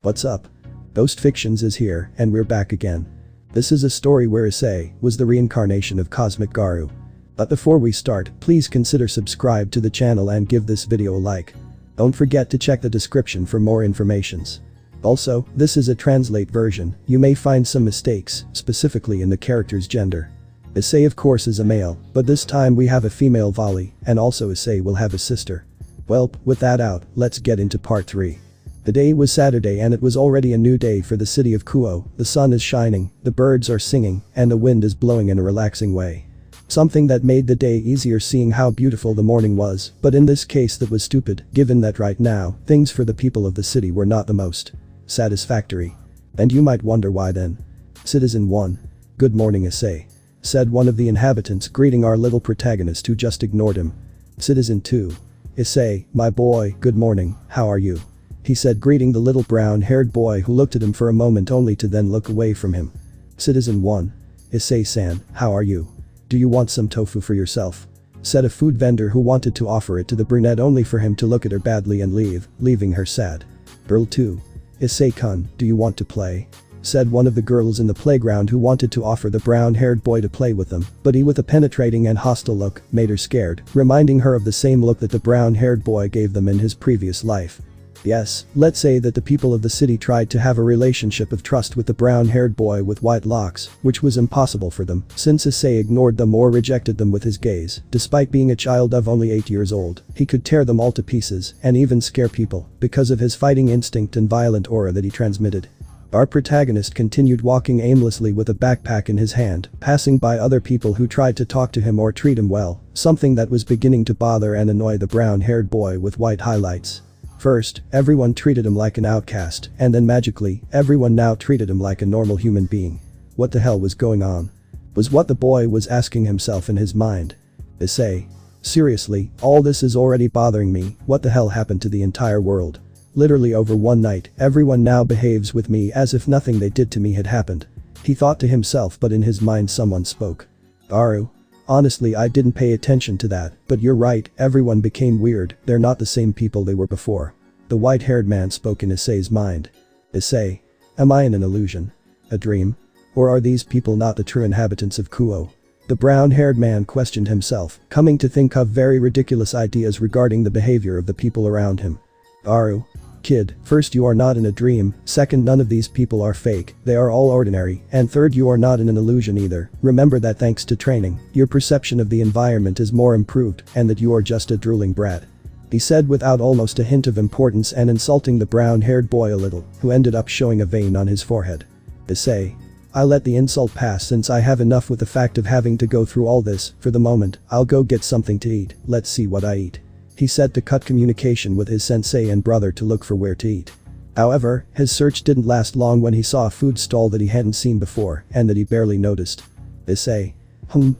What's up? Ghost Fictions is here, and we're back again. This is a story where Issei was the reincarnation of cosmic Garou. But before we start, please consider subscribe to the channel and give this video a like. Don't forget to check the description for more informations. Also, this is a translate version, you may find some mistakes, specifically in the character's gender. Issei of course is a male, but this time we have a female volley, and also Issei will have a sister. Well, with that out, let's get into part 3. The day was Saturday and it was already a new day for the city of Kuo. The sun is shining, the birds are singing, and the wind is blowing in a relaxing way. Something that made the day easier seeing how beautiful the morning was, but in this case that was stupid, given that right now, things for the people of the city were not the most satisfactory. And you might wonder why then. Citizen 1. Good morning Issei, said one of the inhabitants greeting our little protagonist who just ignored him. Citizen 2. Issei, my boy, good morning, how are you? He said greeting the little brown-haired boy who looked at him for a moment only to then look away from him. Citizen 1. Issei-san, how are you? Do you want some tofu for yourself? Said a food vendor who wanted to offer it to the brunette only for him to look at her badly and leaving her sad. Girl 2. Issei-kun, do you want to play? Said one of the girls in the playground who wanted to offer the brown-haired boy to play with them, but he with a penetrating and hostile look made her scared, reminding her of the same look that the brown-haired boy gave them in his previous life. Yes, let's say that the people of the city tried to have a relationship of trust with the brown-haired boy with white locks, which was impossible for them, since Issei ignored them or rejected them with his gaze. Despite being a child of only 8 years old, he could tear them all to pieces and even scare people because of his fighting instinct and violent aura that he transmitted. Our protagonist continued walking aimlessly with a backpack in his hand, passing by other people who tried to talk to him or treat him well, something that was beginning to bother and annoy the brown-haired boy with white highlights. First, everyone treated him like an outcast, and then magically, everyone now treated him like a normal human being. What the hell was going on? Was what the boy was asking himself in his mind. Issei. Seriously, all this is already bothering me, what the hell happened to the entire world? Literally over one night, everyone now behaves with me as if nothing they did to me had happened. He thought to himself, but in his mind someone spoke. Garou. Honestly, I didn't pay attention to that, but you're right, everyone became weird, they're not the same people they were before. The white-haired man spoke in Issei's mind. Issei. Am I in an illusion? A dream? Or are these people not the true inhabitants of Kuo? The brown-haired man questioned himself, coming to think of very ridiculous ideas regarding the behavior of the people around him. Garou. Kid, first you are not in a dream, second none of these people are fake, they are all ordinary, and third you are not in an illusion either. Remember that thanks to training, your perception of the environment is more improved and that you are just a drooling brat. He said without almost a hint of importance and insulting the brown-haired boy a little, who ended up showing a vein on his forehead. Issei. I let the insult pass since I have enough with the fact of having to go through all this, for the moment, I'll go get something to eat, let's see what I eat. He said to cut communication with his sensei and brother to look for where to eat. However, his search didn't last long when he saw a food stall that he hadn't seen before and that he barely noticed. Issei.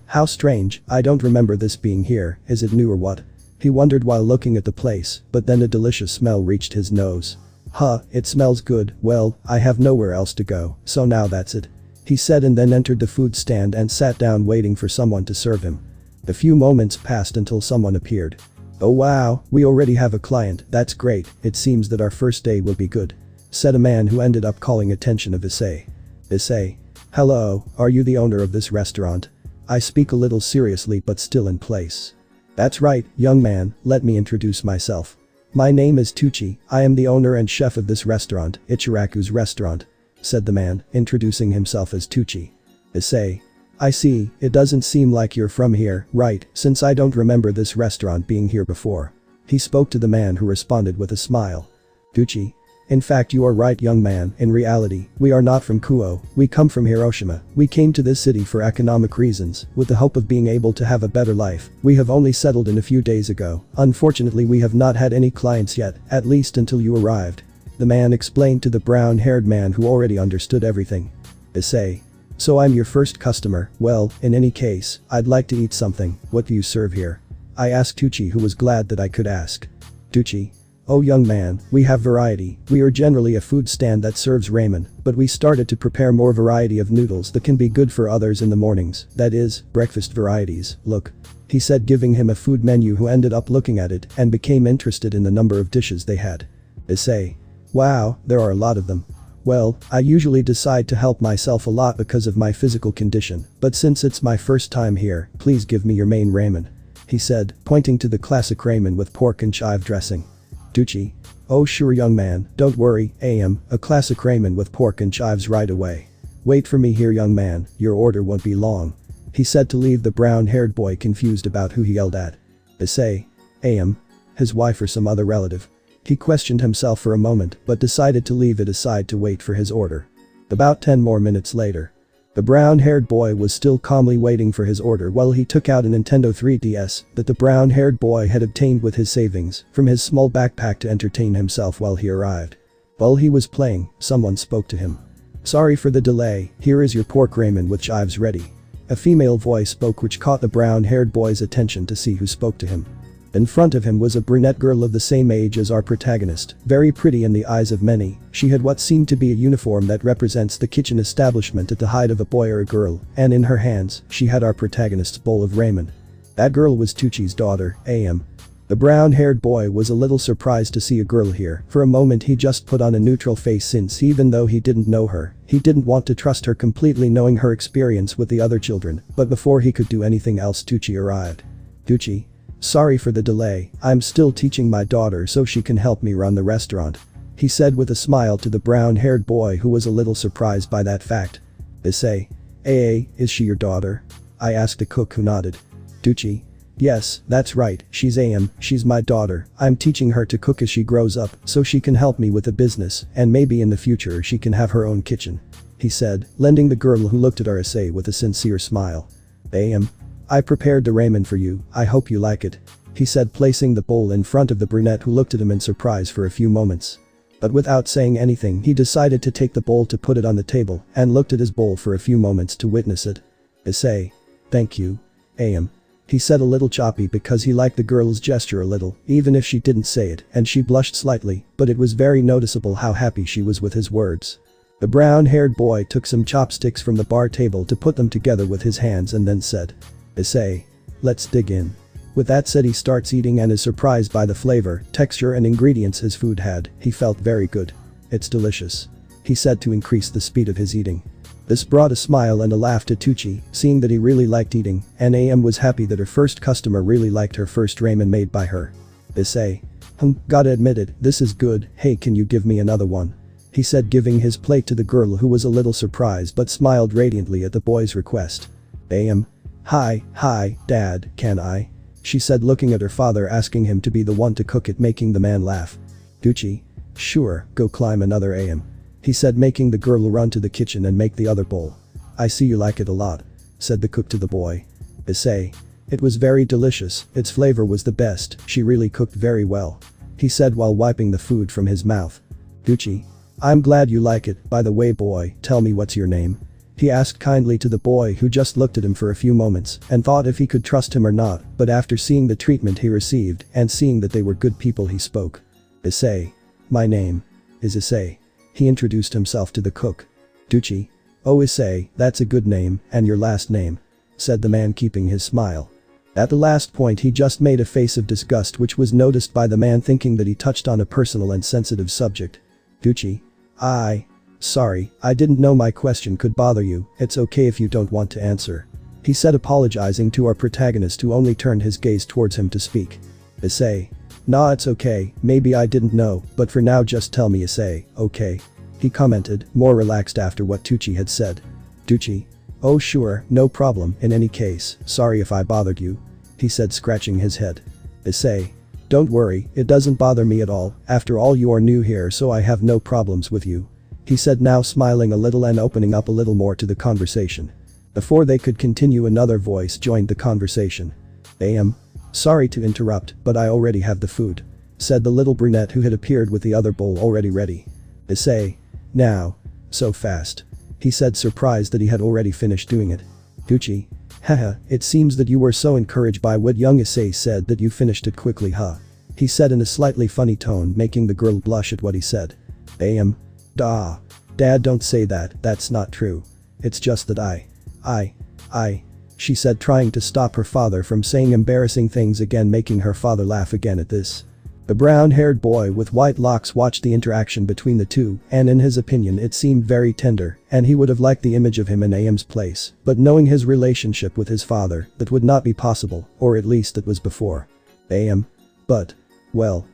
How strange, I don't remember this being here, is it new or what? He wondered while looking at the place, but then a delicious smell reached his nose. It smells good, well, I have nowhere else to go, so now that's it. He said and then entered the food stand and sat down waiting for someone to serve him. A few moments passed until someone appeared. Oh wow, we already have a client, that's great, it seems that our first day will be good. Said a man who ended up calling attention of Issei. Issei. Hello, are you the owner of this restaurant? I speak a little seriously but still in place. That's right, young man, let me introduce myself. My name is Tucci, I am the owner and chef of this restaurant, Ichiraku's restaurant. Said the man, introducing himself as Tucci. Issei. I see, it doesn't seem like you're from here, right, since I don't remember this restaurant being here before. He spoke to the man who responded with a smile. Tucci. In fact you are right young man, in reality, we are not from Kuo, we come from Hiroshima, we came to this city for economic reasons, with the hope of being able to have a better life, we have only settled in a few days ago, unfortunately we have not had any clients yet, at least until you arrived. The man explained to the brown-haired man who already understood everything. Issei. So I'm your first customer, well, in any case, I'd like to eat something, what do you serve here? I asked Tucci who was glad that I could ask. Tucci. Oh young man, we have variety, we are generally a food stand that serves ramen, but we started to prepare more variety of noodles that can be good for others in the mornings, that is, breakfast varieties, look. He said giving him a food menu who ended up looking at it and became interested in the number of dishes they had. Issei. Wow, there are a lot of them. Well, I usually decide to help myself a lot because of my physical condition, but since it's my first time here, please give me your main ramen," he said, pointing to the classic ramen with pork and chive dressing. Duchi. "Oh sure young man, don't worry, a classic ramen with pork and chives right away. Wait for me here young man, your order won't be long," he said to leave the brown-haired boy confused about who he yelled at. Issei. His wife or some other relative? He questioned himself for a moment but decided to leave it aside to wait for his order. About 10 more minutes later. The brown-haired boy was still calmly waiting for his order while he took out a Nintendo 3DS that the brown-haired boy had obtained with his savings from his small backpack to entertain himself while he arrived. While he was playing, someone spoke to him. "Sorry for the delay, here is your pork ramen with chives ready." A female voice spoke which caught the brown-haired boy's attention to see who spoke to him. In front of him was a brunette girl of the same age as our protagonist, very pretty in the eyes of many. She had what seemed to be a uniform that represents the kitchen establishment at the height of a boy or a girl, and in her hands, she had our protagonist's bowl of ramen. That girl was Tucci's daughter, The brown-haired boy was a little surprised to see a girl here. For a moment he just put on a neutral face since even though he didn't know her, he didn't want to trust her completely knowing her experience with the other children, but before he could do anything else Tucci arrived. "Tucci. Sorry for the delay, I'm still teaching my daughter so she can help me run the restaurant," he said with a smile to the brown-haired boy who was a little surprised by that fact. Issei. Is she your daughter?" I asked the cook who nodded. Tucci. "Yes, that's right, she's my daughter, I'm teaching her to cook as she grows up so she can help me with the business and maybe in the future she can have her own kitchen," he said, lending the girl who looked at our Issei with a sincere smile. "I prepared the ramen for you, I hope you like it," he said placing the bowl in front of the brunette who looked at him in surprise for a few moments. But without saying anything he decided to take the bowl to put it on the table and looked at his bowl for a few moments to witness it. Issei. "Thank you, he said a little choppy because he liked the girl's gesture a little, even if she didn't say it, and she blushed slightly, but it was very noticeable how happy she was with his words. The brown-haired boy took some chopsticks from the bar table to put them together with his hands and then said, "Issei. Let's dig in." With that said he starts eating and is surprised by the flavor, texture and ingredients his food had. He felt very good. "It's delicious," he said to increase the speed of his eating. This brought a smile and a laugh to Tucci, seeing that he really liked eating, and was happy that her first customer really liked her first ramen made by her. Issei. Gotta admit it, this is good, hey can you give me another one?" he said giving his plate to the girl who was a little surprised but smiled radiantly at the boy's request. Hi, Dad, can I?" she said looking at her father asking him to be the one to cook it making the man laugh. Tucci. "Sure, go climb another he said making the girl run to the kitchen and make the other bowl. "I see you like it a lot," said the cook to the boy. Issei. "It was very delicious, its flavor was the best, she really cooked very well," he said while wiping the food from his mouth. Tucci. "I'm glad you like it, by the way boy, tell me what's your name?" he asked kindly to the boy who just looked at him for a few moments and thought if he could trust him or not, but after seeing the treatment he received and seeing that they were good people he spoke. Issei. "My name is Issei," he introduced himself to the cook. Tucci. "Oh Issei, that's a good name, and your last name?" said the man keeping his smile. At the last point he just made a face of disgust which was noticed by the man thinking that he touched on a personal and sensitive subject. Tucci. Sorry, I didn't know my question could bother you, it's okay if you don't want to answer," he said apologizing to our protagonist who only turned his gaze towards him to speak. Issei. "Nah it's okay, maybe I didn't know, but for now just tell me Issei, okay?" he commented, more relaxed after what Tucci had said. Tucci. "Oh sure, no problem, in any case, sorry if I bothered you," he said scratching his head. Issei. "Don't worry, it doesn't bother me at all, after all you are new here so I have no problems with you," he said now smiling a little and opening up a little more to the conversation. Before they could continue another voice joined the conversation. "Sorry to interrupt, but I already have the food," said the little brunette who had appeared with the other bowl already ready. Issei. "Now. So fast," he said surprised that he had already finished doing it. Tucci. "Haha, it seems that you were so encouraged by what young Issei said that you finished it quickly he said in a slightly funny tone making the girl blush at what he said. Dad don't say that, that's not true. It's just that she said trying to stop her father from saying embarrassing things again making her father laugh again at this. The brown-haired boy with white locks watched the interaction between the two, and in his opinion it seemed very tender, and he would have liked the image of him in Aem's place, but knowing his relationship with his father, that would not be possible, or at least it was before. Aem. But. Well,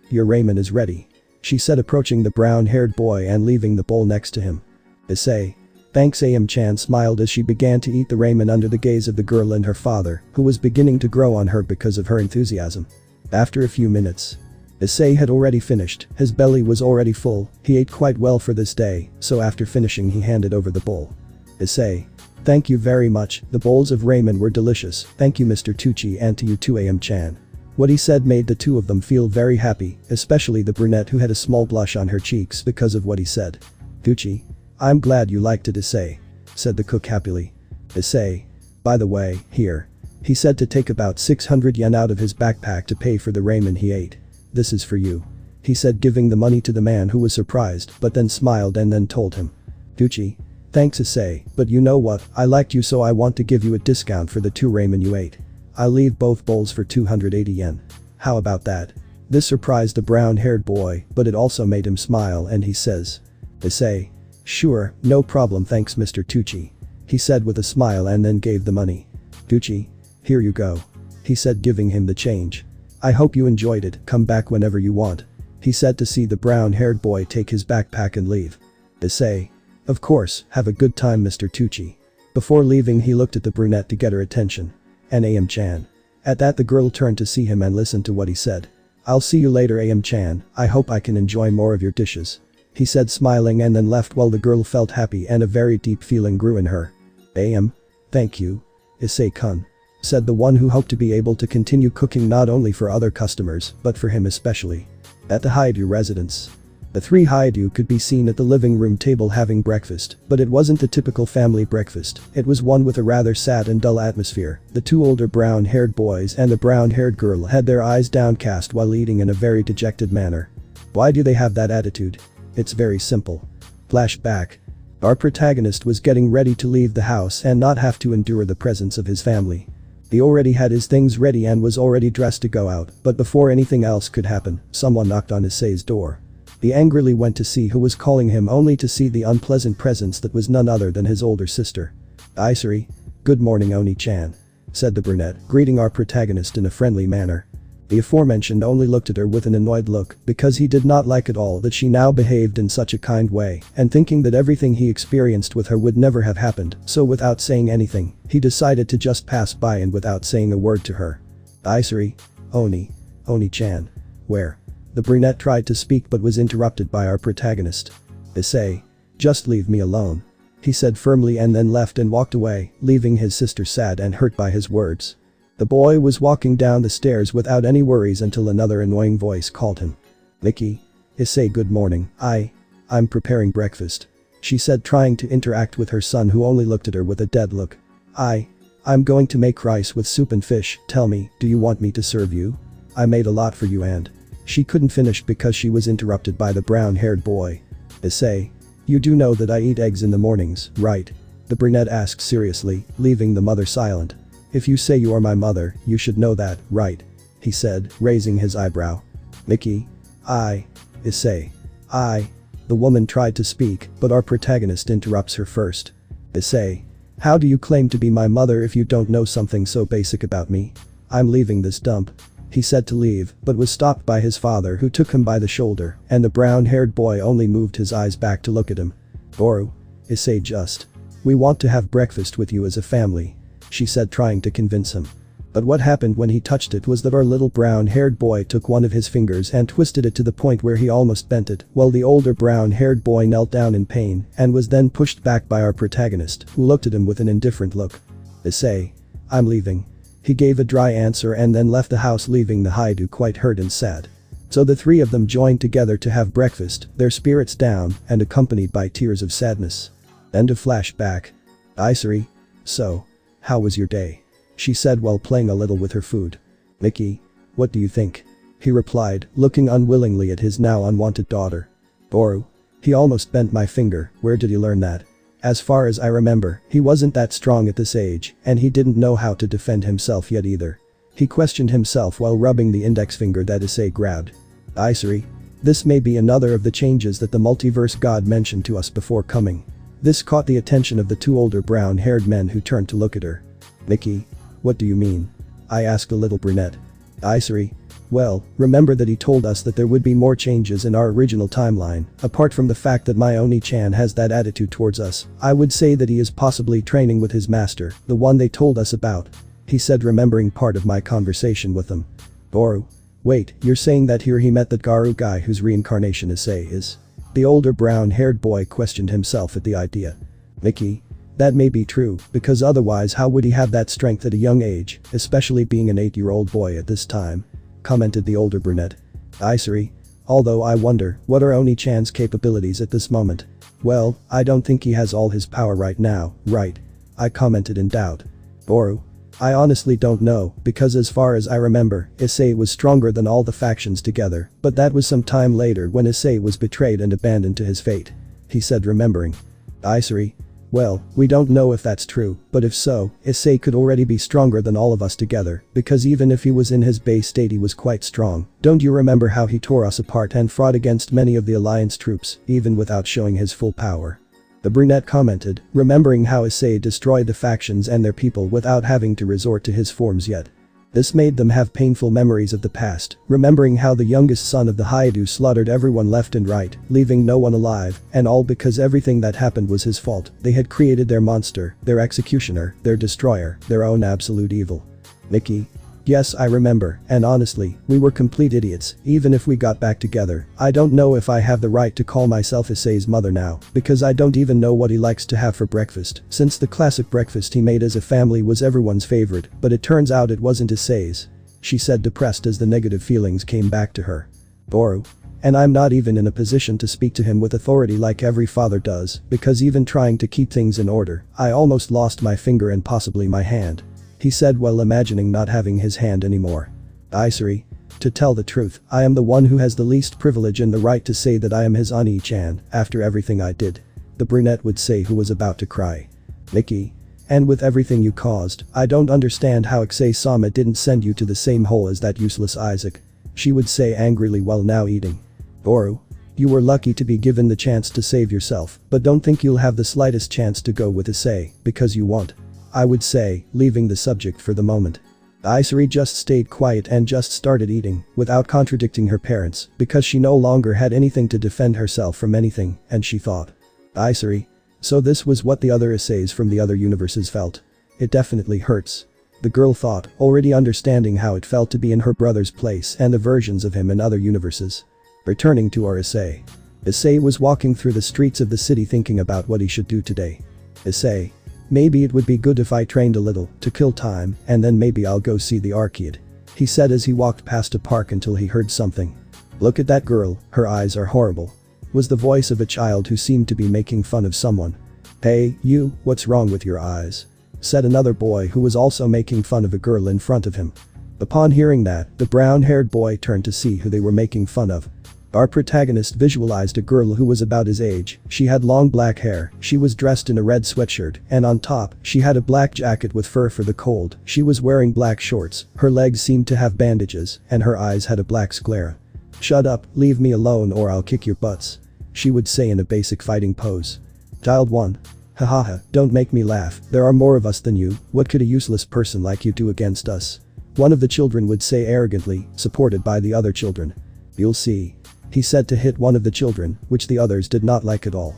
your ramen is ready. She said, approaching the brown-haired boy and leaving the bowl next to him. Issei. Thanks. Aem-chan smiled as she began to eat the ramen under the gaze of the girl and her father, who was beginning to grow on her because of her enthusiasm. After a few minutes. Issei had already finished, his belly was already full, he ate quite well for this day, so after finishing he handed over the bowl. Issei. Thank you very much, the bowls of ramen were delicious, thank you Mr. Tucci, and to you too Aem-chan. What he said made the two of them feel very happy, especially the brunette who had a small blush on her cheeks because of what he said. Tucci. I'm glad you liked it Issei. Said the cook happily. Issei. By the way, here. He said to take about 600 yen out of his backpack to pay for the ramen he ate. This is for you. He said, giving the money to the man, who was surprised but then smiled and then told him. Tucci. Thanks Issei, but you know what, I liked you so I want to give you a discount for the 2 ramen you ate. I'll leave both bowls for 280 yen. How about that? This surprised the brown-haired boy, but it also made him smile and he says. Issei. Sure, no problem thanks Mr. Tucci. He said with a smile and then gave the money. Tucci. Here you go. He said, giving him the change. I hope you enjoyed it, come back whenever you want. He said to see the brown-haired boy take his backpack and leave. Issei. Of course, have a good time Mr. Tucci. Before leaving he looked at the brunette to get her attention. And Aem-chan. At that the girl turned to see him and listened to what he said. I'll see you later Aem-chan, I hope I can enjoy more of your dishes. He said smiling and then left while the girl felt happy and a very deep feeling grew in her. Aem. Thank you. Issei-kun. Said the one who hoped to be able to continue cooking not only for other customers but for him especially. At the Hyoudou residence. The 3 Hyoudou could be seen at the living room table having breakfast, but it wasn't the typical family breakfast, it was one with a rather sad and dull atmosphere. The 2 older brown-haired boys and the brown-haired girl had their eyes downcast while eating in a very dejected manner. Why do they have that attitude? It's very simple. Flashback. Our protagonist was getting ready to leave the house and not have to endure the presence of his family. He already had his things ready and was already dressed to go out, but before anything else could happen, someone knocked on Issei's door. He angrily went to see who was calling him only to see the unpleasant presence that was none other than his older sister. Isary. Good morning Oni-chan. Said the brunette, greeting our protagonist in a friendly manner. The aforementioned only looked at her with an annoyed look because he did not like at all that she now behaved in such a kind way, and thinking that everything he experienced with her would never have happened, so without saying anything, he decided to just pass by and without saying a word to her. Isary. Oni-chan. Where? The brunette tried to speak but was interrupted by our protagonist. Issei. Just leave me alone. He said firmly and then left and walked away, leaving his sister sad and hurt by his words. The boy was walking down the stairs without any worries until another annoying voice called him. Mickey. Issei, good morning. I'm preparing breakfast. She said, trying to interact with her son, who only looked at her with a dead look. I'm going to make rice with soup and fish. Tell me, do you want me to serve you? I made a lot for you and. She couldn't finish because she was interrupted by the brown-haired boy. Issei. You do know that I eat eggs in the mornings, right? The brunette asked seriously, leaving the mother silent. If you say you are my mother, you should know that, right? He said, raising his eyebrow. Mickey. Issei. The woman tried to speak, but our protagonist interrupts her first. Issei. How do you claim to be my mother if you don't know something so basic about me? I'm leaving this dump. He said to leave, but was stopped by his father, who took him by the shoulder, and the brown-haired boy only moved his eyes back to look at him. Garou. Issei, just. We want to have breakfast with you as a family. She said, trying to convince him. But what happened when he touched it was that our little brown-haired boy took one of his fingers and twisted it to the point where he almost bent it, while the older brown-haired boy knelt down in pain and was then pushed back by our protagonist, who looked at him with an indifferent look. Issei. I'm leaving. He gave a dry answer and then left the house, leaving the Hyoudou quite hurt and sad. So the 3 of them joined together to have breakfast, their spirits down and accompanied by tears of sadness. End of flashback. Isary. So. How was your day? She said while playing a little with her food. Mickey. What do you think? He replied, looking unwillingly at his now unwanted daughter. Garou. He almost bent my finger, where did he learn that? As far as I remember, he wasn't that strong at this age, and he didn't know how to defend himself yet either. He questioned himself while rubbing the index finger that Issei grabbed. Isary. This may be another of the changes that the multiverse god mentioned to us before coming. This caught the attention of the two older brown-haired men who turned to look at her. Mickey? What do you mean? I asked the little brunette. Isary. Well, remember that he told us that there would be more changes in our original timeline. Apart from the fact that my Oni-chan has that attitude towards us, I would say that he is possibly training with his master, the one they told us about. He said, remembering part of my conversation with them. Garou. Wait, you're saying that here he met that Garou guy whose reincarnation Issei is? The older brown-haired boy questioned himself at the idea. Mickey? That may be true, because otherwise how would he have that strength at a young age, especially being an 8-year-old boy at this time? Commented the older brunette. Isary. Although I wonder, what are Oni-chan's capabilities at this moment? Well, I don't think he has all his power right now, right? I commented in doubt. Garou. I honestly don't know, because as far as I remember, Issei was stronger than all the factions together, but that was some time later when Issei was betrayed and abandoned to his fate. He said, remembering. Isary. Well, we don't know if that's true, but if so, Issei could already be stronger than all of us together, because even if he was in his base state he was quite strong. Don't you remember how he tore us apart and fought against many of the Alliance troops, even without showing his full power? The brunette commented, remembering how Issei destroyed the factions and their people without having to resort to his forms yet. This made them have painful memories of the past, remembering how the youngest son of the Hyoudou slaughtered everyone left and right, leaving no one alive, and all because everything that happened was his fault. They had created their monster, their executioner, their destroyer, their own absolute evil. Mickey? Yes, I remember, and honestly, we were complete idiots, even if we got back together. I don't know if I have the right to call myself Issei's mother now, because I don't even know what he likes to have for breakfast, since the classic breakfast he made as a family was everyone's favorite, but it turns out it wasn't Issei's. She said, depressed as the negative feelings came back to her. Garou. And I'm not even in a position to speak to him with authority like every father does, because even trying to keep things in order, I almost lost my finger and possibly my hand. He said while imagining not having his hand anymore. Isary. To tell the truth, I am the one who has the least privilege and the right to say that I am his Oni-chan, after everything I did. The brunette would say, who was about to cry. Mickey. And with everything you caused, I don't understand how Issei-sama didn't send you to the same hole as that useless Isaac. She would say angrily while now eating. Garou. You were lucky to be given the chance to save yourself, but don't think you'll have the slightest chance to go with Issei, because you won't. I would say, leaving the subject for the moment. Isary just stayed quiet and just started eating, without contradicting her parents, because she no longer had anything to defend herself from anything, and she thought. Isary. So this was what the other Isseis from the other universes felt. It definitely hurts. The girl thought, already understanding how it felt to be in her brother's place and the versions of him in other universes. Returning to our Issei. Issei was walking through the streets of the city thinking about what he should do today. Issei. Maybe it would be good if I trained a little, to kill time, and then maybe I'll go see the arcade. He said as he walked past a park until he heard something. Look at that girl, her eyes are horrible. Was the voice of a child who seemed to be making fun of someone. Hey, you, what's wrong with your eyes? Said another boy who was also making fun of a girl in front of him. Upon hearing that, the brown-haired boy turned to see who they were making fun of. Our protagonist visualized a girl who was about his age. She had long black hair, she was dressed in a red sweatshirt, and on top, she had a black jacket with fur for the cold. She was wearing black shorts, her legs seemed to have bandages, and her eyes had a black sclera. Shut up, leave me alone or I'll kick your butts. She would say in a basic fighting pose. Child 1. Hahaha, don't make me laugh, there are more of us than you, what could a useless person like you do against us? One of the children would say arrogantly, supported by the other children. You'll see. He said to hit one of the children, which the others did not like at all.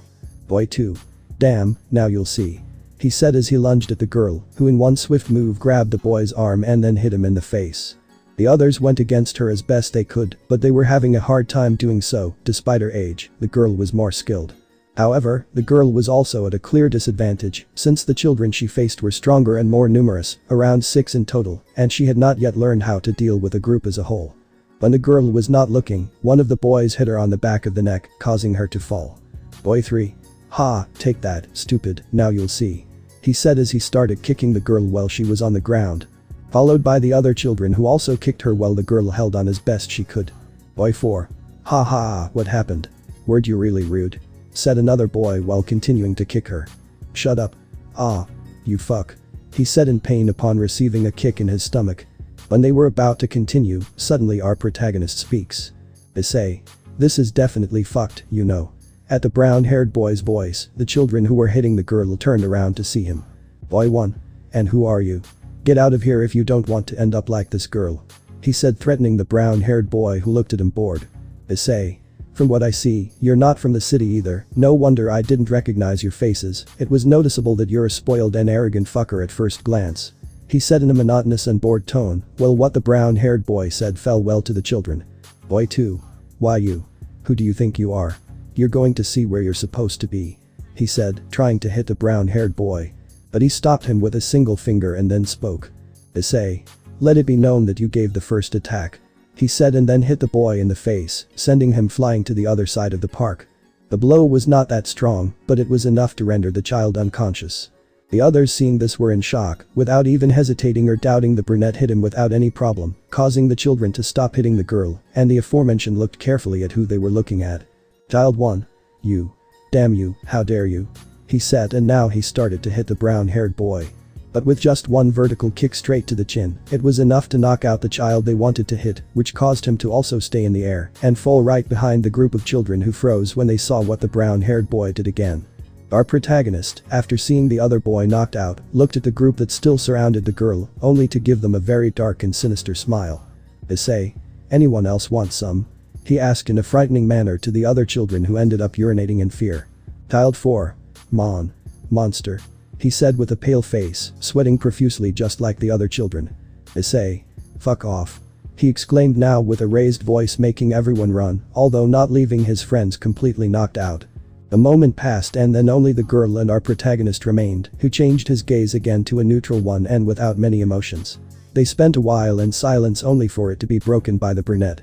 Boy 2. Damn, now you'll see. He said as he lunged at the girl, who in one swift move grabbed the boy's arm and then hit him in the face. The others went against her as best they could, but they were having a hard time doing so. Despite her age, the girl was more skilled. However, the girl was also at a clear disadvantage, since the children she faced were stronger and more numerous, around 6 in total, and she had not yet learned how to deal with a group as a whole. When the girl was not looking, one of the boys hit her on the back of the neck, causing her to fall. Boy 3. Ha, take that, stupid, now you'll see. He said as he started kicking the girl while she was on the ground. Followed by the other children who also kicked her while the girl held on as best she could. Boy 4. Ha ha, what happened? Weren't you really rude? Said another boy while continuing to kick her. Shut up. Ah. You fuck. He said in pain upon receiving a kick in his stomach. When they were about to continue, suddenly our protagonist speaks. Issei. This is definitely fucked, you know. At the brown-haired boy's voice, the children who were hitting the girl turned around to see him. Boy 1. And who are you? Get out of here if you don't want to end up like this girl. He said, threatening the brown-haired boy who looked at him bored. Issei. From what I see, you're not from the city either. No wonder I didn't recognize your faces. It was noticeable that you're a spoiled and arrogant fucker at first glance. He said in a monotonous and bored tone. Well, what the brown-haired boy said fell well to the children. Boy 2. Why you? Who do you think you are? You're going to see where you're supposed to be. He said, trying to hit the brown-haired boy. But he stopped him with a single finger and then spoke. Issei. Let it be known that you gave the first attack. He said and then hit the boy in the face, sending him flying to the other side of the park. The blow was not that strong, but it was enough to render the child unconscious. The others seeing this were in shock. Without even hesitating or doubting, the brunette hit him without any problem, causing the children to stop hitting the girl, and the aforementioned looked carefully at who they were looking at. Child 1. You. Damn you, how dare you? He said, and now he started to hit the brown-haired boy. But with just one vertical kick straight to the chin, it was enough to knock out the child they wanted to hit, which caused him to also stay in the air and fall right behind the group of children who froze when they saw what the brown-haired boy did again. Our protagonist, after seeing the other boy knocked out, looked at the group that still surrounded the girl, only to give them a very dark and sinister smile. Issei. Anyone else want some? He asked in a frightening manner to the other children who ended up urinating in fear. Child 4. Monster. He said with a pale face, sweating profusely just like the other children. Issei. Fuck off. He exclaimed now with a raised voice, making everyone run, although not leaving his friends completely knocked out. A moment passed and then only the girl and our protagonist remained, who changed his gaze again to a neutral one and without many emotions. They spent a while in silence only for it to be broken by the brunette.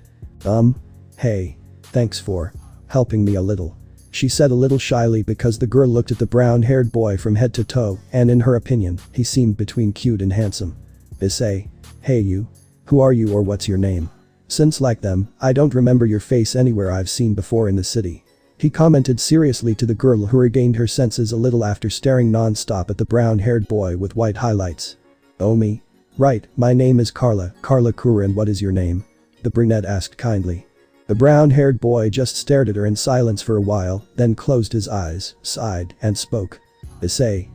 Hey. Thanks for helping me a little. She said a little shyly because the girl looked at the brown-haired boy from head to toe, and in her opinion, he seemed between cute and handsome. Issei. Hey you. Who are you or what's your name? Since like them, I don't remember your face anywhere I've seen before in the city. He commented seriously to the girl who regained her senses a little after staring non-stop at the brown-haired boy with white highlights. Oh me? Right, my name is Carla Kura, and what is your name? The brunette asked kindly. The brown-haired boy just stared at her in silence for a while, then closed his eyes, sighed, and spoke. Issei,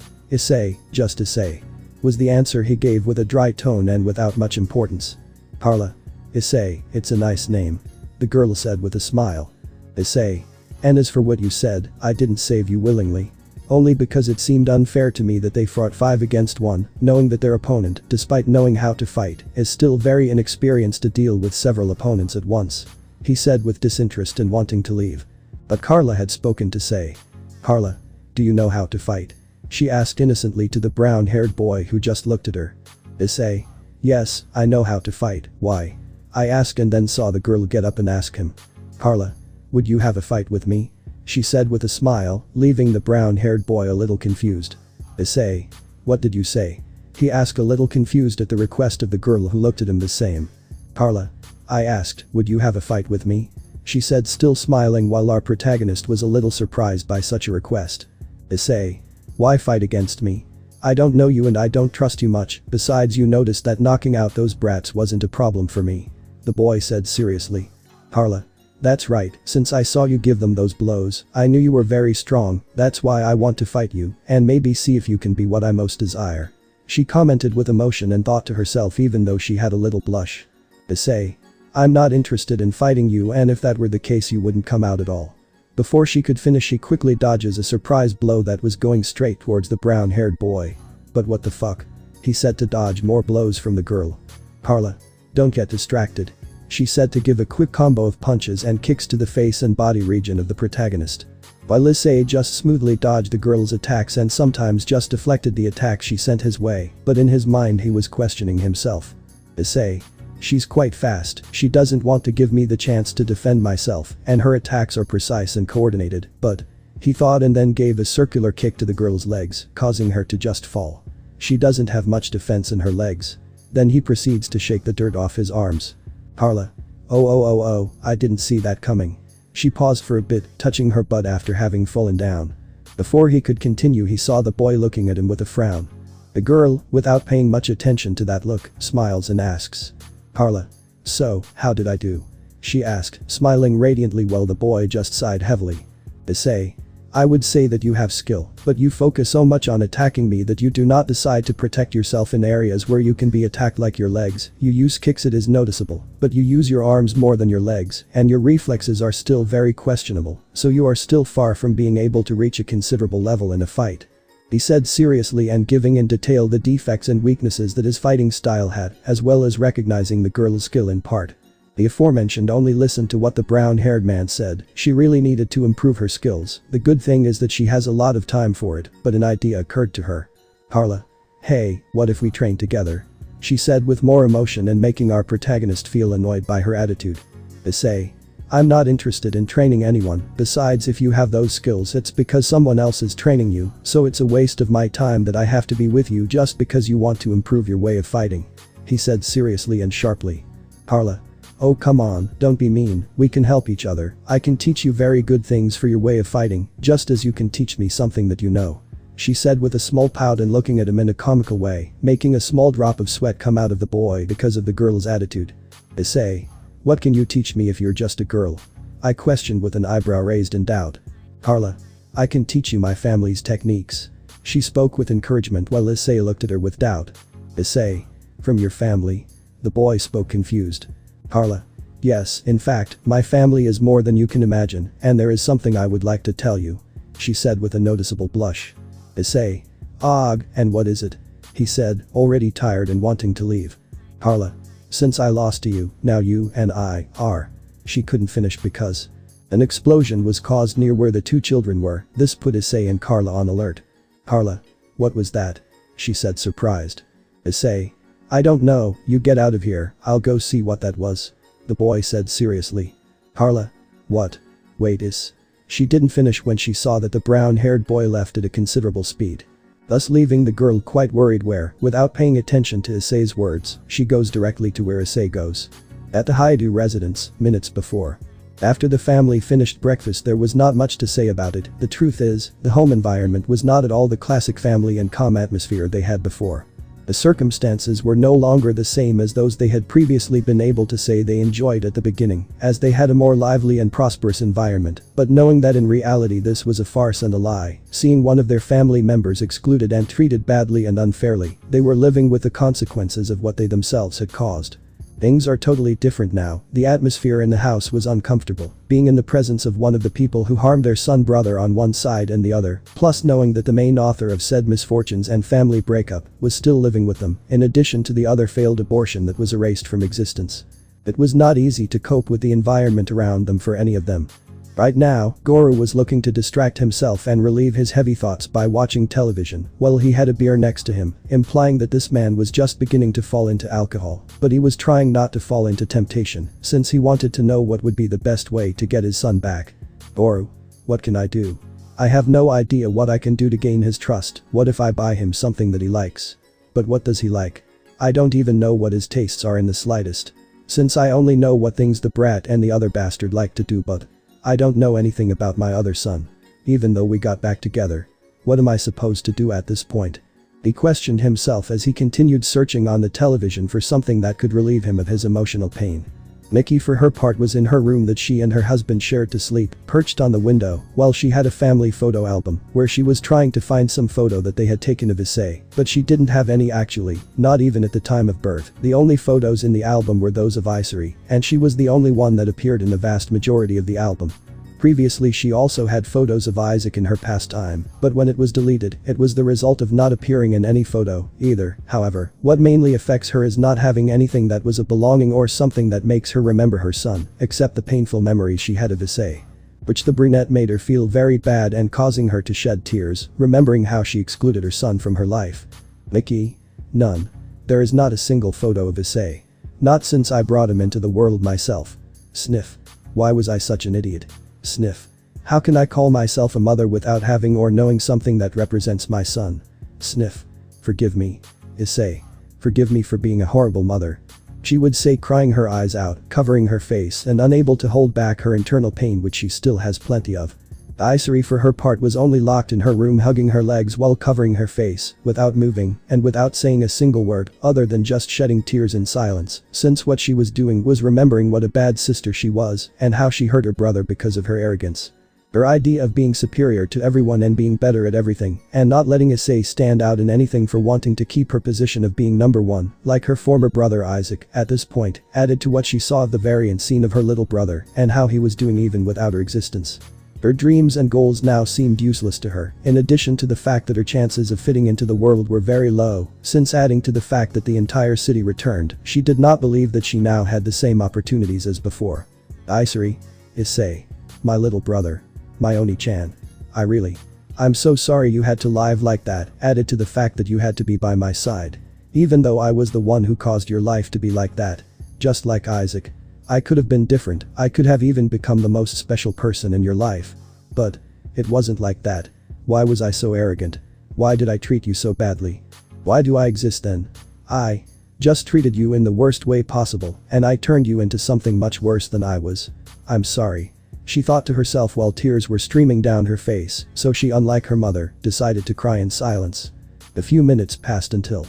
just Issei, was the answer he gave with a dry tone and without much importance. Carla. Issei, it's a nice name. The girl said with a smile. Issei. And as for what you said, I didn't save you willingly. Only because it seemed unfair to me that they fought 5 against 1, knowing that their opponent, despite knowing how to fight, is still very inexperienced to deal with several opponents at once. He said with disinterest and wanting to leave. But Carla had spoken to say. Carla. Do you know how to fight? She asked innocently to the brown-haired boy who just looked at her. Issei. Yes, I know how to fight. Why? I asked and then saw the girl get up and ask him. Carla. Would you have a fight with me? She said with a smile, leaving the brown-haired boy a little confused. Issei. What did you say? He asked a little confused at the request of the girl who looked at him the same. Carla. I asked, would you have a fight with me? She said, still smiling, while our protagonist was a little surprised by such a request. Issei. Why fight against me? I don't know you and I don't trust you much, besides you noticed that knocking out those brats wasn't a problem for me. The boy said seriously. Carla. That's right, since I saw you give them those blows, I knew you were very strong, that's why I want to fight you, and maybe see if you can be what I most desire. She commented with emotion and thought to herself even though she had a little blush. Issei. I'm not interested in fighting you, and if that were the case you wouldn't come out at all. Before she could finish, she quickly dodges a surprise blow that was going straight towards the brown-haired boy. But what the fuck? He said to dodge more blows from the girl. Carla. Don't get distracted. She said to give a quick combo of punches and kicks to the face and body region of the protagonist. While Issei just smoothly dodged the girl's attacks and sometimes just deflected the attack she sent his way, but in his mind he was questioning himself. Issei. She's quite fast, she doesn't want to give me the chance to defend myself, and her attacks are precise and coordinated, but… He thought and then gave a circular kick to the girl's legs, causing her to just fall. She doesn't have much defense in her legs. Then he proceeds to shake the dirt off his arms. Carla. Oh, I didn't see that coming. She paused for a bit, touching her butt after having fallen down. Before he could continue, he saw the boy looking at him with a frown. The girl, without paying much attention to that look, smiles and asks. Carla. So, how did I do? She asked, smiling radiantly while the boy just sighed heavily. Issei. I would say that you have skill, but you focus so much on attacking me that you do not decide to protect yourself in areas where you can be attacked, like your legs. You use kicks, it is noticeable, but you use your arms more than your legs, and your reflexes are still very questionable, so you are still far from being able to reach a considerable level in a fight. He said seriously and giving in detail the defects and weaknesses that his fighting style had, as well as recognizing the girl's skill in part. The aforementioned only listened to what the brown-haired man said. She really needed to improve her skills. The good thing is that she has a lot of time for it, but an idea occurred to her. Carla. Hey, what if we train together? She said with more emotion and making our protagonist feel annoyed by her attitude. Issei. I'm not interested in training anyone, besides if you have those skills it's because someone else is training you, so it's a waste of my time that I have to be with you just because you want to improve your way of fighting. He said seriously and sharply. Carla. Oh come on, don't be mean, we can help each other. I can teach you very good things for your way of fighting, just as you can teach me something that you know. She said with a small pout and looking at him in a comical way, making a small drop of sweat come out of the boy because of the girl's attitude. Issei. What can you teach me if you're just a girl? I questioned with an eyebrow raised in doubt. Carla. I can teach you my family's techniques. She spoke with encouragement while Issei looked at her with doubt. Issei. From your family? The boy spoke confused. Carla. Yes, in fact, my family is more than you can imagine, and there is something I would like to tell you. She said with a noticeable blush. Issei. Ugh, and what is it? He said, already tired and wanting to leave. Carla. Since I lost to you, now you and I are. She couldn't finish because an explosion was caused near where the two children were. This put Issei and Carla on alert. Carla. What was that? She said surprised. Issei. I don't know, you get out of here, I'll go see what that was. The boy said seriously. Carla. What? Wait is. She didn't finish when she saw that the brown-haired boy left at a considerable speed, thus leaving the girl quite worried where, without paying attention to Issei's words, she goes directly to where Issei goes. At the Hyoudou residence, minutes before. After the family finished breakfast there was not much to say about it. The truth is, the home environment was not at all the classic family and calm atmosphere they had before. The circumstances were no longer the same as those they had previously been able to say they enjoyed at the beginning, as they had a more lively and prosperous environment, but knowing that in reality this was a farce and a lie, seeing one of their family members excluded and treated badly and unfairly, they were living with the consequences of what they themselves had caused. Things are totally different now. The atmosphere in the house was uncomfortable, being in the presence of one of the people who harmed their son brother on one side and the other, plus knowing that the main author of said misfortunes and family breakup was still living with them, in addition to the other failed abortion that was erased from existence. It was not easy to cope with the environment around them for any of them. Right now, Garou was looking to distract himself and relieve his heavy thoughts by watching television while he had a beer next to him, implying that this man was just beginning to fall into alcohol, but he was trying not to fall into temptation, since he wanted to know what would be the best way to get his son back. Garou. What can I do? I have no idea what I can do to gain his trust. What if I buy him something that he likes? But what does he like? I don't even know what his tastes are in the slightest. Since I only know what things the brat and the other bastard like to do, but I don't know anything about my other son. Even though we got back together. What am I supposed to do at this point? He questioned himself as he continued searching on the television for something that could relieve him of his emotional pain. Nikki for her part was in her room that she and her husband shared to sleep, perched on the window, while she had a family photo album, where she was trying to find some photo that they had taken of Issei, but she didn't have any actually, not even at the time of birth. The only photos in the album were those of Isary, and she was the only one that appeared in the vast majority of the album. Previously she also had photos of Isaac in her past time, but when it was deleted, it was the result of not appearing in any photo, either. However, what mainly affects her is not having anything that was a belonging or something that makes her remember her son, except the painful memories she had of Issei, which the brunette made her feel very bad and causing her to shed tears, remembering how she excluded her son from her life. Nikki? None. There is not a single photo of Issei. Not since I brought him into the world myself. Sniff. Why was I such an idiot? Sniff. How can I call myself a mother without having or knowing something that represents my son? Sniff. Forgive me. Issei. Forgive me for being a horrible mother. She would say, crying her eyes out, covering her face and unable to hold back her internal pain which she still has plenty of. Isary for her part was only locked in her room hugging her legs while covering her face, without moving, and without saying a single word, other than just shedding tears in silence, since what she was doing was remembering what a bad sister she was, and how she hurt her brother because of her arrogance. Her idea of being superior to everyone and being better at everything, and not letting Issei stand out in anything for wanting to keep her position of being number one, like her former brother Isaac, at this point, added to what she saw of the variant scene of her little brother, and how he was doing even without her existence. Her dreams and goals now seemed useless to her, in addition to the fact that her chances of fitting into the world were very low, since adding to the fact that the entire city returned, she did not believe that she now had the same opportunities as before. Isary. Issei. My little brother. My Oni-chan. I'm so sorry you had to live like that, added to the fact that you had to be by my side. Even though I was the one who caused your life to be like that. Just like Isaac. I could have been different, I could have even become the most special person in your life. But it wasn't like that. Why was I so arrogant? Why did I treat you so badly? Why do I exist then? I just treated you in the worst way possible, and I turned you into something much worse than I was. I'm sorry. She thought to herself while tears were streaming down her face, so she, unlike her mother, decided to cry in silence. A few minutes passed until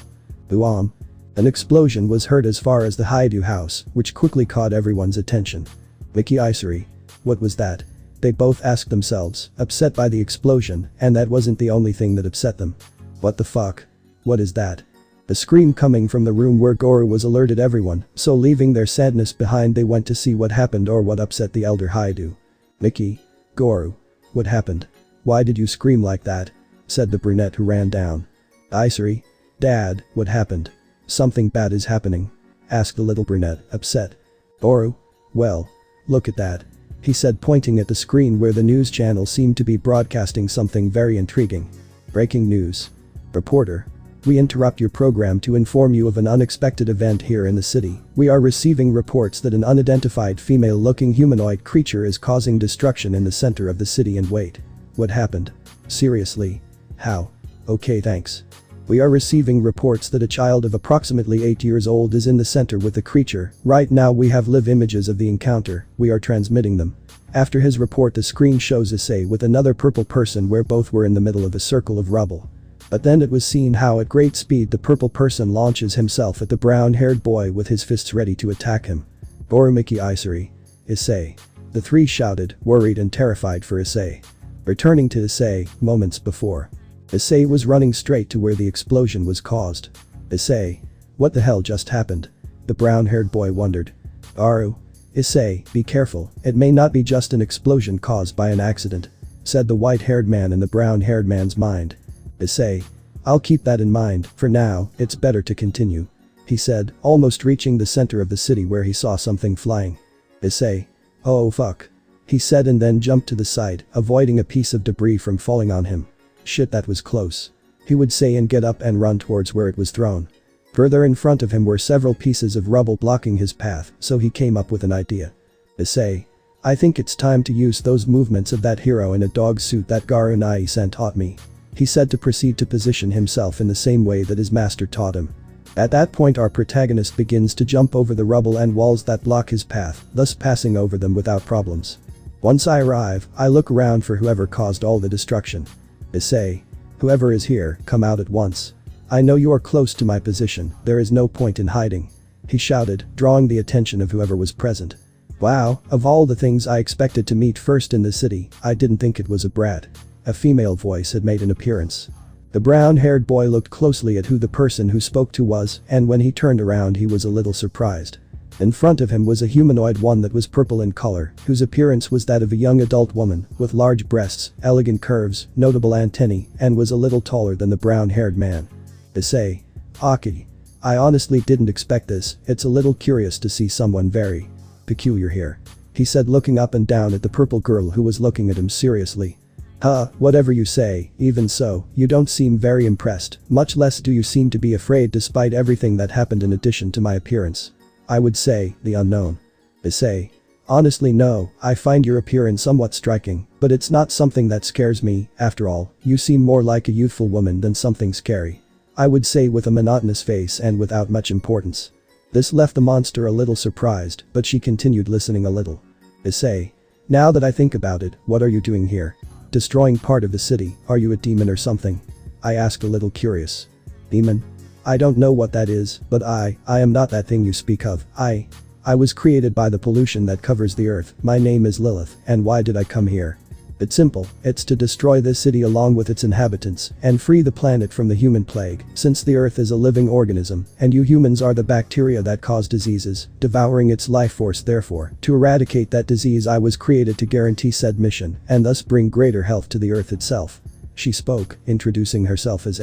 boom. An explosion was heard as far as the Hyoudou house, which quickly caught everyone's attention. Mickey Isary. What was that? They both asked themselves, upset by the explosion, and that wasn't the only thing that upset them. What the fuck? What is that? A scream coming from the room where Garou was alerted everyone, so leaving their sadness behind they went to see what happened or what upset the elder Hyoudou. Mickey. Garou. What happened? Why did you scream like that? Said the brunette who ran down. Isary. Dad, what happened? Something bad is happening. Asked the little brunette, upset. Garou. Well. Look at that. He said, pointing at the screen where the news channel seemed to be broadcasting something very intriguing. Breaking news. Reporter. We interrupt your program to inform you of an unexpected event here in the city. We are receiving reports that an unidentified female-looking humanoid creature is causing destruction in the center of the city and wait. What happened? Seriously? How? Okay, thanks. We are receiving reports that a child of approximately 8 years old is in the center with the creature. Right now we have live images of the encounter, we are transmitting them. After his report the screen shows Issei with another purple person where both were in the middle of a circle of rubble. But then it was seen how at great speed the purple person launches himself at the brown-haired boy with his fists ready to attack him. Garou. Mickey Isary. Issei. The three shouted, worried and terrified for Issei. Returning to Issei, moments before. Issei was running straight to where the explosion was caused. Issei. What the hell just happened? The brown-haired boy wondered. Garou. Issei, be careful, it may not be just an explosion caused by an accident. Said the white-haired man in the brown-haired man's mind. Issei. I'll keep that in mind, for now, it's better to continue. He said, almost reaching the center of the city where he saw something flying. Issei. Oh fuck. He said and then jumped to the side, avoiding a piece of debris from falling on him. Shit, that was close. He would say and get up and run towards where it was thrown. Further in front of him were several pieces of rubble blocking his path, so he came up with an idea. Issei. I think it's time to use those movements of that hero in a dog suit that Garou Nai-san taught me. He said to proceed to position himself in the same way that his master taught him. At that point our protagonist begins to jump over the rubble and walls that block his path, thus passing over them without problems. Once I arrive, I look around for whoever caused all the destruction. Issei. Whoever is here, come out at once. I know you are close to my position, there is no point in hiding. He shouted, drawing the attention of whoever was present. Wow, of all the things I expected to meet first in the city, I didn't think it was a brat. A female voice had made an appearance. The brown-haired boy looked closely at who the person who spoke to was, and when he turned around he was a little surprised. In front of him was a humanoid one that was purple in color, whose appearance was that of a young adult woman, with large breasts, elegant curves, notable antennae, and was a little taller than the brown-haired man. Issei. Aki. I honestly didn't expect this, it's a little curious to see someone very peculiar here. He said looking up and down at the purple girl who was looking at him seriously. Whatever you say, even so, you don't seem very impressed, much less do you seem to be afraid despite everything that happened in addition to my appearance. I would say, the unknown. Issei. Honestly no, I find your appearance somewhat striking, but it's not something that scares me, after all, you seem more like a youthful woman than something scary. I would say with a monotonous face and without much importance. This left the monster a little surprised, but she continued listening a little. Issei. Now that I think about it, what are you doing here? destroying part of the city, are you a demon or something? I asked, a little curious. Demon? I don't know what that is, but I am not that thing you speak of. I was created by the pollution that covers the earth. My name is Lilith, and why did I come here? It's simple, it's to destroy this city along with its inhabitants and free the planet from the human plague, since the earth is a living organism and you humans are the bacteria that cause diseases, devouring its life force. Therefore, to eradicate that disease I was created to guarantee said mission and thus bring greater health to the earth itself. She spoke, introducing herself as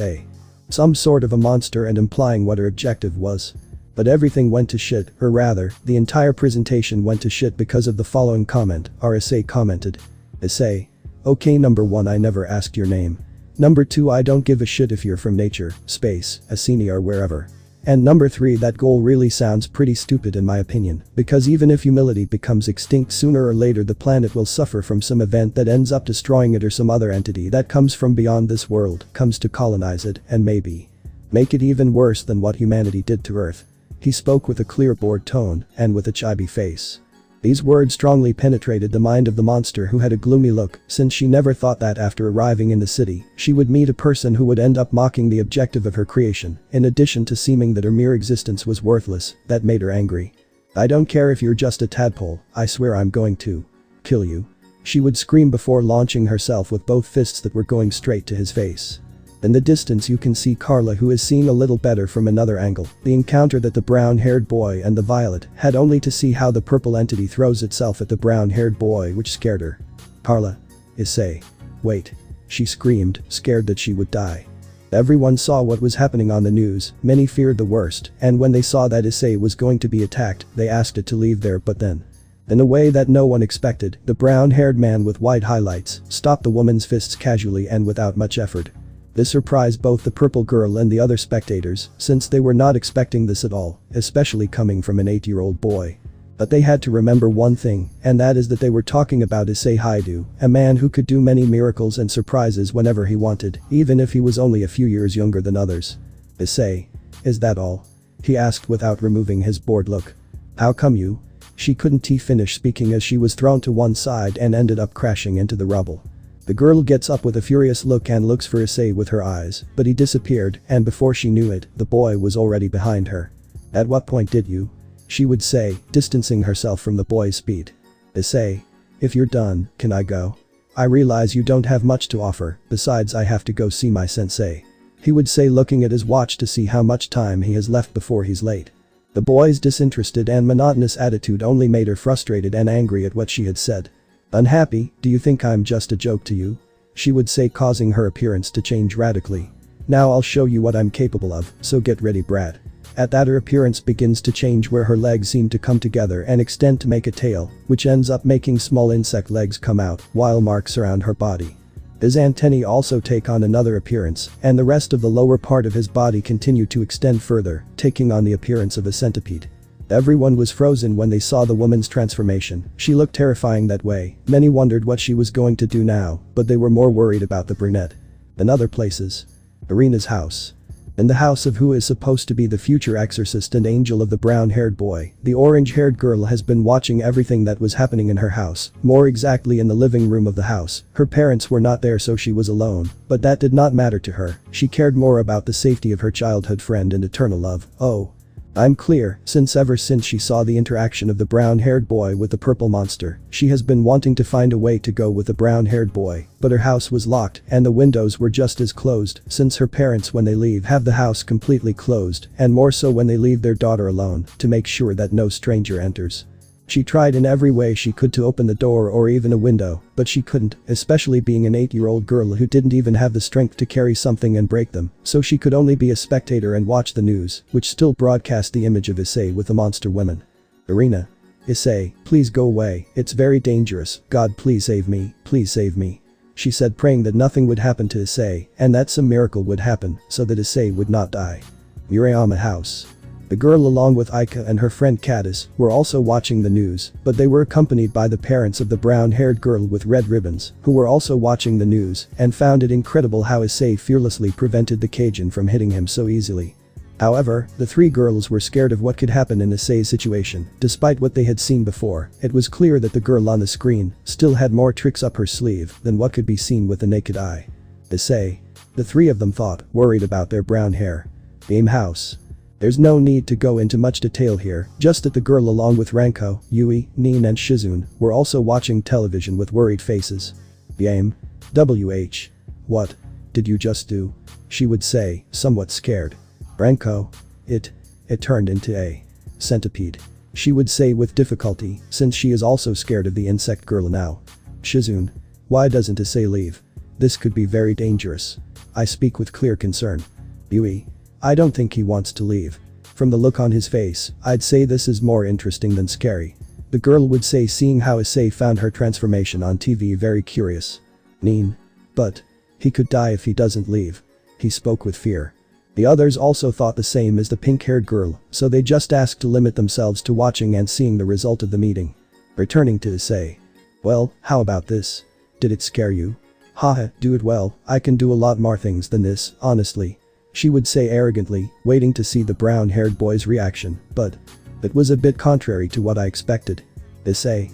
some sort of a monster and implying what her objective was. But everything went to shit, or rather, the entire presentation went to shit because of the following comment. Issei commented. Issei. Okay, number 1, I never asked your name. Number 2, I don't give a shit if you're from nature, space, Asini or wherever. And number 3, that goal really sounds pretty stupid in my opinion, because even if humanity becomes extinct sooner or later the planet will suffer from some event that ends up destroying it, or some other entity that comes from beyond this world comes to colonize it and maybe make it even worse than what humanity did to Earth. He spoke with a clear, bored tone and with a chibi face. These words strongly penetrated the mind of the monster, who had a gloomy look, since she never thought that after arriving in the city, she would meet a person who would end up mocking the objective of her creation, in addition to seeming that her mere existence was worthless. That made her angry. I don't care if you're just a tadpole, I swear I'm going to kill you. She would scream before launching herself with both fists that were going straight to his face. In the distance you can see Carla, who is seeing a little better from another angle, the encounter that the brown-haired boy and the violet had, only to see how the purple entity throws itself at the brown-haired boy, which scared her. Carla. Issei. Wait. She screamed, scared that she would die. Everyone saw what was happening on the news, many feared the worst, and when they saw that Issei was going to be attacked, they asked it to leave there, but then, in a way that no one expected, the brown-haired man with white highlights stopped the woman's fists casually and without much effort. This surprised both the purple girl and the other spectators, since they were not expecting this at all, especially coming from an 8-year-old boy. But they had to remember one thing, and that is that they were talking about Issei Hyoudou, a man who could do many miracles and surprises whenever he wanted, even if he was only a few years younger than others. Issei. Is that all? He asked without removing his bored look. How come you? She couldn't finish speaking as she was thrown to one side and ended up crashing into the rubble. The girl gets up with a furious look and looks for Issei with her eyes, but he disappeared, and before she knew it, the boy was already behind her. At what point did you? She would say, distancing herself from the boy's speed. Issei. If you're done, can I go? I realize you don't have much to offer, besides I have to go see my sensei. He would say, looking at his watch to see how much time he has left before he's late. The boy's disinterested and monotonous attitude only made her frustrated and angry at what she had said. Unhappy, do you think I'm just a joke to you? She would say, causing her appearance to change radically. Now I'll show you what I'm capable of, so get ready, brat. At that, her appearance begins to change, where her legs seem to come together and extend to make a tail, which ends up making small insect legs come out, while marks around her body. His antennae also take on another appearance, and the rest of the lower part of his body continue to extend further, taking on the appearance of a centipede. Everyone was frozen when they saw the woman's transformation. She looked terrifying that way. Many wondered what she was going to do now, but they were more worried about the brunette. In other places. Irina's house. In the house of who is supposed to be the future exorcist and angel of the brown-haired boy, the orange-haired girl has been watching everything that was happening in her house, more exactly in the living room of the house. Her parents were not there, so she was alone, but that did not matter to her. She cared more about the safety of her childhood friend and eternal love. Oh. I'm clear, since ever since she saw the interaction of the brown-haired boy with the purple monster, she has been wanting to find a way to go with the brown-haired boy, but her house was locked and the windows were just as closed, since her parents when they leave have the house completely closed, and more so when they leave their daughter alone, to make sure that no stranger enters. She tried in every way she could to open the door or even a window, but she couldn't, especially being an 8-year-old girl who didn't even have the strength to carry something and break them, so she could only be a spectator and watch the news, which still broadcast the image of Issei with the monster women. Irina. Issei, please go away, it's very dangerous, God please save me, she said, praying that nothing would happen to Issei, and that some miracle would happen, so that Issei would not die. Murayama house. The girl along with Aika and her friend Caddis were also watching the news, but they were accompanied by the parents of the brown-haired girl with red ribbons, who were also watching the news and found it incredible how Issei fearlessly prevented the Cajun from hitting him so easily. However, the three girls were scared of what could happen in Issei's situation. Despite what they had seen before, it was clear that the girl on the screen still had more tricks up her sleeve than what could be seen with the naked eye. Issei. The three of them thought, worried about their brown hair. Game house. There's no need to go into much detail here, just that the girl along with Ranko, Yui, Nin and Shizune were also watching television with worried faces. Game. WH. What did you just do? She would say, somewhat scared. Ranko. It turned into a centipede. She would say with difficulty, since she is also scared of the insect girl now. Shizune. Why doesn't Issei leave? This could be very dangerous. I speak with clear concern. Yui. I don't think he wants to leave. From the look on his face, I'd say this is more interesting than scary. The girl would say, seeing how Issei found her transformation on TV very curious. Nin. But he could die if he doesn't leave. He spoke with fear. The others also thought the same as the pink-haired girl, so they just asked to limit themselves to watching and seeing the result of the meeting. Returning to Issei. Well, how about this? Did it scare you? Haha, do it well, I can do a lot more things than this, honestly. She would say arrogantly, waiting to see the brown-haired boy's reaction, but it was a bit contrary to what I expected. Issei.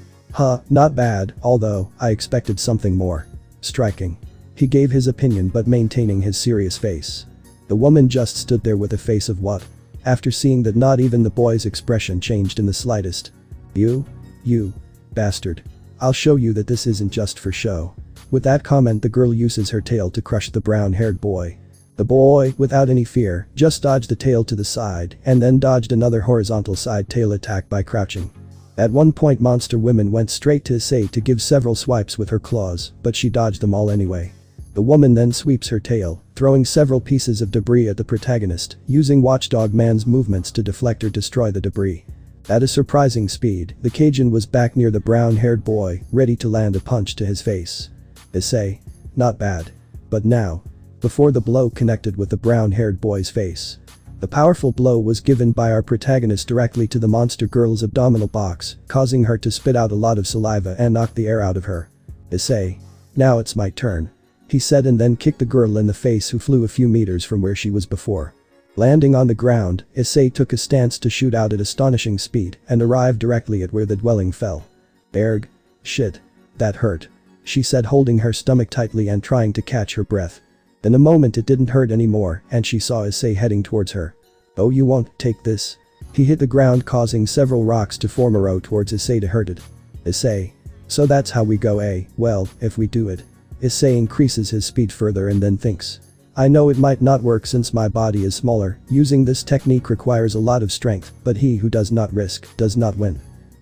Not bad, although I expected something more striking. He gave his opinion but maintaining his serious face. The woman just stood there with a face of what? After seeing that not even the boy's expression changed in the slightest. You bastard. I'll show you that this isn't just for show. With that comment, the girl uses her tail to crush the brown-haired boy. The boy, without any fear, just dodged the tail to the side and then dodged another horizontal side tail attack by crouching. At one point, monster woman went straight to Issei to give several swipes with her claws, but she dodged them all anyway. The woman then sweeps her tail, throwing several pieces of debris at the protagonist, using Watchdog Man's movements to deflect or destroy the debris. At a surprising speed, the Cajun was back near the brown-haired boy, ready to land a punch to his face. Issei. Not bad. But now. Before the blow connected with the brown-haired boy's face. The powerful blow was given by our protagonist directly to the monster girl's abdominal box, causing her to spit out a lot of saliva and knock the air out of her. Issei. Now it's my turn. He said and then kicked the girl in the face, who flew a few meters from where she was before. Landing on the ground, Issei took a stance to shoot out at astonishing speed and arrived directly at where the dwelling fell. Erg. Shit. That hurt. She said, holding her stomach tightly and trying to catch her breath. In a moment it didn't hurt anymore and she saw Issei heading towards her. Oh, you won't take this. He hit the ground, causing several rocks to form a row towards Issei to hurt it. Issei. So that's how we go, eh? Well, if we do it. Issei increases his speed further and then thinks. I know it might not work since my body is smaller, using this technique requires a lot of strength, but he who does not risk, does not win.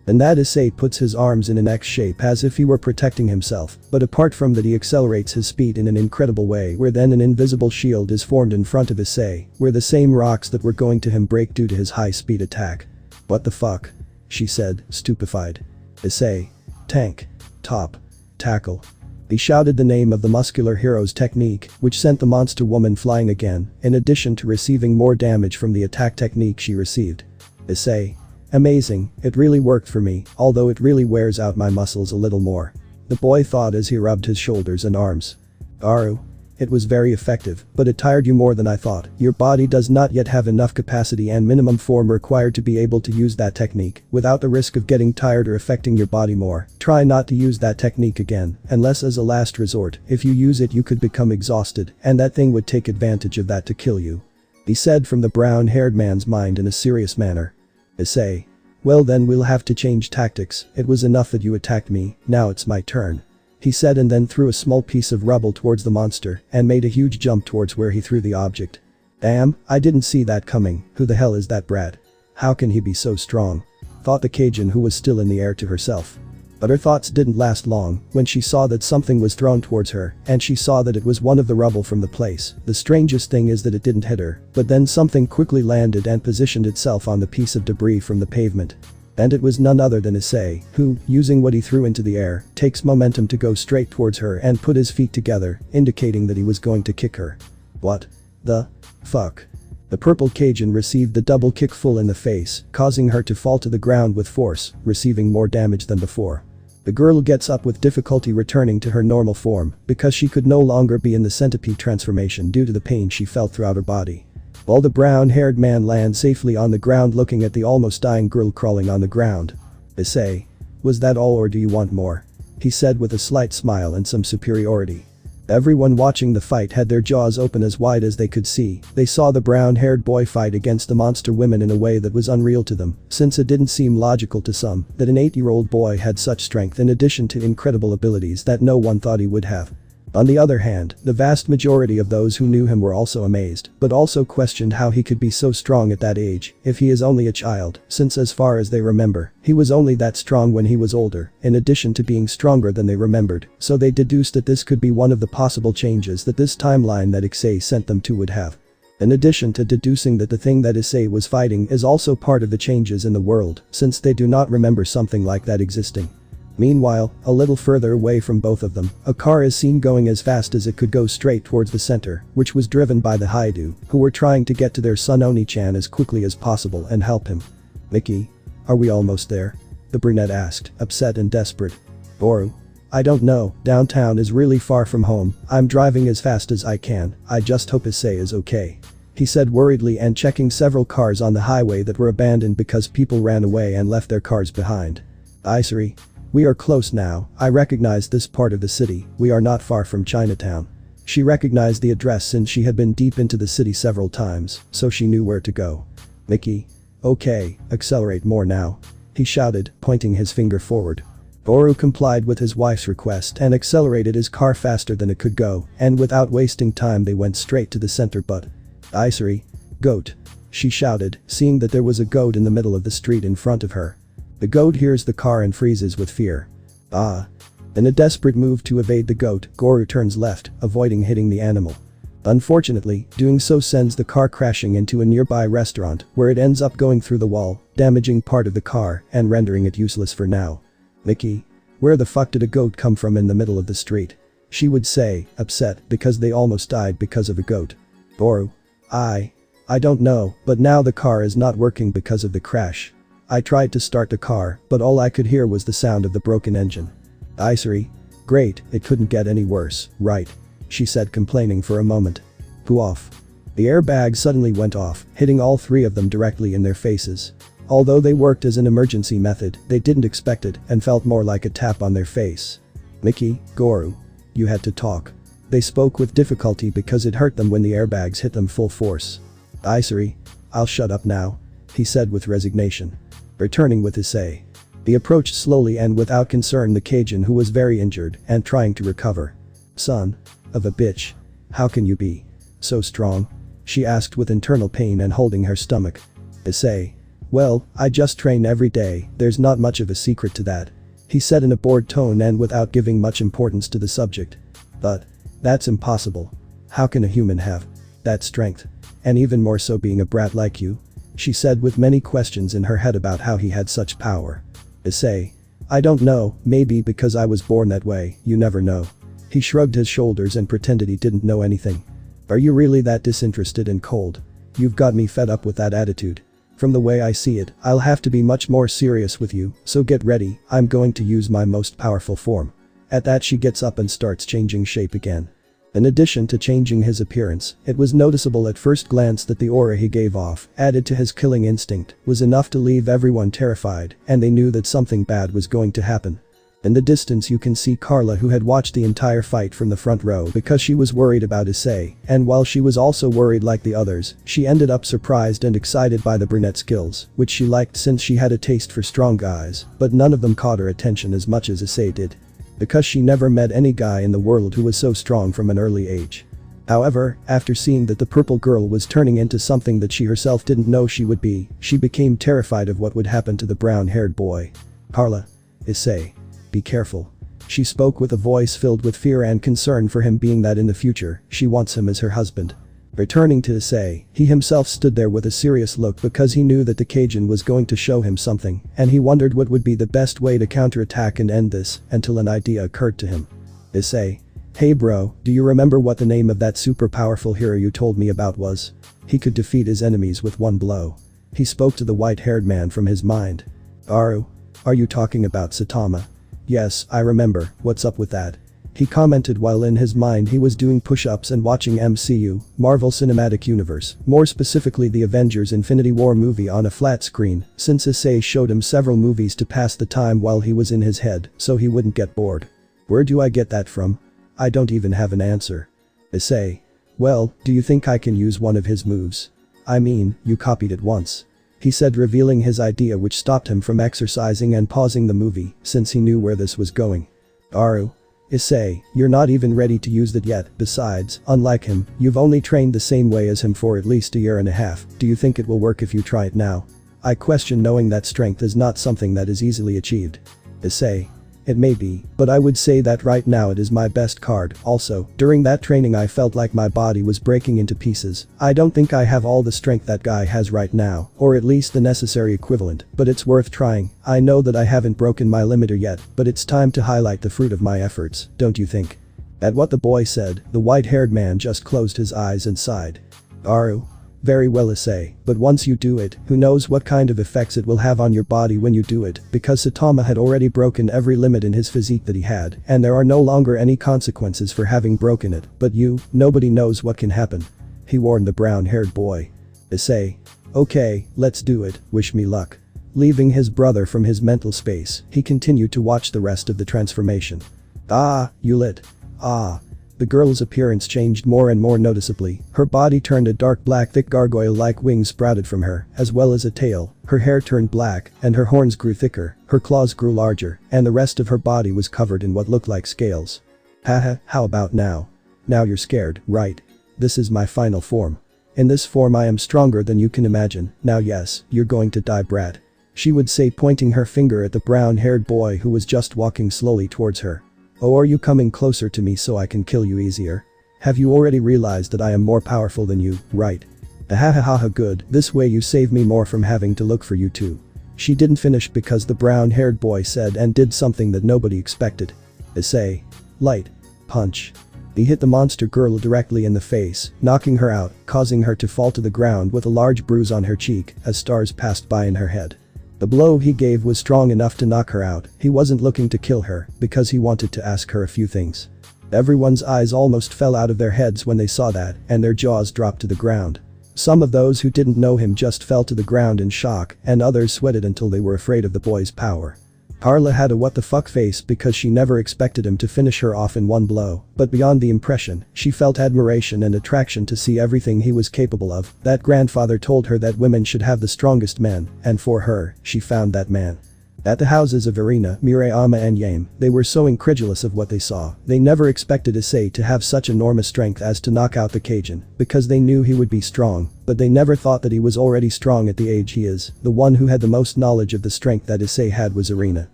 And that Issei puts his arms in an X shape as if he were protecting himself, but apart from that he accelerates his speed in an incredible way, where then an invisible shield is formed in front of Issei, where the same rocks that were going to him break due to his high speed attack. What the fuck? She said, stupefied. Issei. Tank. Top. Tackle. He shouted the name of the muscular hero's technique, which sent the monster woman flying again, in addition to receiving more damage from the attack technique she received. Issei. Amazing, it really worked for me, although it really wears out my muscles a little more. The boy thought as he rubbed his shoulders and arms. Garou. It was very effective, but it tired you more than I thought. Your body does not yet have enough capacity and minimum form required to be able to use that technique, without the risk of getting tired or affecting your body more. Try not to use that technique again, unless as a last resort. If you use it you could become exhausted, and that thing would take advantage of that to kill you. He said from the brown-haired man's mind in a serious manner. Issei. Well then we'll have to change tactics, it was enough that you attacked me, now it's my turn. He said and then threw a small piece of rubble towards the monster and made a huge jump towards where he threw the object. Damn, I didn't see that coming, who the hell is that brat? How can he be so strong? Thought the Cajun, who was still in the air, to herself. But her thoughts didn't last long when she saw that something was thrown towards her and she saw that it was one of the rubble from the place. The strangest thing is that it didn't hit her, but then something quickly landed and positioned itself on the piece of debris from the pavement. And it was none other than Issei, who, using what he threw into the air, takes momentum to go straight towards her and put his feet together, indicating that he was going to kick her. What the fuck? The purple Cajun received the double kick full in the face, causing her to fall to the ground with force, receiving more damage than before. The girl gets up with difficulty, returning to her normal form because she could no longer be in the centipede transformation due to the pain she felt throughout her body. While the brown-haired man lands safely on the ground looking at the almost dying girl crawling on the ground. Issei. Was that all or do you want more? He said with a slight smile and some superiority. Everyone watching the fight had their jaws open as wide as they could see. They saw the brown-haired boy fight against the monster women in a way that was unreal to them, since it didn't seem logical to some that an 8-year-old boy had such strength in addition to incredible abilities that no one thought he would have. On the other hand, the vast majority of those who knew him were also amazed, but also questioned how he could be so strong at that age if he is only a child, since as far as they remember, he was only that strong when he was older, in addition to being stronger than they remembered, so they deduced that this could be one of the possible changes that this timeline that Issei sent them to would have. In addition to deducing that the thing that Issei was fighting is also part of the changes in the world, since they do not remember something like that existing. Meanwhile, a little further away from both of them, a car is seen going as fast as it could go straight towards the center, which was driven by the Hyoudou, who were trying to get to their son Oni-chan as quickly as possible and help him. Mickey? Are we almost there? The brunette asked, upset and desperate. Garou? I don't know, downtown is really far from home, I'm driving as fast as I can, I just hope Issei is okay. He said worriedly and checking several cars on the highway that were abandoned because people ran away and left their cars behind. Isary? We are close now, I recognize this part of the city, we are not far from Chinatown. She recognized the address since she had been deep into the city several times, so she knew where to go. Mickey? Okay, accelerate more now. He shouted, pointing his finger forward. Garou complied with his wife's request and accelerated his car faster than it could go, and without wasting time they went straight to the center but. Isary? Goat. She shouted, seeing that there was a goat in the middle of the street in front of her. The goat hears the car and freezes with fear. Ah. In a desperate move to evade the goat, Garou turns left, avoiding hitting the animal. Unfortunately, doing so sends the car crashing into a nearby restaurant where it ends up going through the wall, damaging part of the car and rendering it useless for now. Mickey? Where the fuck did a goat come from in the middle of the street? She would say, upset because they almost died because of a goat. Garou? I don't know, but now the car is not working because of the crash. I tried to start the car, but all I could hear was the sound of the broken engine. Isary? Great, it couldn't get any worse, right? She said complaining for a moment. Poo off. The airbag suddenly went off, hitting all three of them directly in their faces. Although they worked as an emergency method, they didn't expect it and felt more like a tap on their face. Mickey, Garou. You had to talk. They spoke with difficulty because it hurt them when the airbags hit them full force. Isary? I'll shut up now. He said with resignation. Returning with Issei. He approached slowly and without concern the Cajun who was very injured and trying to recover. Son of a bitch. How can you be so strong? She asked with internal pain and holding her stomach. Issei. Well, I just train every day, there's not much of a secret to that. He said in a bored tone and without giving much importance to the subject. But that's impossible. How can a human have that strength? And even more so being a brat like you? She said with many questions in her head about how he had such power. Issei. I don't know, maybe because I was born that way, you never know. He shrugged his shoulders and pretended he didn't know anything. Are you really that disinterested and cold? You've got me fed up with that attitude. From the way I see it, I'll have to be much more serious with you, so get ready, I'm going to use my most powerful form. At that she gets up and starts changing shape again. In addition to changing his appearance, it was noticeable at first glance that the aura he gave off, added to his killing instinct, was enough to leave everyone terrified, and they knew that something bad was going to happen. In the distance you can see Carla who had watched the entire fight from the front row because she was worried about Issei, and while she was also worried like the others, she ended up surprised and excited by the brunette skills, which she liked since she had a taste for strong guys, but none of them caught her attention as much as Issei did. Because she never met any guy in the world who was so strong from an early age. However, after seeing that the purple girl was turning into something that she herself didn't know she would be, she became terrified of what would happen to the brown-haired boy. Carla. Issei. Be careful. She spoke with a voice filled with fear and concern for him being that in the future, she wants him as her husband. Returning to Issei, he himself stood there with a serious look because he knew that the Cajun was going to show him something, and he wondered what would be the best way to counterattack and end this, until an idea occurred to him. Issei. Hey bro, do you remember what the name of that super powerful hero you told me about was? He could defeat his enemies with one blow. He spoke to the white-haired man from his mind. Garou? Are you talking about Saitama? Yes, I remember, what's up with that? He commented while in his mind he was doing push-ups and watching MCU, Marvel Cinematic Universe, more specifically the Avengers Infinity War movie on a flat screen, since Issei showed him several movies to pass the time while he was in his head, so he wouldn't get bored. Where do I get that from? I don't even have an answer. Issei. Well, do you think I can use one of his moves? I mean, you copied it once. He said, revealing his idea, which stopped him from exercising and pausing the movie, since he knew where this was going. Garou. Issei, you're not even ready to use that yet. Besides, unlike him, you've only trained the same way as him for at least a year and a half. Do you think it will work if you try it now? I question, knowing that strength is not something that is easily achieved. Issei. It may be, but I would say that right now it is my best card. Also, during that training I felt like my body was breaking into pieces. I don't think I have all the strength that guy has right now, or at least the necessary equivalent, but it's worth trying. I know that I haven't broken my limiter yet, but it's time to highlight the fruit of my efforts, don't you think? At what the boy said, the white-haired man just closed his eyes and sighed. Garou. Very well, Issei, but once you do it, who knows what kind of effects it will have on your body when you do it, because Saitama had already broken every limit in his physique that he had, and there are no longer any consequences for having broken it, but you, nobody knows what can happen. He warned the brown-haired boy. Issei. Okay, let's do it, wish me luck. Leaving his brother from his mental space, he continued to watch the rest of the transformation. Ah, you lit. Ah. The girl's appearance changed more and more noticeably. Her body turned a dark black, thick gargoyle-like wings sprouted from her, as well as a tail. Her hair turned black, and her horns grew thicker, her claws grew larger, and the rest of her body was covered in what looked like scales. Haha, how about now? Now you're scared, right? This is my final form. In this form I am stronger than you can imagine. Now yes, you're going to die, brat. She would say, pointing her finger at the brown-haired boy who was just walking slowly towards her. Oh, are you coming closer to me so I can kill you easier? Have you already realized that I am more powerful than you, right? Ahahaha, good, this way you save me more from having to look for you too. She didn't finish because the brown-haired boy said and did something that nobody expected. Issei. Light. Punch. He hit the monster girl directly in the face, knocking her out, causing her to fall to the ground with a large bruise on her cheek as stars passed by in her head. The blow he gave was strong enough to knock her out. He wasn't looking to kill her, because he wanted to ask her a few things. Everyone's eyes almost fell out of their heads when they saw that, and their jaws dropped to the ground. Some of those who didn't know him just fell to the ground in shock, and others sweated until they were afraid of the boy's power. Carla had a what the fuck face because she never expected him to finish her off in one blow, but beyond the impression, she felt admiration and attraction to see everything he was capable of. That grandfather told her that women should have the strongest men, and for her, she found that man. At the houses of Irina, Murayama and Yame, they were so incredulous of what they saw. They never expected Issei to have such enormous strength as to knock out the Cajun, because they knew he would be strong, but they never thought that he was already strong at the age he is. The one who had the most knowledge of the strength that Issei had was Irina.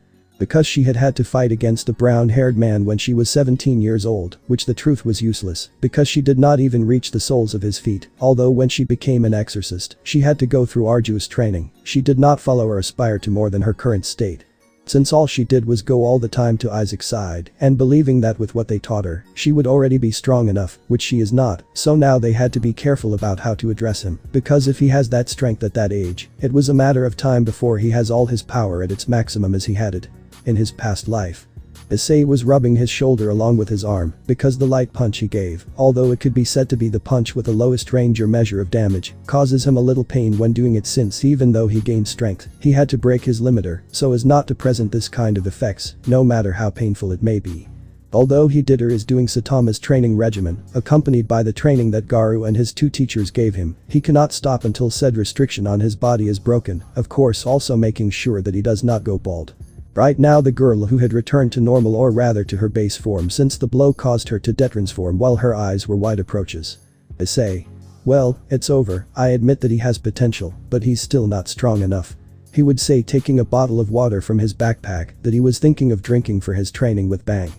Because she had had to fight against a brown-haired man when she was 17 years old, which the truth was useless, because she did not even reach the soles of his feet, although when she became an exorcist, she had to go through arduous training. She did not follow or aspire to more than her current state. Since all she did was go all the time to Isaac's side, and believing that with what they taught her, she would already be strong enough, which she is not, so now they had to be careful about how to address him, because if he has that strength at that age, it was a matter of time before he has all his power at its maximum as he had it in his past life. Issei was rubbing his shoulder along with his arm, because the light punch he gave, although it could be said to be the punch with the lowest range or measure of damage, causes him a little pain when doing it, since even though he gained strength, he had to break his limiter so as not to present this kind of effects, no matter how painful it may be. Although he did or is doing Saitama's training regimen, accompanied by the training that Garou and his two teachers gave him, he cannot stop until said restriction on his body is broken, of course also making sure that he does not go bald. Right now the girl who had returned to normal, or rather to her base form since the blow caused her to detransform while her eyes were wide, approaches. Issei. Well, it's over. I admit that he has potential, but he's still not strong enough. He would say, taking a bottle of water from his backpack that he was thinking of drinking for his training with Bang.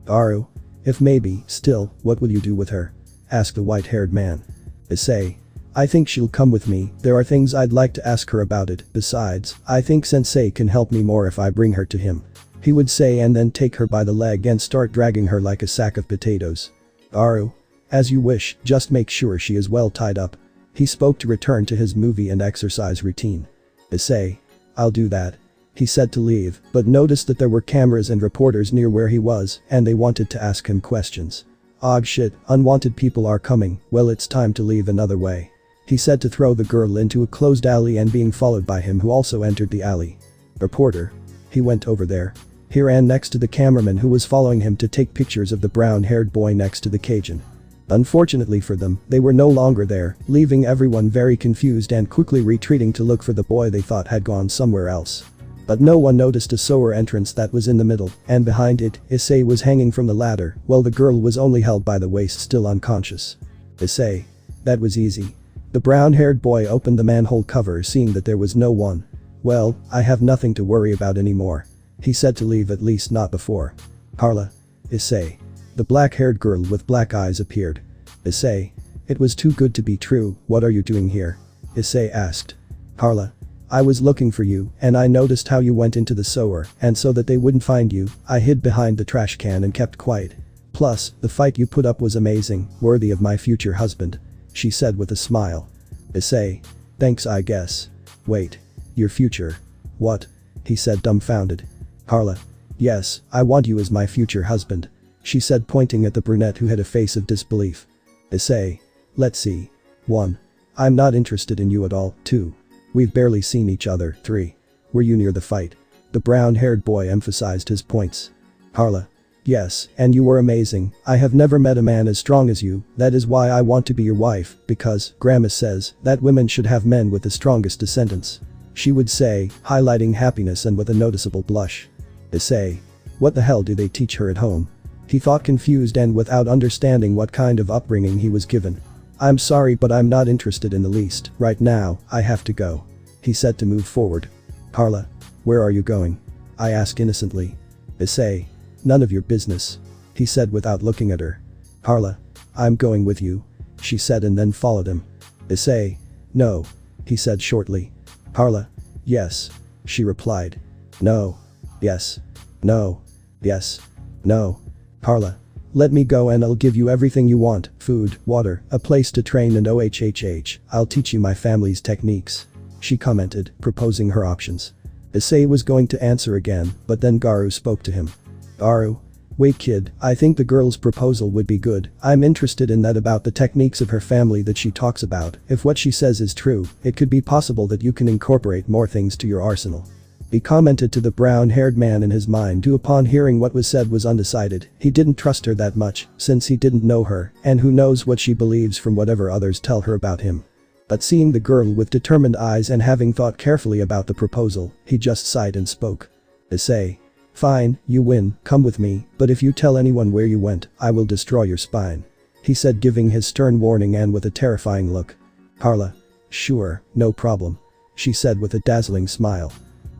Garou. If maybe, still, what will you do with her? Asked the white-haired man. Issei. I think she'll come with me. There are things I'd like to ask her about it. Besides, I think Sensei can help me more if I bring her to him. He would say, and then take her by the leg and start dragging her like a sack of potatoes. Garou. As you wish, just make sure she is well tied up. He spoke to return to his movie and exercise routine. Issei. I'll do that. He said to leave, but noticed that there were cameras and reporters near where he was, and they wanted to ask him questions. "Og shit, unwanted people are coming, well it's time to leave another way." He said to throw the girl into a closed alley and being followed by him who also entered the alley. "Reporter." He went over there. He ran next to the cameraman who was following him to take pictures of the brown-haired boy next to the Cajun. Unfortunately for them, they were no longer there, leaving everyone very confused and quickly retreating to look for the boy they thought had gone somewhere else. But no one noticed a sewer entrance that was in the middle, and behind it, Issei was hanging from the ladder, while the girl was only held by the waist still unconscious. "Issei. That was easy." The brown-haired boy opened the manhole cover seeing that there was no one. "Well, I have nothing to worry about anymore." He said to leave, at least not before. "Carla." "Issei." The black-haired girl with black eyes appeared. "Issei. It was too good to be true, what are you doing here?" Issei asked. "Carla. I was looking for you, and I noticed how you went into the sewer, and so that they wouldn't find you, I hid behind the trash can and kept quiet. Plus, the fight you put up was amazing, worthy of my future husband," she said with a smile. "Issei. Thanks I guess. Wait. Your future? What?" he said dumbfounded. "Carla. Yes, I want you as my future husband," she said pointing at the brunette who had a face of disbelief. "Issei. Let's see. 1. I'm not interested in you at all. 2. We've barely seen each other. 3. Were you near the fight?" The brown-haired boy emphasized his points. "Carla. Yes, and you were amazing. I have never met a man as strong as you, that is why I want to be your wife, because, Grandma says, that women should have men with the strongest descendants," she would say, highlighting happiness and with a noticeable blush. "Issei. What the hell do they teach her at home?" He thought confused and without understanding what kind of upbringing he was given. "I'm sorry but I'm not interested in the least, right now, I have to go," he said to move forward. "Carla. Where are you going?" I asked innocently. "Issei. None of your business," he said without looking at her. "Carla. I'm going with you," she said and then followed him. "Issei. No," he said shortly. "Carla. Yes," she replied. "No. Yes. No. Yes. No. Carla. Let me go and I'll give you everything you want, food, water, a place to train and I'll teach you my family's techniques," she commented, proposing her options. Issei was going to answer again, but then Garou spoke to him. "Garou. Wait kid, I think the girl's proposal would be good, I'm interested in that about the techniques of her family that she talks about, if what she says is true, it could be possible that you can incorporate more things to your arsenal." He commented to the brown-haired man in his mind who upon hearing what was said was undecided, he didn't trust her that much, since he didn't know her, and who knows what she believes from whatever others tell her about him. But seeing the girl with determined eyes and having thought carefully about the proposal, he just sighed and spoke. "Issei. Fine, you win, come with me, but if you tell anyone where you went, I will destroy your spine," he said giving his stern warning and with a terrifying look. "Carla. Sure, no problem," she said with a dazzling smile.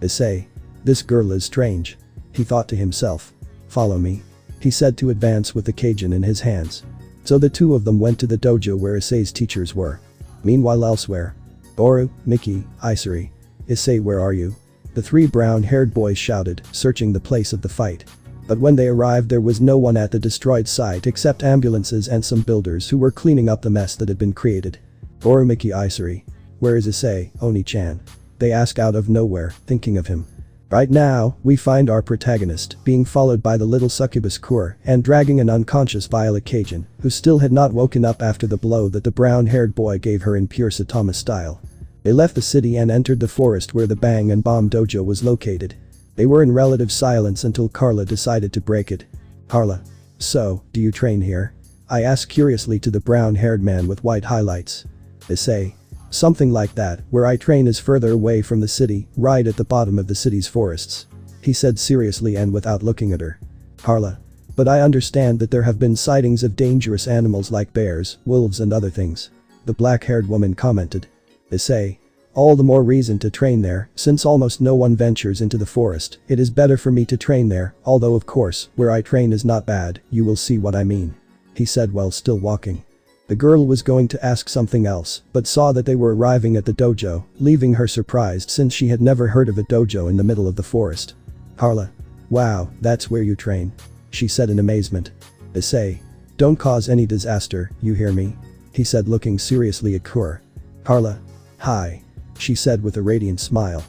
"Issei. This girl is strange," he thought to himself. "Follow me," he said to advance with the Cajun in his hands. So the two of them went to the dojo where Issei's teachers were. Meanwhile elsewhere. "Garou, Mickey, Isary. Issei, where are you?" The 3 brown-haired boys shouted, searching the place of the fight. But when they arrived there was no one at the destroyed site except ambulances and some builders who were cleaning up the mess that had been created. "Garou, Mickey, Isary. Where is Issei, Oni-chan?" they asked out of nowhere, thinking of him. Right now, we find our protagonist being followed by the little succubus Kur and dragging an unconscious Violet Cajun, who still had not woken up after the blow that the brown-haired boy gave her in pure Saitama style. They left the city and entered the forest where the Bang and Bomb dojo was located. They were in relative silence until Carla decided to break it. "Carla. So, do you train here?" I asked curiously to the brown-haired man with white highlights. "Issei. Something like that, where I train is further away from the city, right at the bottom of the city's forests," he said seriously and without looking at her. "Carla. But I understand that there have been sightings of dangerous animals like bears, wolves and other things," the black-haired woman commented. "Issei. All the more reason to train there, since almost no one ventures into the forest, it is better for me to train there, although of course, where I train is not bad, you will see what I mean," he said while still walking. The girl was going to ask something else, but saw that they were arriving at the dojo, leaving her surprised since she had never heard of a dojo in the middle of the forest. "Carla. Wow, that's where you train," she said in amazement. "Issei. Don't cause any disaster, you hear me?" he said looking seriously at Kur. "Carla. Hi," she said with a radiant smile.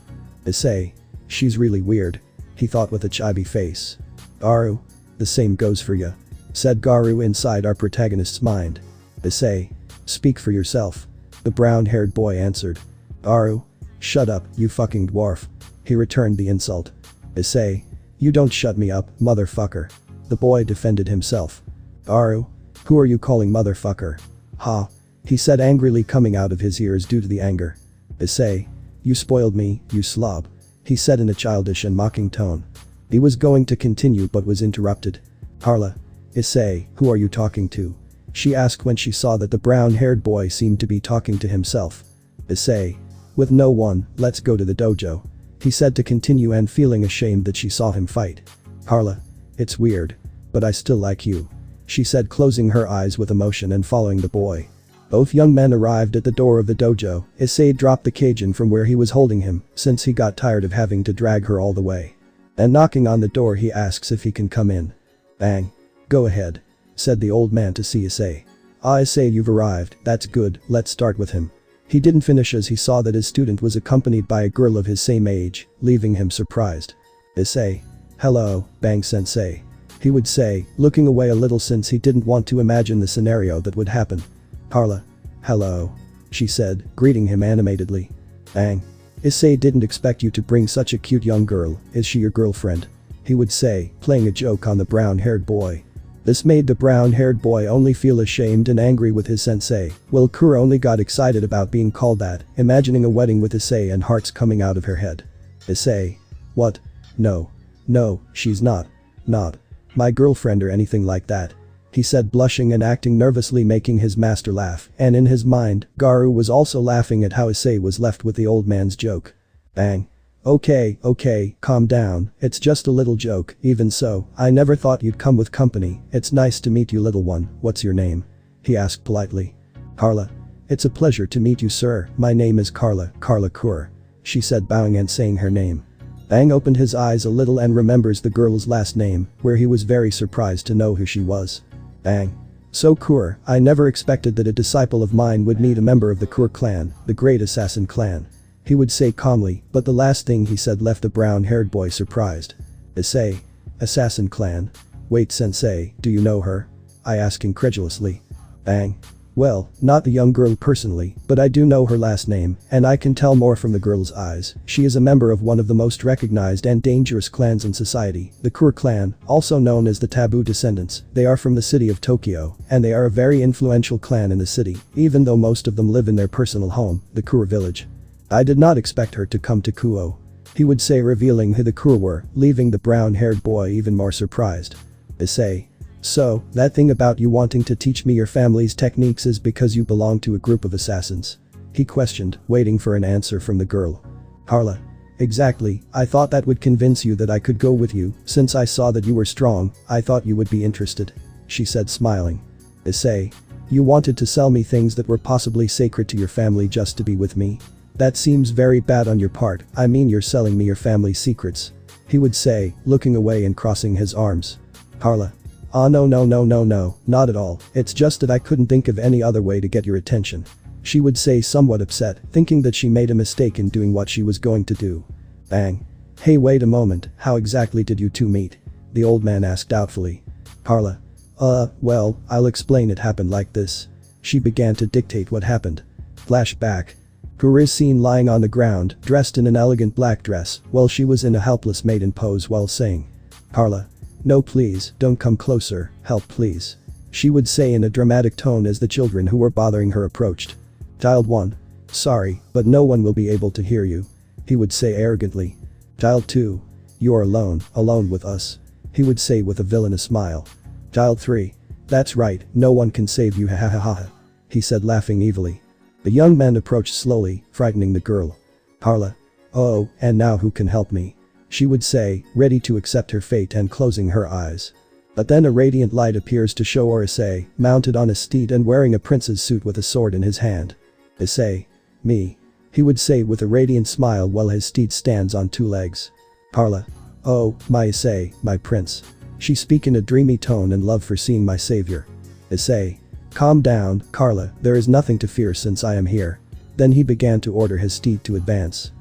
"Issei. She's really weird. He thought with a chibi face. Garou. The same goes for ya. Said Garou inside our protagonist's mind. Issei. Speak for yourself. The brown-haired boy answered. Garou. Shut up, you fucking dwarf. He returned the insult. Issei. You don't shut me up, motherfucker. The boy defended himself. Garou. Who are you calling motherfucker? Ha. He said angrily, coming out of his ears due to the anger. Issei. You spoiled me, you slob. He said in a childish and mocking tone. He was going to continue but was interrupted. Carla. Issei, who are you talking to? She asked when she saw that the brown-haired boy seemed to be talking to himself. Issei. With no one, let's go to the dojo. He said to continue and feeling ashamed that she saw him fight. Carla. It's weird. But I still like you. She said, closing her eyes with emotion and following the boy. Both young men arrived at the door of the dojo. Issei dropped the Cajun from where he was holding him, since he got tired of having to drag her all the way. And knocking on the door, he asks if he can come in. Bang. Go ahead. Said the old man to see Issei. Ah, Issei, you've arrived, that's good, let's start with him. He didn't finish as he saw that his student was accompanied by a girl of his same age, leaving him surprised. Issei. Hello, Bang Sensei. He would say, looking away a little since he didn't want to imagine the scenario that would happen. Carla. Hello. She said, greeting him animatedly. Bang. Issei didn't expect you to bring such a cute young girl, is she your girlfriend? He would say, playing a joke on the brown-haired boy. This made the brown-haired boy only feel ashamed and angry with his sensei, while Kura only got excited about being called that, imagining a wedding with Issei and hearts coming out of her head. Issei. What? No. No, she's not my girlfriend or anything like that. He said, blushing and acting nervously, making his master laugh, and in his mind, Garou was also laughing at how Issei was left with the old man's joke. Bang. Okay, calm down, it's just a little joke, even so, I never thought you'd come with company, it's nice to meet you, little one, what's your name? He asked politely. Carla. It's a pleasure to meet you, sir, my name is Carla Kur. She said, bowing and saying her name. Bang opened his eyes a little and remembers the girl's last name, where he was very surprised to know who she was. Bang. So Kur, I never expected that a disciple of mine would meet a member of the Kur clan, the great assassin clan. He would say calmly, but the last thing he said left the brown-haired boy surprised. Issei. Assassin clan? Wait, sensei, do you know her? I asked incredulously. Bang. Well, not the young girl personally, but I do know her last name, and I can tell more from the girl's eyes. She is a member of one of the most recognized and dangerous clans in society, the Kur clan, also known as the Taboo Descendants. They are from the city of Tokyo, and they are a very influential clan in the city, even though most of them live in their personal home, the Kur village. I did not expect her to come to Kuo. He would say, revealing who the Kur were, leaving the brown-haired boy even more surprised. Issei. So, that thing about you wanting to teach me your family's techniques is because you belong to a group of assassins? He questioned, waiting for an answer from the girl. Carla. Exactly, I thought that would convince you that I could go with you, since I saw that you were strong, I thought you would be interested. She said, smiling. Issei. You wanted to sell me things that were possibly sacred to your family just to be with me? That seems very bad on your part, I mean you're selling me your family's secrets. He would say, looking away and crossing his arms. Carla. Ah, no, not at all, it's just that I couldn't think of any other way to get your attention. She would say, somewhat upset, thinking that she made a mistake in doing what she was going to do. Bang. Hey, wait a moment, how exactly did you two meet? The old man asked doubtfully. Carla. Well, I'll explain. It happened like this. She began to dictate what happened. Flashback. Kura is seen lying on the ground, dressed in an elegant black dress, while she was in a helpless maiden pose while saying. Carla. No, please, don't come closer, help please. She would say in a dramatic tone as the children who were bothering her approached. Child 1. Sorry, but no one will be able to hear you. He would say arrogantly. Child 2. You are alone with us. He would say with a villainous smile. Child 3. That's right, no one can save you, ha ha ha ha. He said, laughing evilly. The young man approached slowly, frightening the girl. Carla. Oh, and now who can help me? She would say, ready to accept her fate and closing her eyes. But then a radiant light appears to show Issei, mounted on a steed and wearing a prince's suit with a sword in his hand. Issei. Me. He would say with a radiant smile while his steed stands on 2 legs. Carla. Oh, my Issei, my prince. She speak in a dreamy tone and love for seeing my savior. Issei. Calm down, Carla, there is nothing to fear since I am here. Then he began to order his steed to advance.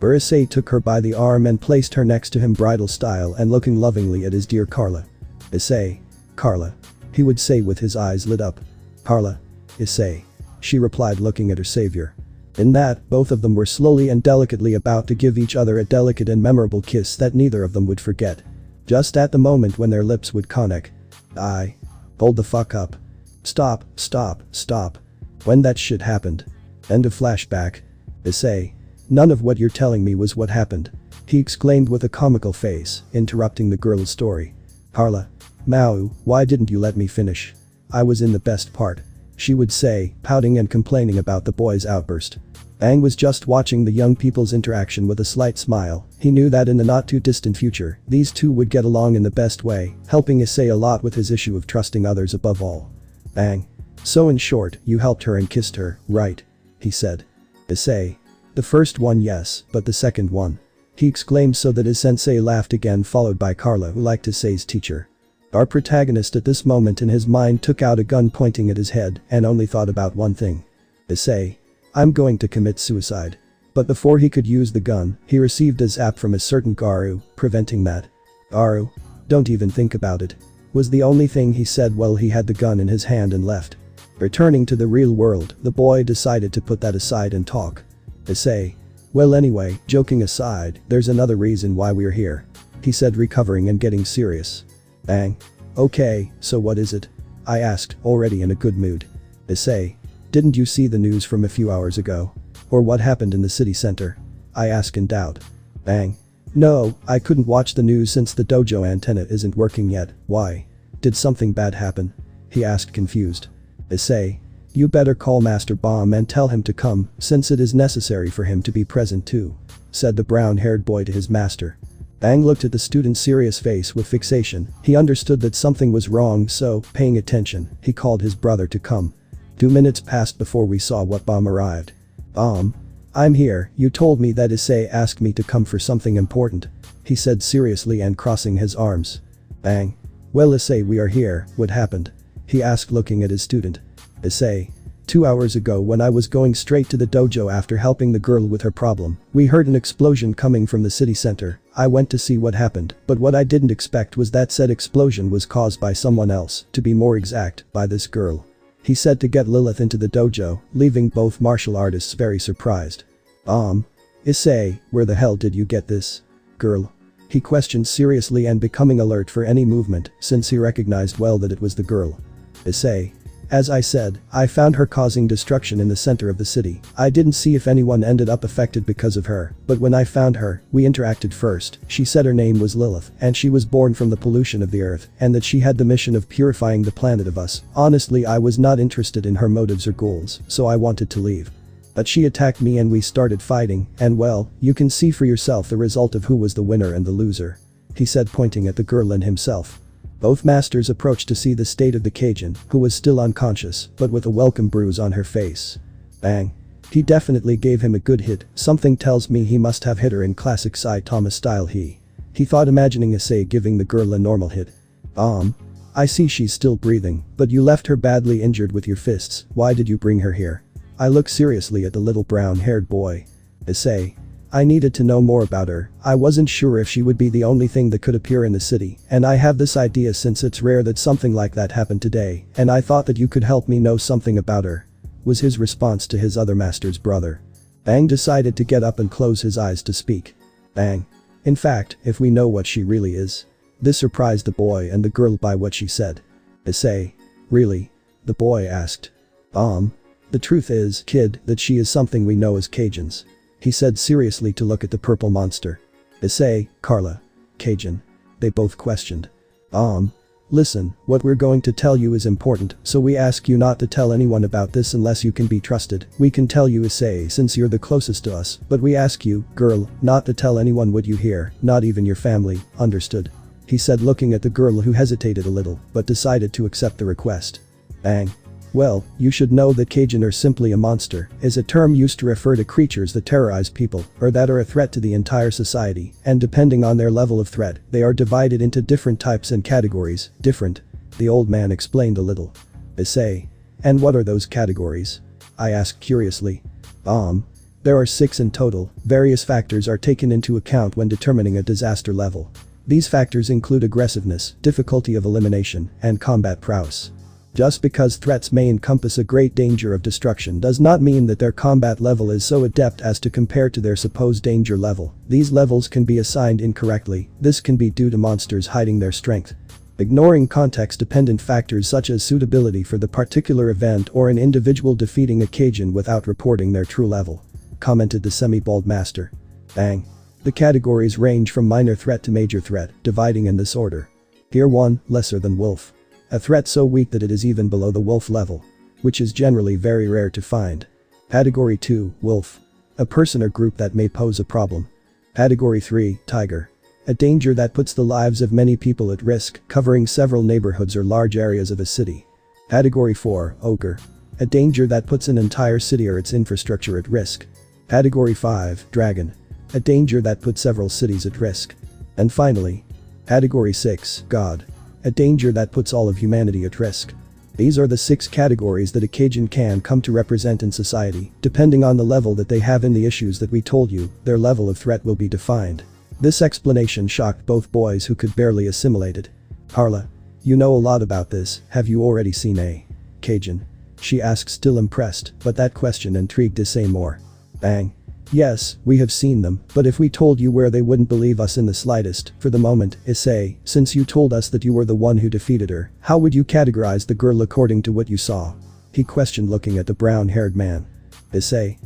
Issei took her by the arm and placed her next to him bridal style and looking lovingly at his dear Carla. Issei. Carla. He would say with his eyes lit up. Carla. Issei. She replied looking at her savior. In that, both of them were slowly and delicately about to give each other a delicate and memorable kiss that neither of them would forget. Just at the moment when their lips would connect. Hold the fuck up. Stop, stop, stop. When that shit happened. End of flashback. Issei. None of what you're telling me was what happened. He exclaimed with a comical face, interrupting the girl's story. Carla. Mau, why didn't you let me finish? I was in the best part. She would say, pouting and complaining about the boy's outburst. Aang was just watching the young people's interaction with a slight smile. He knew that in the not too distant future, these two would get along in the best way, helping Issei a lot with his issue of trusting others above all. Aang. So in short, you helped her and kissed her, right? He said. Issei. The first one yes, but the second one. He exclaimed so that his sensei laughed again, followed by Carla, who liked Issei's teacher. Our protagonist at this moment in his mind took out a gun pointing at his head and only thought about one thing. Issei. I'm going to commit suicide. But before he could use the gun, he received a zap from a certain Garou, preventing that. Garou. Don't even think about it. Was the only thing he said while he had the gun in his hand and left. Returning to the real world, the boy decided to put that aside and talk. Issei. Well anyway, joking aside, there's another reason why we're here. He said, recovering and getting serious. Aang. Okay, so what is it? I asked, already in a good mood. Issei. Didn't you see the news from a few hours ago? Or what happened in the city center? I asked in doubt. Aang. No, I couldn't watch the news since the dojo antenna isn't working yet. Why? Did something bad happen? He asked, confused. Issei. You better call Master Bomb and tell him to come, since it is necessary for him to be present too, said the brown-haired boy to his master. Aang looked at the student's serious face with fixation. He understood that something was wrong, so, paying attention, he called his brother to come. 2 minutes passed before we saw what Bomb arrived. Bomb. I'm here, you told me that Issei asked me to come for something important. He said seriously and crossing his arms. Aang. Well Issei, we are here, what happened? He asked looking at his student. Issei. 2 hours ago when I was going straight to the dojo after helping the girl with her problem, we heard an explosion coming from the city center. I went to see what happened, but what I didn't expect was that said explosion was caused by someone else, to be more exact, by this girl. He said to get Lilith into the dojo, leaving both martial artists very surprised. Issei, where the hell did you get this girl? He questioned seriously and becoming alert for any movement, since he recognized well that it was the girl. Issei. As I said, I found her causing destruction in the center of the city. I didn't see if anyone ended up affected because of her, but when I found her, we interacted first. She said her name was Lilith, and she was born from the pollution of the earth, and that she had the mission of purifying the planet of us. Honestly, I was not interested in her motives or goals, so I wanted to leave. But she attacked me and we started fighting, and well, you can see for yourself the result of who was the winner and the loser. He said, pointing at the girl and himself. Both masters approached to see the state of the Cajun, who was still unconscious, but with a welcome bruise on her face. Bang. He definitely gave him a good hit. Something tells me he must have hit her in classic Saitama style. He thought, imagining Issei giving the girl a normal hit. I see she's still breathing, but you left her badly injured with your fists. Why did you bring her here? I looked seriously at the little brown-haired boy. Issei. I needed to know more about her. I wasn't sure if she would be the only thing that could appear in the city, and I have this idea since it's rare that something like that happened today, and I thought that you could help me know something about her, was his response to his other master's brother. Aang decided to get up and close his eyes to speak. Aang. In fact, if we know what she really is. This surprised the boy and the girl by what she said. Issei. Really? The boy asked. The truth is, kid, that she is something we know as Cajuns. He said seriously to look at the purple monster. Issei, Carla. Cajun. They both questioned. Listen, what we're going to tell you is important, so we ask you not to tell anyone about this unless you can be trusted. We can tell you Issei since you're the closest to us, but we ask you, girl, not to tell anyone what you hear, not even your family, understood? He said looking at the girl who hesitated a little, but decided to accept the request. Aang. Well, you should know that Cajun or simply a monster is a term used to refer to creatures that terrorize people or that are a threat to the entire society, and depending on their level of threat, they are divided into different types and categories. Different. The old man explained a little. Issei. And what are those categories? I asked curiously. There are 6 in total. Various factors are taken into account when determining a disaster level. These factors include aggressiveness, difficulty of elimination, and combat prowess. Just because threats may encompass a great danger of destruction does not mean that their combat level is so adept as to compare to their supposed danger level. These levels can be assigned incorrectly. This can be due to monsters hiding their strength. Ignoring context-dependent factors such as suitability for the particular event or an individual defeating a Cajun without reporting their true level. Commented the semi-bald master. Bang. The categories range from minor threat to major threat, dividing in this order. Tier 1, lesser than wolf. A threat so weak that it is even below the wolf level, which is generally very rare to find. Category 2, wolf. A person or group that may pose a problem. Category 3, tiger. A danger that puts the lives of many people at risk, covering several neighborhoods or large areas of a city. Category 4, ogre. A danger that puts an entire city or its infrastructure at risk. Category 5, dragon. A danger that puts several cities at risk. And finally, Category 6, god. A danger that puts all of humanity at risk. These are the 6 categories that a Cajun can come to represent in society. Depending on the level that they have in the issues that we told you, their level of threat will be defined. This explanation shocked both boys who could barely assimilate it. Carla, you know a lot about this, have you already seen a Cajun? She asked, still impressed, but that question intrigued Issei more. Bang. Yes, we have seen them, but if we told you where they wouldn't believe us in the slightest. For the moment, Issei, since you told us that you were the one who defeated her, how would you categorize the girl according to what you saw? He questioned, looking at the brown-haired man. Issei.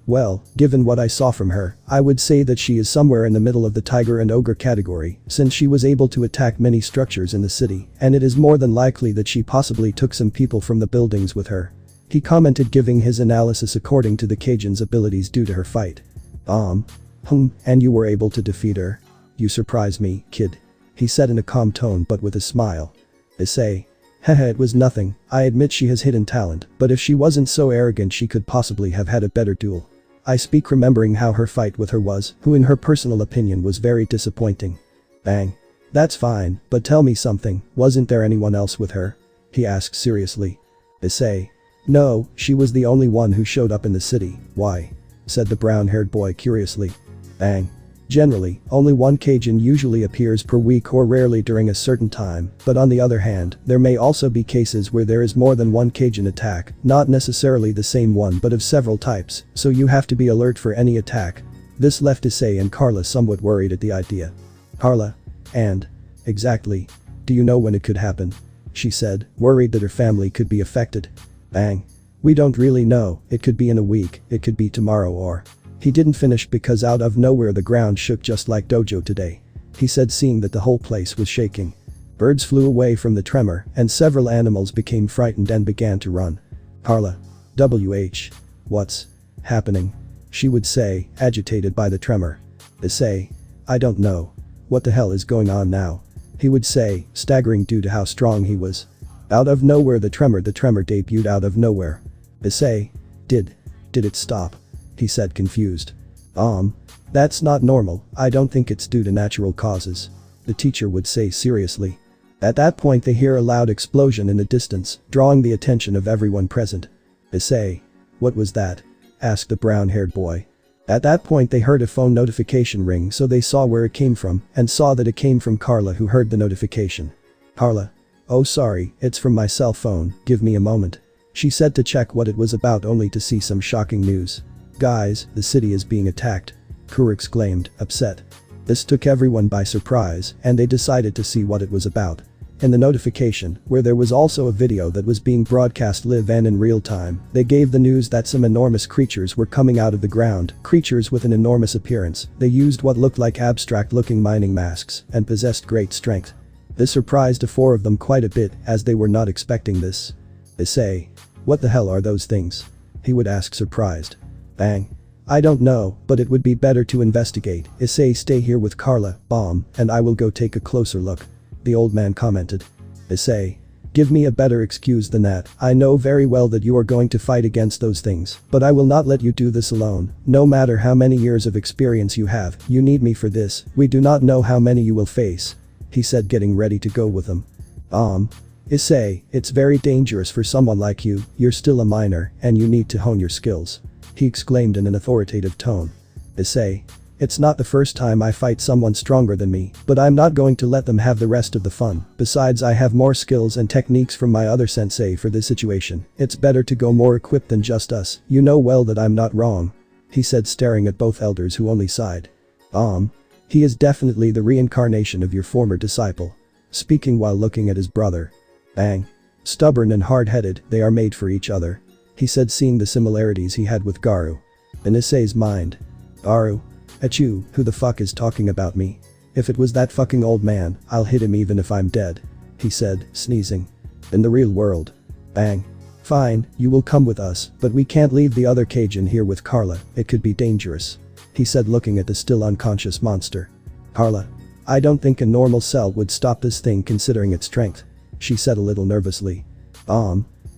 Well, given what I saw from her, I would say that she is somewhere in the middle of the tiger and ogre category, since she was able to attack many structures in the city, and it is more than likely that she possibly took some people from the buildings with her. He commented, giving his analysis according to the Cajun's abilities due to her fight. And you were able to defeat her? You surprise me, kid. He said in a calm tone but with a smile. Issei. Haha, it was nothing. I admit she has hidden talent, but if she wasn't so arrogant she could possibly have had a better duel. I speak remembering how her fight with her was, who in her personal opinion was very disappointing. Bang. That's fine, but tell me something, wasn't there anyone else with her? He asked seriously. Issei. No, she was the only one who showed up in the city. Why? Said the brown-haired boy curiously. Bang. Generally, only one Cajun usually appears per week or rarely during a certain time, but on the other hand, there may also be cases where there is more than one Cajun attack, not necessarily the same one but of several types, so you have to be alert for any attack. This left Issei and Carla somewhat worried at the idea. Carla. And. Exactly. Do you know when it could happen? She said, worried that her family could be affected. Bang. We don't really know, it could be in a week, it could be tomorrow or. He didn't finish because out of nowhere the ground shook just like dojo today. He said, seeing that the whole place was shaking. Birds flew away from the tremor and several animals became frightened and began to run. Carla. What's happening? She would say, agitated by the tremor. Issei. I don't know. What the hell is going on now? He would say, staggering due to how strong he was. Out of nowhere the tremor debuted out of nowhere. Issei. Did it stop? He said, confused. That's not normal, I don't think it's due to natural causes. The teacher would say seriously. At that point they hear a loud explosion in the distance, drawing the attention of everyone present. Issei. What was that? Asked the brown-haired boy. At that point they heard a phone notification ring, so they saw where it came from and saw that it came from Carla, who heard the notification. Carla. Oh sorry, it's from my cell phone, give me a moment. She said to check what it was about only to see some shocking news. Guys, the city is being attacked. Garou exclaimed, upset. This took everyone by surprise and they decided to see what it was about. In the notification, where there was also a video that was being broadcast live and in real time, they gave the news that some enormous creatures were coming out of the ground, creatures with an enormous appearance. They used what looked like abstract-looking mining masks and possessed great strength. This surprised the 4 of them quite a bit as they were not expecting this. Issei. What the hell are those things? He would ask, surprised. Bang. I don't know, but it would be better to investigate. Issei, stay here with Carla, and I will go take a closer look. The old man commented. Issei. Give me a better excuse than that. I know very well that you are going to fight against those things, but I will not let you do this alone. No matter how many years of experience you have, you need me for this. We do not know how many you will face. He said, getting ready to go with them. Issei, it's very dangerous for someone like you, you're still a minor, and you need to hone your skills. he exclaimed in an authoritative tone. Issei. It's not the first time I fight someone stronger than me, but I'm not going to let them have the rest of the fun. Besides, I have more skills and techniques from my other sensei for this situation. It's better to go more equipped than just us. You know well that I'm not wrong. He said, staring at both elders, who only sighed. He is definitely the reincarnation of your former disciple. Speaking while looking at his brother. Bang. Stubborn and hard-headed, they are made for each other. He said, seeing the similarities he had with Garou. In Issei's mind. Garou? Achoo, who the fuck is talking about me? If it was that fucking old man, I'll hit him even if I'm dead. He said, sneezing. In the real world. Bang. Fine, you will come with us, but we can't leave the other cage in here with Carla, it could be dangerous. He said, looking at the still unconscious monster. Carla. I don't think a normal cell would stop this thing considering its strength. She said a little nervously.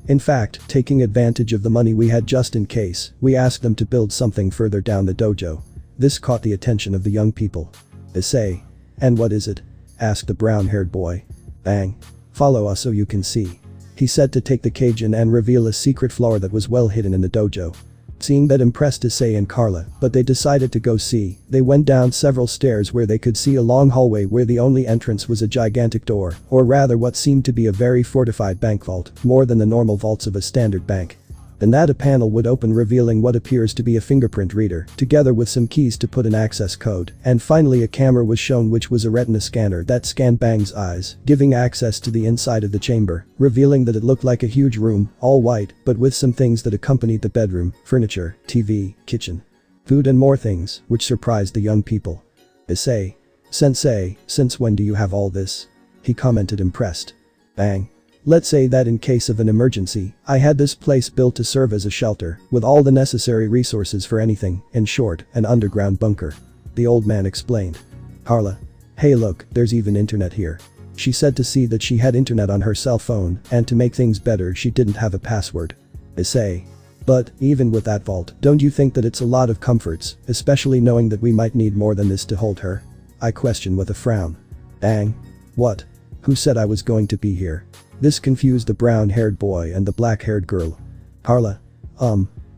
In fact, taking advantage of the money we had just in case, we asked them to build something further down the dojo. This caught the attention of the young people. Issei. And what is it? Asked the brown-haired boy. Bang. Follow us so you can see. He said to take the cage in and reveal a secret floor that was well hidden in the dojo. Seeing that impressed Issei and Carla, but they decided to go see. They went down several stairs where they could see a long hallway where the only entrance was a gigantic door, or rather what seemed to be a very fortified bank vault, more than the normal vaults of a standard bank. And that a panel would open, revealing what appears to be a fingerprint reader, together with some keys to put an access code, and finally a camera was shown, which was a retina scanner that scanned Bang's eyes, giving access to the inside of the chamber, revealing that it looked like a huge room, all white, but with some things that accompanied the bedroom, furniture, TV, kitchen, food and more things, which surprised the young people. Issei. Sensei, since when do you have all this? He commented, impressed. Bang. Let's say that in case of an emergency, I had this place built to serve as a shelter, with all the necessary resources for anything, in short, an underground bunker. The old man explained. Carla. Hey look, there's even internet here. She said to see that she had internet on her cell phone, and to make things better she didn't have a password. Issei. But, even with that vault, don't you think that it's a lot of comforts, especially knowing that we might need more than this to hold her? I questioned with a frown. Bang. What? Who said I was going to be here? This confused the brown-haired boy and the black-haired girl. Carla.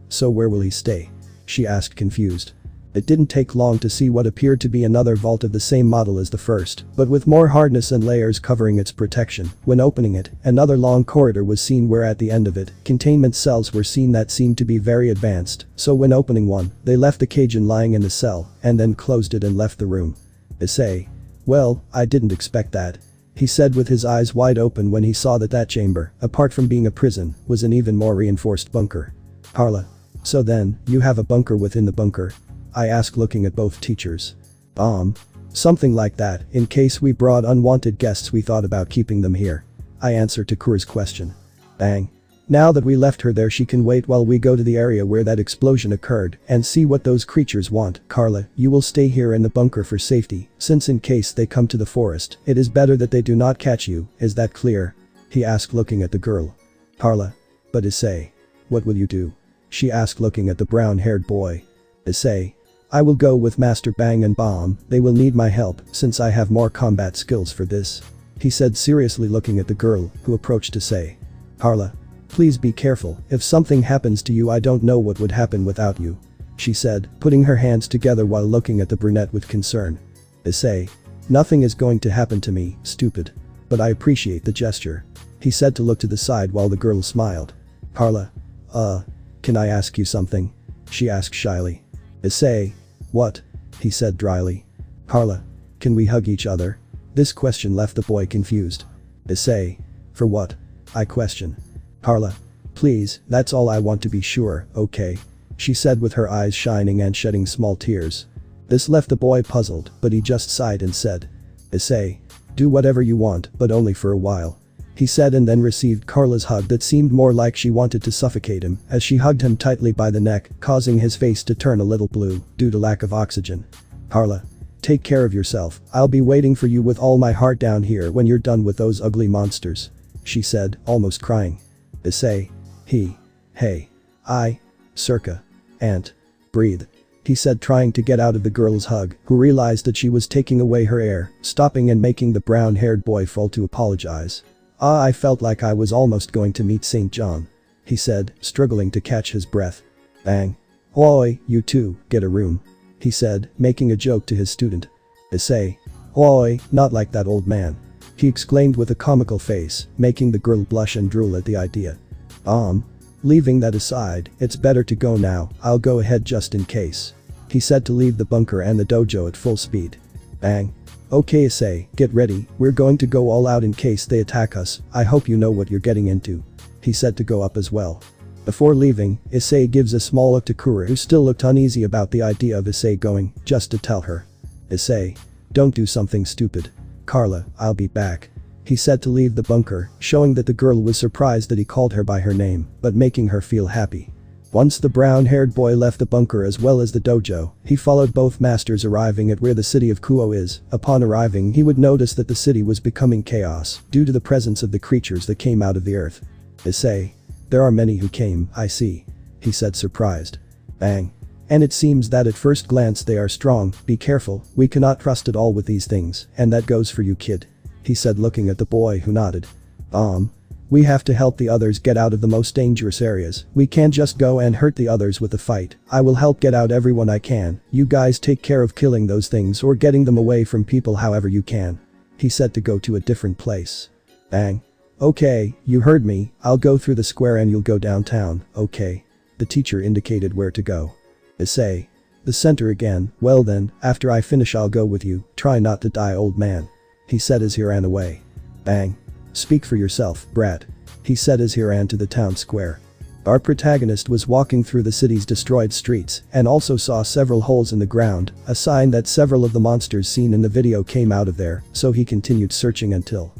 So where will he stay? She asked, confused. It didn't take long to see what appeared to be another vault of the same model as the first, but with more hardness and layers covering its protection. When opening it, another long corridor was seen where at the end of it, containment cells were seen that seemed to be very advanced, so when opening one, they left the cage lying in the cell, and then closed it and left the room. Issei. Well, I didn't expect that. He said with his eyes wide open when he saw that chamber, apart from being a prison, was an even more reinforced bunker. Carla. So then, you have a bunker within the bunker? I asked, looking at both teachers. Something like that, in case we brought unwanted guests we thought about keeping them here. I answered to Kura's question. Bang. Now that we left her there, she can wait while we go to the area where that explosion occurred and see what those creatures want. Carla, you will stay here in the bunker for safety, since in case they come to the forest, it is better that they do not catch you, is that clear? He asked, looking at the girl. Carla. But Issei. What will you do? She asked, looking at the brown-haired boy. Issei. I will go with Master Bang and Bomb, they will need my help since I have more combat skills for this. He said, seriously, looking at the girl, who approached Issei. Carla. Please be careful, if something happens to you I don't know what would happen without you. She said, putting her hands together while looking at the brunette with concern. Issei. Nothing is going to happen to me, stupid. But I appreciate the gesture. He said to look to the side while the girl smiled. Carla. Can I ask you something? She asked shyly. Issei. What? He said dryly. Carla. Can we hug each other? This question left the boy confused. Issei. For what? I questioned. Carla. Please, that's all I want to be sure, okay? She said with her eyes shining and shedding small tears. This left the boy puzzled, but he just sighed and said. Issei. Do whatever you want, but only for a while. He said, and then received Carla's hug that seemed more like she wanted to suffocate him as she hugged him tightly by the neck, causing his face to turn a little blue due to lack of oxygen. Carla. Take care of yourself, I'll be waiting for you with all my heart down here when you're done with those ugly monsters. She said, almost crying. Issei. Hey. Circa. Aunt. Breathe. He said, trying to get out of the girl's hug, who realized that she was taking away her air, stopping and making the brown-haired boy fall to apologize. I felt like I was almost going to meet St. John. He said, struggling to catch his breath. Bang. "Oi, you two, get a room," he said, making a joke to his student. Issei. "Oi, not like that old man," he exclaimed with a comical face, making the girl blush and drool at the idea. Leaving that aside, it's better to go now, I'll go ahead just in case," he said to leave the bunker and the dojo at full speed. Bang. "Okay Issei, get ready, we're going to go all out in case they attack us, I hope you know what you're getting into," he said to go up as well. Before leaving, Issei gives a small look to Kura, who still looked uneasy about the idea of Issei going, just to tell her. "Issei. Don't do something stupid. Carla, I'll be back," he said to leave the bunker, showing that the girl was surprised that he called her by her name, but making her feel happy. Once the brown-haired boy left the bunker as well as the dojo, he followed both masters arriving at where the city of Kuo is. Upon arriving, he would notice that the city was becoming chaos due to the presence of the creatures that came out of the earth. "Issei. There are many who came, I see," he said surprised. Bang. "And it seems that at first glance they are strong, be careful, we cannot trust at all with these things, and that goes for you kid," he said looking at the boy who nodded. We have to help the others get out of the most dangerous areas, we can't just go and hurt the others with a fight, I will help get out everyone I can, you guys take care of killing those things or getting them away from people however you can," he said to go to a different place. Bang. "Okay, you heard me, I'll go through the square and you'll go downtown, okay?" The teacher indicated where to go. Issei. "The center again, well then, after I finish I'll go with you, try not to die old man," he said as he ran away. Bang. "Speak for yourself, brat," he said as he ran to the town square. Our protagonist was walking through the city's destroyed streets and also saw several holes in the ground, a sign that several of the monsters seen in the video came out of there, so he continued searching until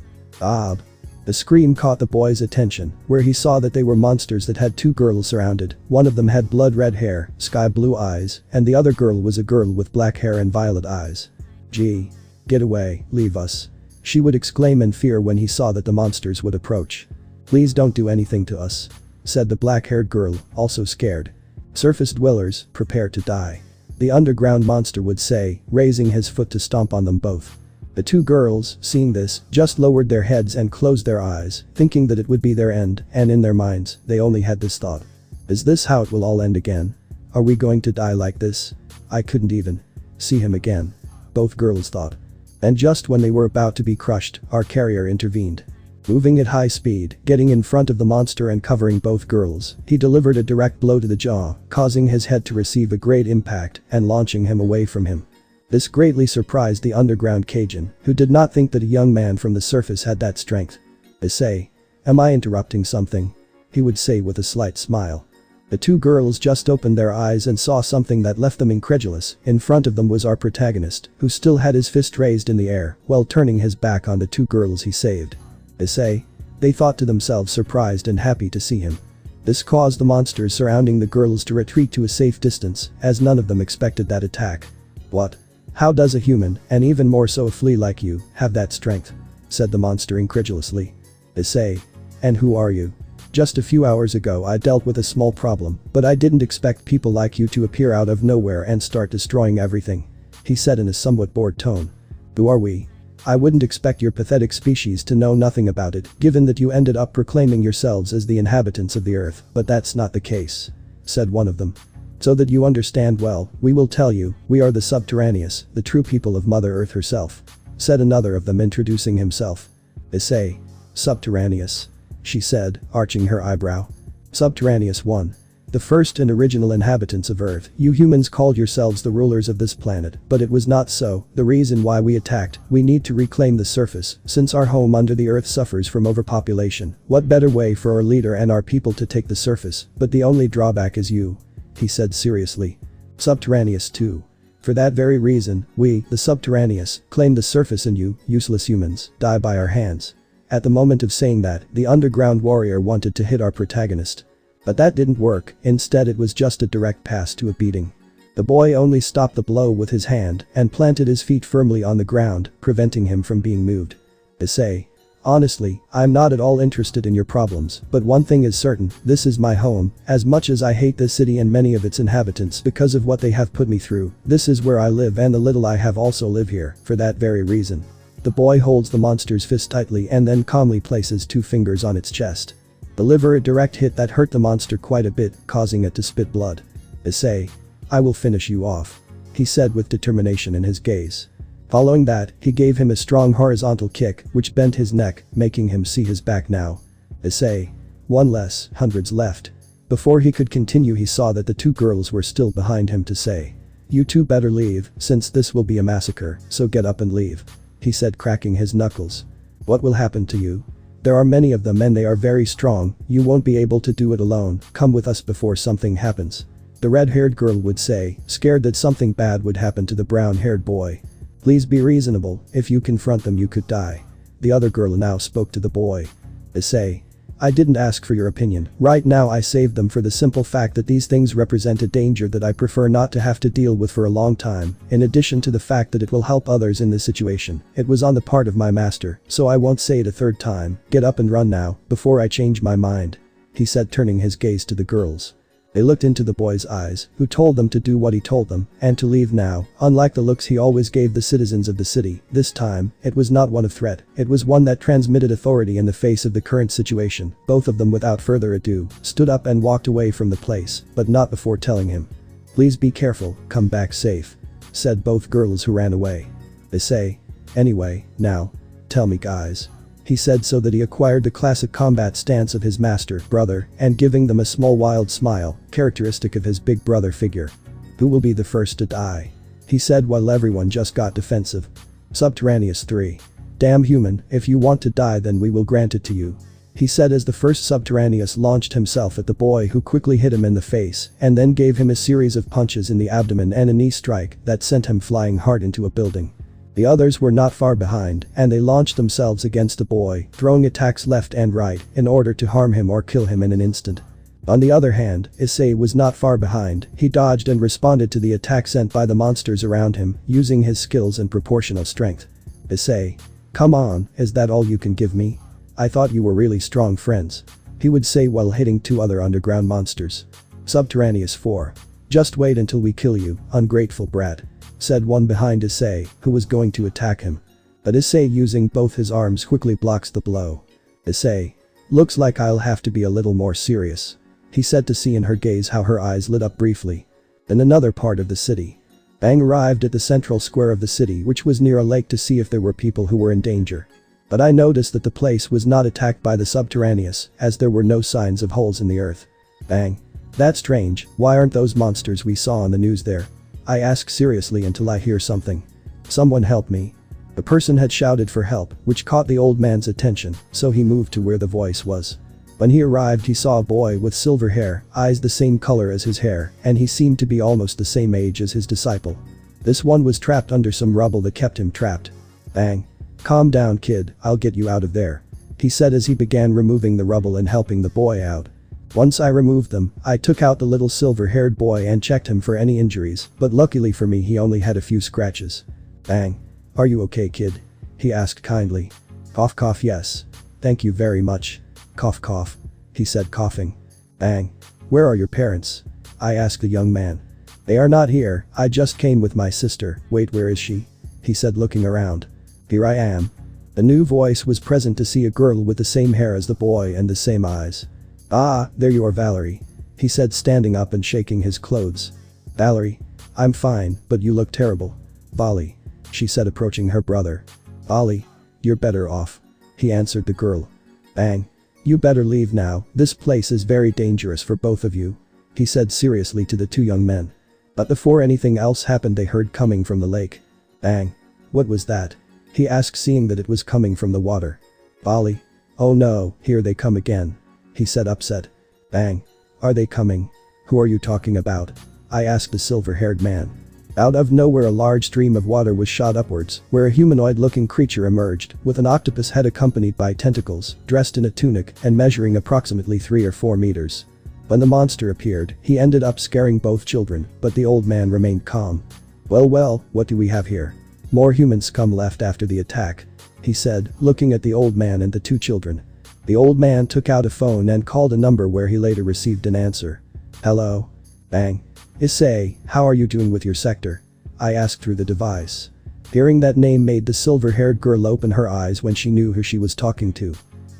the scream caught the boy's attention, where he saw that they were monsters that had two girls surrounded, one of them had blood-red hair, sky-blue eyes, and the other girl was a girl with black hair and violet eyes. "Gee. Get away, leave us," she would exclaim in fear when he saw that the monsters would approach. "Please don't do anything to us," said the black-haired girl, also scared. "Surface dwellers, prepare to die," the underground monster would say, raising his foot to stomp on them both. The two girls, seeing this, just lowered their heads and closed their eyes, thinking that it would be their end, and in their minds, they only had this thought. Is this how it will all end again? Are we going to die like this? I couldn't even see him again, both girls thought. And just when they were about to be crushed, our carrier intervened. Moving at high speed, getting in front of the monster and covering both girls, he delivered a direct blow to the jaw, causing his head to receive a great impact and launching him away from him. This greatly surprised the underground Cajun, who did not think that a young man from the surface had that strength. "Issei. Am I interrupting something?" he would say with a slight smile. The two girls just opened their eyes and saw something that left them incredulous. In front of them was our protagonist, who still had his fist raised in the air, while turning his back on the two girls he saved. "Issei." They thought to themselves, surprised and happy to see him. This caused the monsters surrounding the girls to retreat to a safe distance, as none of them expected that attack. "What? How does a human, and even more so a flea like you, have that strength?" said the monster incredulously. "Issei. And who are you? Just a few hours ago I dealt with a small problem, but I didn't expect people like you to appear out of nowhere and start destroying everything," he said in a somewhat bored tone. "Who are we? I wouldn't expect your pathetic species to know nothing about it, given that you ended up proclaiming yourselves as the inhabitants of the earth, but that's not the case," said one of them. "So that you understand well, we will tell you, we are the subterraneous, the true people of Mother Earth herself," said another of them introducing himself. "Issei. Subterraneous," she said, arching her eyebrow. "Subterraneous one. The first and original inhabitants of Earth, you humans called yourselves the rulers of this planet, but it was not so, the reason why we attacked, we need to reclaim the surface, since our home under the earth suffers from overpopulation, what better way for our leader and our people to take the surface, but the only drawback is you," he said seriously. "Subterraneous too. For that very reason, we, the subterraneous, claim the surface and you, useless humans, die by our hands." At the moment of saying that, the underground warrior wanted to hit our protagonist. But that didn't work, instead it was just a direct pass to a beating. The boy only stopped the blow with his hand and planted his feet firmly on the ground, preventing him from being moved. "Issei. Honestly, I'm not at all interested in your problems, but one thing is certain, this is my home, as much as I hate this city and many of its inhabitants because of what they have put me through, this is where I live and the little I have also live here, for that very reason." The boy holds the monster's fist tightly and then calmly places 2 fingers on its chest. Deliver a direct hit that hurt the monster quite a bit, causing it to spit blood. Issei. I will finish you off. He said with determination in his gaze. Following that, he gave him a strong horizontal kick which bent his neck, making him see his back now. Issei. One less, hundreds left. Before he could continue he saw that the two girls were still behind him to say. You two better leave, since this will be a massacre, so get up and leave. He said cracking his knuckles. What will happen to you? There are many of them and they are very strong, you won't be able to do it alone, come with us before something happens. The red-haired girl would say, scared that something bad would happen to the brown-haired boy. Please be reasonable, if you confront them you could die. The other girl now spoke to the boy. Issei. I didn't ask for your opinion, right now I saved them for the simple fact that these things represent a danger that I prefer not to have to deal with for a long time, in addition to the fact that it will help others in this situation. It was on the part of my master, so I won't say it a third time, get up and run now, before I change my mind. He said turning his gaze to the girls. They looked into the boy's eyes, who told them to do what he told them, and to leave now, unlike the looks he always gave the citizens of the city. This time, it was not one of threat, it was one that transmitted authority in the face of the current situation. Both of them without further ado, stood up and walked away from the place, but not before telling him. Please be careful, come back safe. Said both girls who ran away. Issei. Anyway, now. Tell me guys. He said so that he acquired the classic combat stance of his master, brother, and giving them a small wild smile, characteristic of his big brother figure. Who will be the first to die? He said while everyone just got defensive. Subterraneous 3. Damn human, if you want to die then we will grant it to you. He said as the first subterraneous launched himself at the boy who quickly hit him in the face and then gave him a series of punches in the abdomen and a knee strike that sent him flying hard into a building. The others were not far behind, and they launched themselves against the boy, throwing attacks left and right in order to harm him or kill him in an instant. On the other hand, Issei was not far behind, he dodged and responded to the attack sent by the monsters around him, using his skills and proportional strength. Issei. Come on, is that all you can give me? I thought you were really strong friends. He would say while hitting two other underground monsters. Subterraneous 4. Just wait until we kill you, ungrateful brat. Said one behind Issei, who was going to attack him. But Issei using both his arms quickly blocks the blow. Issei. Looks like I'll have to be a little more serious. He said to see in her gaze how her eyes lit up briefly. In another part of the city. Bang arrived at the central square of the city which was near a lake to see if there were people who were in danger. But I noticed that the place was not attacked by the subterraneous, as there were no signs of holes in the earth. Bang. That's strange, why aren't those monsters we saw on the news there? I ask seriously until I hear something. Someone help me. The person had shouted for help, which caught the old man's attention, so he moved to where the voice was. When he arrived he saw a boy with silver hair, eyes the same color as his hair, and he seemed to be almost the same age as his disciple. This one was trapped under some rubble that kept him trapped. Bang. Calm down kid, I'll get you out of there. He said as he began removing the rubble and helping the boy out. Once I removed them, I took out the little silver-haired boy and checked him for any injuries, but luckily for me he only had a few scratches. Bang. Are you okay kid? He asked kindly. Cough cough yes. Thank you very much. Cough cough. He said coughing. Bang. Where are your parents? I asked the young man. They are not here, I just came with my sister, wait where is she? He said looking around. Here I am. The new voice was present to see a girl with the same hair as the boy and the same eyes. Ah, there you are Valerie. He said standing up and shaking his clothes. Valerie. I'm fine, but you look terrible. Bali. She said approaching her brother. Bali. You're better off. He answered the girl. Bang. You better leave now, this place is very dangerous for both of you. He said seriously to the two young men. But before anything else happened they heard coming from the lake. Bang. What was that? He asked seeing that it was coming from the water. Bali. Oh no, here they come again. He said upset. Bang. Are they coming? Who are you talking about? I asked the silver-haired man. Out of nowhere a large stream of water was shot upwards, where a humanoid-looking creature emerged, with an octopus head accompanied by tentacles, dressed in a tunic, and measuring approximately 3 or 4 meters. When the monster appeared, he ended up scaring both children, but the old man remained calm. Well, what do we have here? More human scum left after the attack. He said, looking at the old man and the two children. The old man took out a phone and called a number where he later received an answer. Hello? Bang. Issei, how are you doing with your sector? I asked through the device. Hearing that name made the silver-haired girl open her eyes when she knew who she was talking to.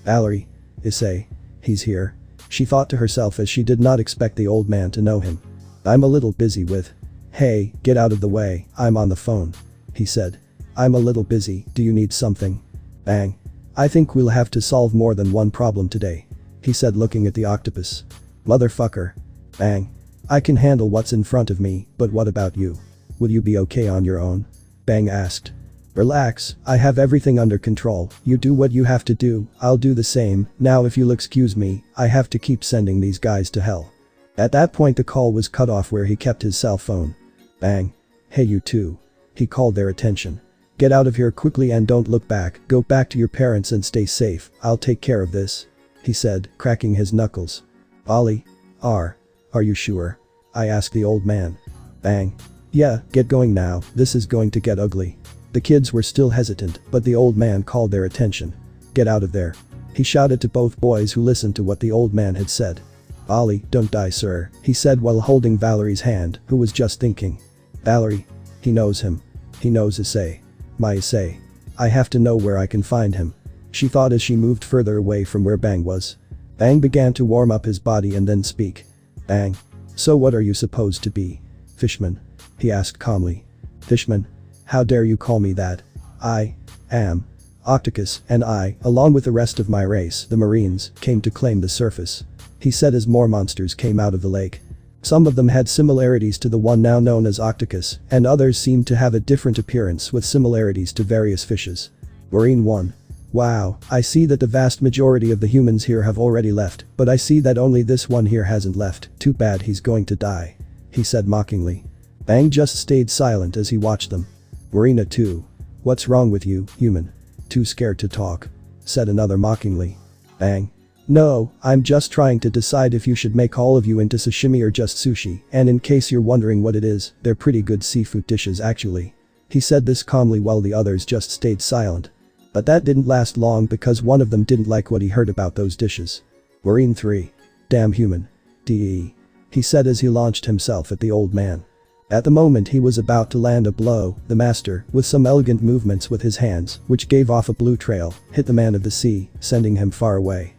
Valerie. Issei. He's here. She thought to herself as she did not expect the old man to know him. I'm a little busy with. Hey, get out of the way, I'm on the phone. He said. I'm a little busy, do you need something? Bang. I think we'll have to solve more than one problem today. He said looking at the octopus. Motherfucker. Bang. I can handle what's in front of me, but what about you? Will you be okay on your own? Bang asked. Relax, I have everything under control, you do what you have to do, I'll do the same, now if you'll excuse me, I have to keep sending these guys to hell. At that point the call was cut off where he kept his cell phone. Bang. Hey you two. He called their attention. Get out of here quickly and don't look back, go back to your parents and stay safe, I'll take care of this. He said, cracking his knuckles. Ollie. Are you sure? I asked the old man. Bang. Yeah, get going now, this is going to get ugly. The kids were still hesitant, but the old man called their attention. Get out of there. He shouted to both boys who listened to what the old man had said. Ollie, don't die sir, he said while holding Valerie's hand, who was just thinking. Valerie. He knows him. He knows Issei. My Issei. I have to know where I can find him. She thought as she moved further away from where Bang was. Bang began to warm up his body and then speak. Bang. So what are you supposed to be? Fishman. He asked calmly. Fishman. How dare you call me that? I am Octopus, and I, along with the rest of my race, the Marines, came to claim the surface. He said as more monsters came out of the lake. Some of them had similarities to the one now known as Octopus, and others seemed to have a different appearance with similarities to various fishes. Marine 1. Wow, I see that the vast majority of the humans here have already left, but I see that only this one here hasn't left, too bad he's going to die. He said mockingly. Bang just stayed silent as he watched them. Marina 2. What's wrong with you, human? Too scared to talk. Said another mockingly. Bang. No, I'm just trying to decide if you should make all of you into sashimi or just sushi, and in case you're wondering what it is, they're pretty good seafood dishes actually. He said this calmly while the others just stayed silent. But that didn't last long because one of them didn't like what he heard about those dishes. Marine 3. Damn human. DE. He said as he launched himself at the old man. At the moment he was about to land a blow, the master, with some elegant movements with his hands, which gave off a blue trail, hit the man of the sea, sending him far away.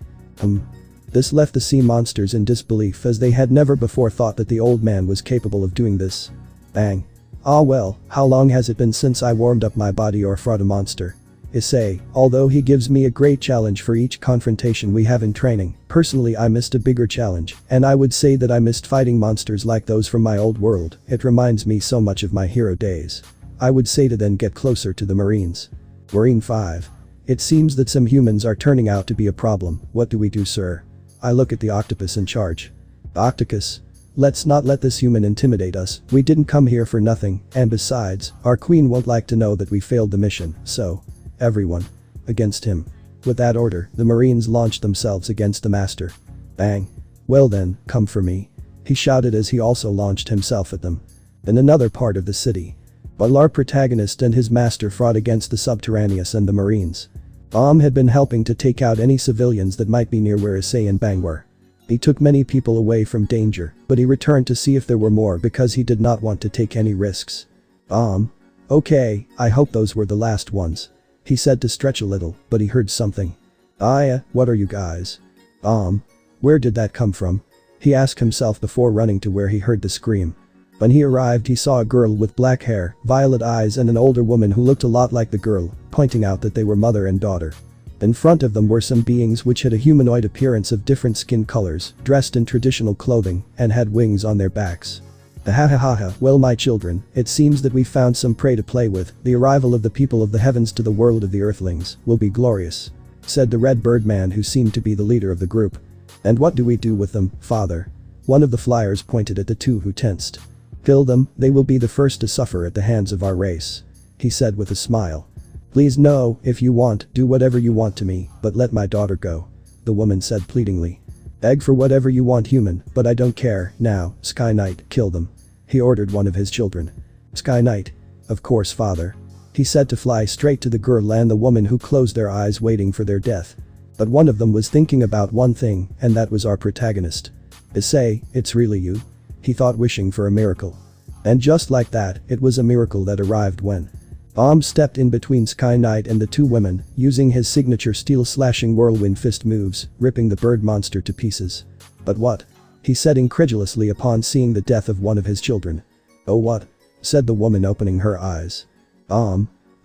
This left the sea monsters in disbelief as they had never before thought that the old man was capable of doing this. Bang. Ah well, how long has it been since I warmed up my body or fought a monster? Issei, although he gives me a great challenge for each confrontation we have in training, personally I missed a bigger challenge, and I would say that I missed fighting monsters like those from my old world, it reminds me so much of my hero days. I would say to then get closer to the Marines. Marine 5. It seems that some humans are turning out to be a problem, what do we do sir? I look at the octopus in charge. Octopus. Let's not let this human intimidate us, we didn't come here for nothing, and besides, our queen won't like to know that we failed the mission, so. Everyone. Against him. With that order, the Marines launched themselves against the master. Bang. Well then, come for me. He shouted as he also launched himself at them. In another part of the city. While our protagonist and his master fought against the subterraneous and the Marines. Baum had been helping to take out any civilians that might be near where Issei and Bang were. He took many people away from danger, but he returned to see if there were more because he did not want to take any risks. Baum. Okay, I hope those were the last ones. He said to stretch a little, but he heard something. What are you guys? Where did that come from? He asked himself before running to where he heard the scream. When he arrived he saw a girl with black hair, violet eyes and an older woman who looked a lot like the girl, pointing out that they were mother and daughter. In front of them were some beings which had a humanoid appearance of different skin colors, dressed in traditional clothing, and had wings on their backs. Well my children, it seems that we found some prey to play with, the arrival of the people of the heavens to the world of the earthlings will be glorious. Said the red bird man who seemed to be the leader of the group. And what do we do with them, father? One of the flyers pointed at the two who tensed. Kill them, they will be the first to suffer at the hands of our race. He said with a smile. Please no, if you want, do whatever you want to me, but let my daughter go. The woman said pleadingly. Beg for whatever you want human, but I don't care, now, Sky Knight, kill them. He ordered one of his children. Sky Knight. Of course father. He said to fly straight to the girl and the woman who closed their eyes waiting for their death. But one of them was thinking about one thing, and that was our protagonist. Issei, it's really you? He thought wishing for a miracle. And just like that, it was a miracle that arrived when Baum stepped in between Sky Knight and the two women, using his signature steel slashing whirlwind fist moves, ripping the bird monster to pieces. But what? he said incredulously upon seeing the death of one of his children. "Oh what?" said the woman opening her eyes.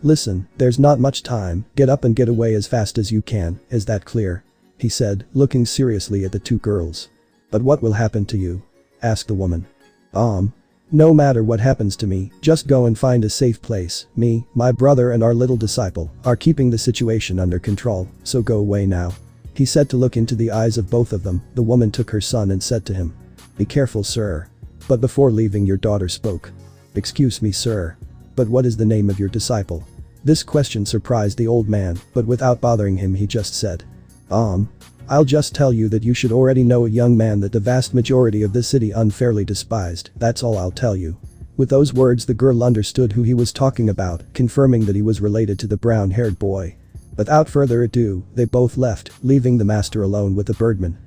Listen, there's not much time, get up and get away as fast as you can, is that clear?" he said, looking seriously at the two girls. "But what will happen to you?" asked the woman. No matter what happens to me, just go and find a safe place, me, my brother and our little disciple are keeping the situation under control, so go away now." He said to look into the eyes of both of them. The woman took her son and said to him, "Be careful, sir." But before leaving, your daughter spoke. "Excuse me, sir. But what is the name of your disciple?" This question surprised the old man, but without bothering him he just said, I'll just tell you that you should already know, a young man, that the vast majority of this city unfairly despised, that's all I'll tell you." With those words the girl understood who he was talking about, confirming that he was related to the brown-haired boy. Without further ado, they both left, leaving the master alone with the birdman.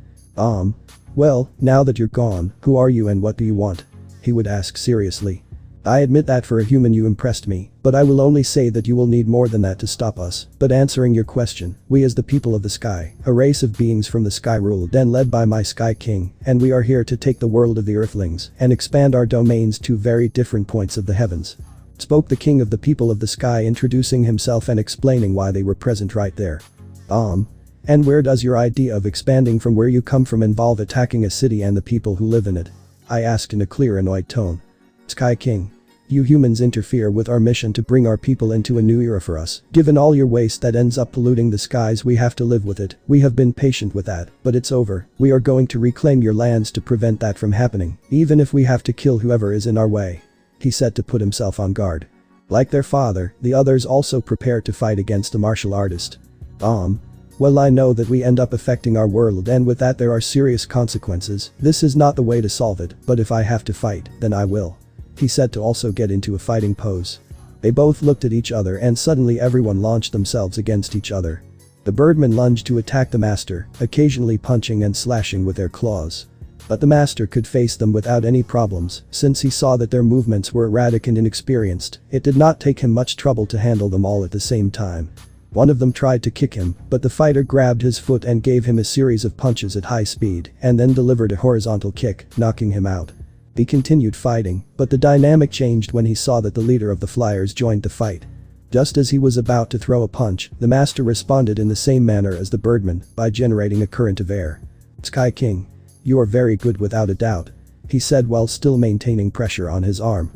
Well, now that you're gone, who are you and what do you want?" he would ask seriously. "I admit that for a human you impressed me, but I will only say that you will need more than that to stop us. But answering your question, we as the people of the sky, a race of beings from the sky ruled and led by my Sky King, and we are here to take the world of the earthlings and expand our domains to very different points of the heavens," spoke the king of the people of the sky, introducing himself and explaining why they were present right there. And where does your idea of expanding from where you come from involve attacking a city and the people who live in it?" I asked in a clear, annoyed tone. "Sky King, you humans interfere with our mission to bring our people into a new era for us. Given all your waste that ends up polluting the skies, we have to live with it. We have been patient with that, but it's over. We are going to reclaim your lands to prevent that from happening, even if we have to kill whoever is in our way," he said to put himself on guard. Like their father, the others also prepared to fight against the martial artist. Well, I know that we end up affecting our world, and with that there are serious consequences. This is not the way to solve it, but if I have to fight, then I will," he said to also get into a fighting pose. They both looked at each other and suddenly everyone launched themselves against each other. The birdmen lunged to attack the master, occasionally punching and slashing with their claws. But the master could face them without any problems, since he saw that their movements were erratic and inexperienced. It did not take him much trouble to handle them all at the same time. One of them tried to kick him, but the fighter grabbed his foot and gave him a series of punches at high speed, and then delivered a horizontal kick, knocking him out. He continued fighting, but the dynamic changed when he saw that the leader of the flyers joined the fight. Just as he was about to throw a punch, the master responded in the same manner as the birdman, by generating a current of air. "Sky King, you are very good without a doubt," he said while still maintaining pressure on his arm.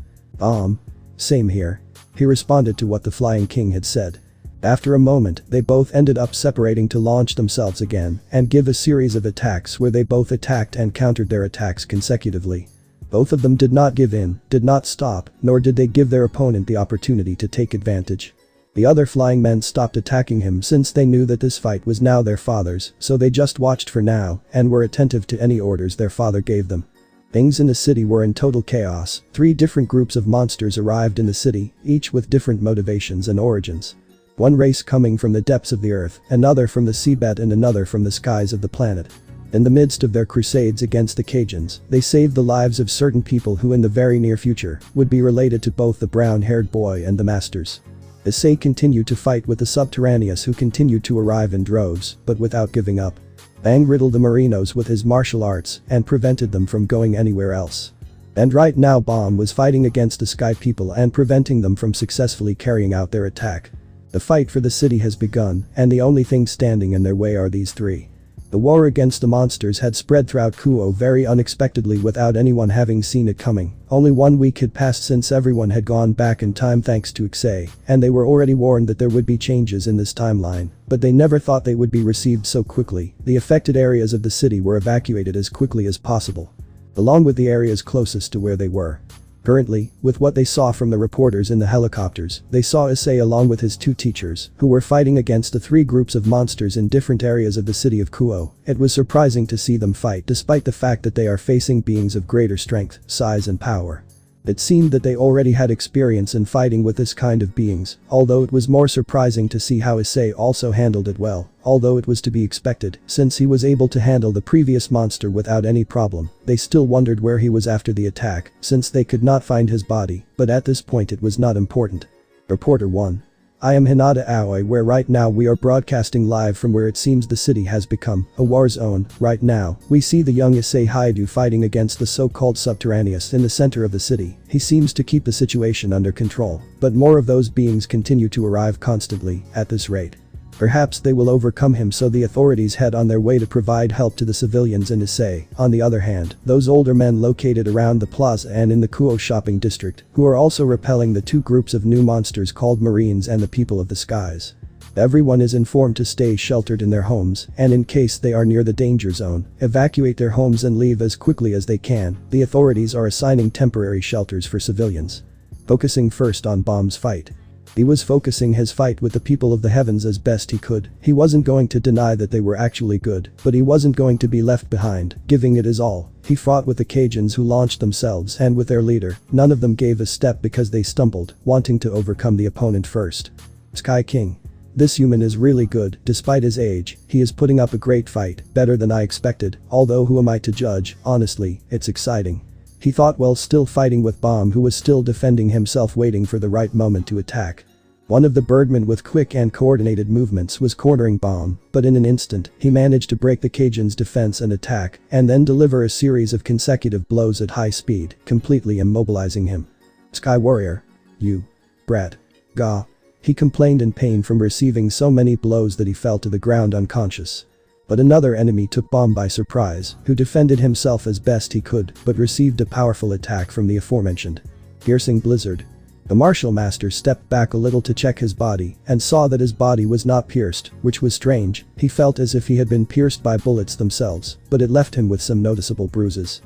Same here," he responded to what the Flying King had said. After a moment, they both ended up separating to launch themselves again and give a series of attacks where they both attacked and countered their attacks consecutively. Both of them did not give in, did not stop, nor did they give their opponent the opportunity to take advantage. The other flying men stopped attacking him since they knew that this fight was now their father's, so they just watched for now and were attentive to any orders their father gave them. Things in the city were in total chaos. 3 different groups of monsters arrived in the city, each with different motivations and origins. One race coming from the depths of the earth, another from the seabed and another from the skies of the planet. In the midst of their crusades against the Cajuns, they saved the lives of certain people who in the very near future would be related to both the brown-haired boy and the masters. Issei continued to fight with the subterraneous who continued to arrive in droves, but without giving up. Bang riddled the Merinos with his martial arts and prevented them from going anywhere else. And right now Bomb was fighting against the Sky People and preventing them from successfully carrying out their attack. The fight for the city has begun, and the only thing standing in their way are these 3. The war against the monsters had spread throughout Kuo very unexpectedly without anyone having seen it coming. Only 1 week had passed since everyone had gone back in time thanks to Issei, and they were already warned that there would be changes in this timeline, but they never thought they would be received so quickly. The affected areas of the city were evacuated as quickly as possible, along with the areas closest to where they were. Currently, with what they saw from the reporters in the helicopters, they saw Issei along with his 2 teachers, who were fighting against the 3 groups of monsters in different areas of the city of Kuo. It was surprising to see them fight despite the fact that they are facing beings of greater strength, size and power. It seemed that they already had experience in fighting with this kind of beings, although it was more surprising to see how Issei also handled it well, although it was to be expected, since he was able to handle the previous monster without any problem. They still wondered where he was after the attack, since they could not find his body, but at this point it was not important. Reporter 1. I am Hinata Aoi, where right now we are broadcasting live from where it seems the city has become a war zone. Right now, we see the young Issei Hyoudou fighting against the so-called subterraneous in the center of the city. He seems to keep the situation under control, but more of those beings continue to arrive constantly. At this rate, perhaps they will overcome him, so the authorities head on their way to provide help to the civilians and Issei. On the other hand, those older men located around the plaza and in the Kuo shopping district, who are also repelling the two groups of new monsters called Marines and the people of the skies. Everyone is informed to stay sheltered in their homes, and in case they are near the danger zone, evacuate their homes and leave as quickly as they can. The authorities are assigning temporary shelters for civilians. Focusing first on Bomb's fight. He was focusing his fight with the people of the heavens as best he could. He wasn't going to deny that they were actually good, but he wasn't going to be left behind, giving it his all. He fought with the Cajuns who launched themselves and with their leader. None of them gave a step because they stumbled, wanting to overcome the opponent first. Sky King. This human is really good. Despite his age, he is putting up a great fight, better than I expected, although who am I to judge? Honestly, it's exciting. He thought while still fighting with Bomb, who was still defending himself, waiting for the right moment to attack. One of the birdmen with quick and coordinated movements was cornering Bomb, but in an instant, he managed to break the Cajun's defense and attack, and then deliver a series of consecutive blows at high speed, completely immobilizing him. Sky Warrior. You. Brat. Gah. He complained in pain from receiving so many blows that he fell to the ground unconscious. But another enemy took Bomb by surprise, who defended himself as best he could, but received a powerful attack from the aforementioned piercing blizzard. The martial master stepped back a little to check his body and saw that his body was not pierced, which was strange. He felt as if he had been pierced by bullets themselves, but it left him with some noticeable bruises.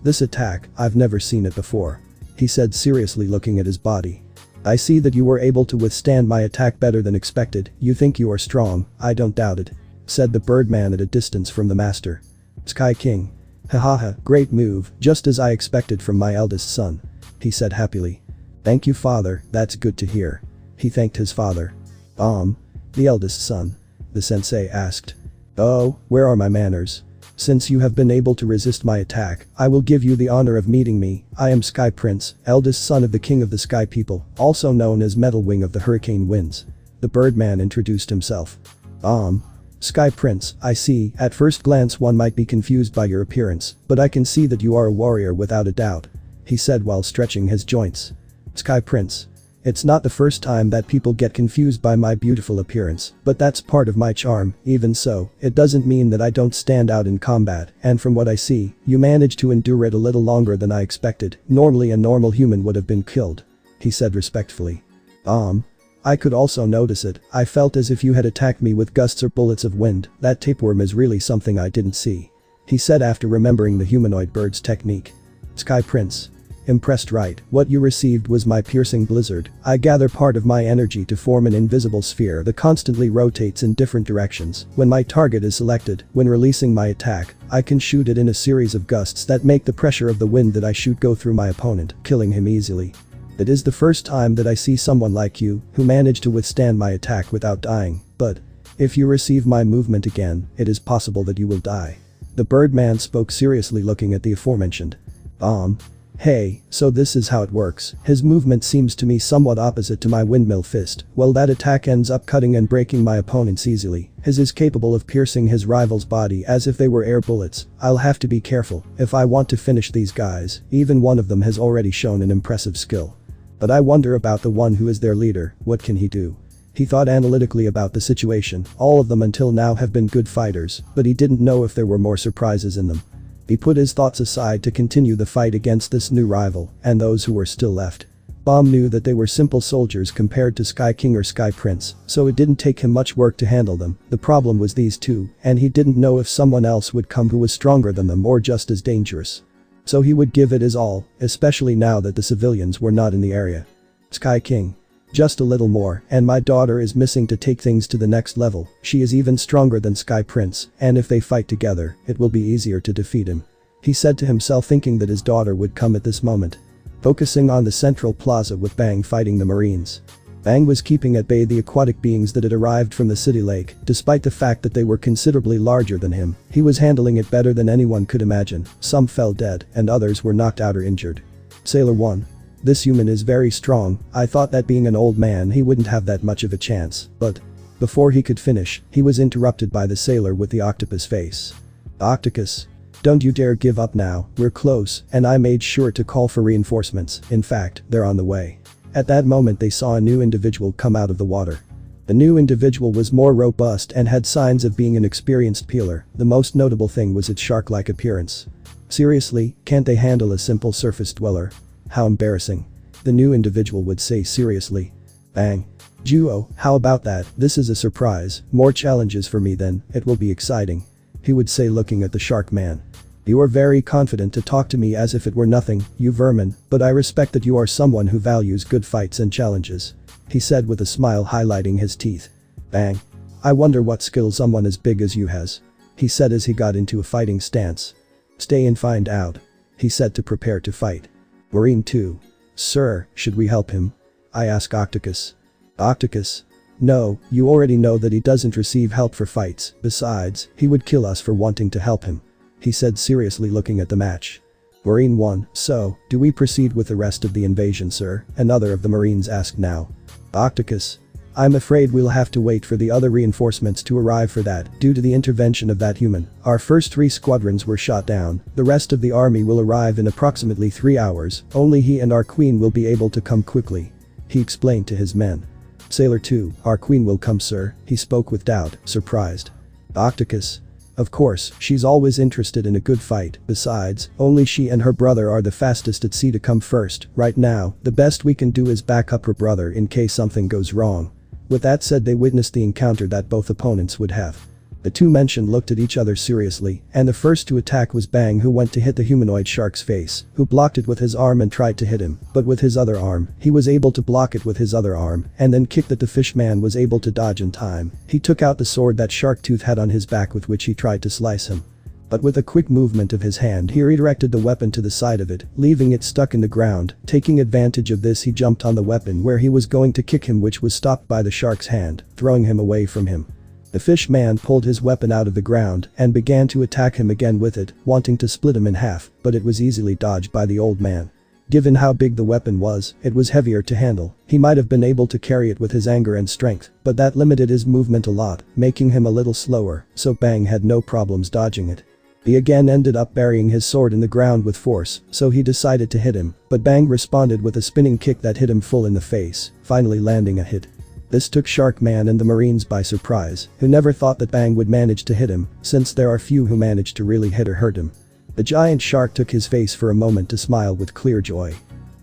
This attack, I've never seen it before. He said seriously, looking at his body. I see that you were able to withstand my attack better than expected. You think you are strong, I don't doubt it, said the birdman at a distance from the master. Sky King. Hahaha, great move, just as I expected from my eldest son, he said happily. Thank you, father, that's good to hear. He thanked his father. The eldest son? The sensei asked. Oh, where are my manners? Since you have been able to resist my attack, I will give you the honor of meeting me. I am Sky Prince, eldest son of the King of the Sky People, also known as Metal Wing of the Hurricane Winds. The birdman introduced himself. Sky Prince, I see. At first glance one might be confused by your appearance, but I can see that you are a warrior without a doubt, he said while stretching his joints. Sky Prince. It's not the first time that people get confused by my beautiful appearance, but that's part of my charm. Even so, it doesn't mean that I don't stand out in combat, and from what I see, you managed to endure it a little longer than I expected. Normally a normal human would have been killed, he said respectfully. I could also notice it. I felt as if you had attacked me with gusts or bullets of wind. That tapeworm is really something I didn't see, he said after remembering the humanoid bird's technique. Sky Prince. Impressed, right? What you received was my piercing blizzard. I gather part of my energy to form an invisible sphere that constantly rotates in different directions. When my target is selected, when releasing my attack, I can shoot it in a series of gusts that make the pressure of the wind that I shoot go through my opponent, killing him easily. It is the first time that I see someone like you, who managed to withstand my attack without dying, but if you receive my movement again, it is possible that you will die. The birdman spoke seriously, looking at the aforementioned. Hey, so this is how it works. His movement seems to me somewhat opposite to my windmill fist. Well, that attack ends up cutting and breaking my opponents easily. His is capable of piercing his rival's body as if they were air bullets. I'll have to be careful if I want to finish these guys. Even one of them has already shown an impressive skill. But I wonder about the one who is their leader. What can he do? He thought analytically about the situation. All of them until now have been good fighters, but he didn't know if there were more surprises in them. He put his thoughts aside to continue the fight against this new rival and those who were still left. Bomb knew that they were simple soldiers compared to Sky King or Sky Prince, so it didn't take him much work to handle them. The problem was these two, and he didn't know if someone else would come who was stronger than them or just as dangerous. So he would give it his all, especially now that the civilians were not in the area. Sky King. Just a little more, and my daughter is missing to take things to the next level. She is even stronger than Sky Prince, and if they fight together, it will be easier to defeat him, he said to himself, thinking that his daughter would come at this moment. Focusing on the central plaza with Bang fighting the Marines. Bang was keeping at bay the aquatic beings that had arrived from the city lake. Despite the fact that they were considerably larger than him, he was handling it better than anyone could imagine. Some fell dead, and others were knocked out or injured. Sailor 1. This human is very strong. I thought that being an old man he wouldn't have that much of a chance, but..." Before he could finish, he was interrupted by the sailor with the octopus face. "Octopus. Don't you dare give up now, we're close, and I made sure to call for reinforcements, in fact, they're on the way." At that moment they saw a new individual come out of the water. The new individual was more robust and had signs of being an experienced peeler. The most notable thing was its shark-like appearance. "Seriously, can't they handle a simple surface dweller? How embarrassing," the new individual would say seriously. Bang. "Duo, how about that? This is a surprise, more challenges for me then, it will be exciting," he would say looking at the shark man. "You are very confident to talk to me as if it were nothing, you vermin, but I respect that you are someone who values good fights and challenges," he said with a smile highlighting his teeth. Bang. "I wonder what skill someone as big as you has," he said as he got into a fighting stance. "Stay and find out," he said to prepare to fight. Marine 2. "Sir, should we help him?" I ask Octopus. Octopus. "No, you already know that he doesn't receive help for fights, besides, he would kill us for wanting to help him," he said seriously looking at the match. Marine 1. "So, do we proceed with the rest of the invasion, sir?" another of the Marines asked now. Octopus. "I'm afraid we'll have to wait for the other reinforcements to arrive for that, due to the intervention of that human. Our first 3 squadrons were shot down, the rest of the army will arrive in approximately 3 hours, only he and our queen will be able to come quickly," he explained to his men. Sailor 2. "Our queen will come, sir," he spoke with doubt, surprised. Octopus. "Of course, she's always interested in a good fight, besides, only she and her brother are the fastest at sea to come first. Right now, the best we can do is back up her brother in case something goes wrong." With that said, they witnessed the encounter that both opponents would have. The two mentioned looked at each other seriously, and the first to attack was Bang, who went to hit the humanoid shark's face, who blocked it with his arm and tried to hit him, but with his other arm, he was able to block it with his other arm, and then kick that the fish man was able to dodge in time. He took out the sword that Sharktooth had on his back with which he tried to slice him. But with a quick movement of his hand he redirected the weapon to the side of it, leaving it stuck in the ground. Taking advantage of this, he jumped on the weapon where he was going to kick him, which was stopped by the shark's hand, throwing him away from him. The fish man pulled his weapon out of the ground and began to attack him again with it, wanting to split him in half, but it was easily dodged by the old man. Given how big the weapon was, it was heavier to handle. He might have been able to carry it with his anger and strength, but that limited his movement a lot, making him a little slower, so Bang had no problems dodging it. He again ended up burying his sword in the ground with force, so he decided to hit him, but Bang responded with a spinning kick that hit him full in the face, finally landing a hit. This took Sharkman and the Marines by surprise, who never thought that Bang would manage to hit him, since there are few who manage to really hit or hurt him. The giant shark took his face for a moment to smile with clear joy.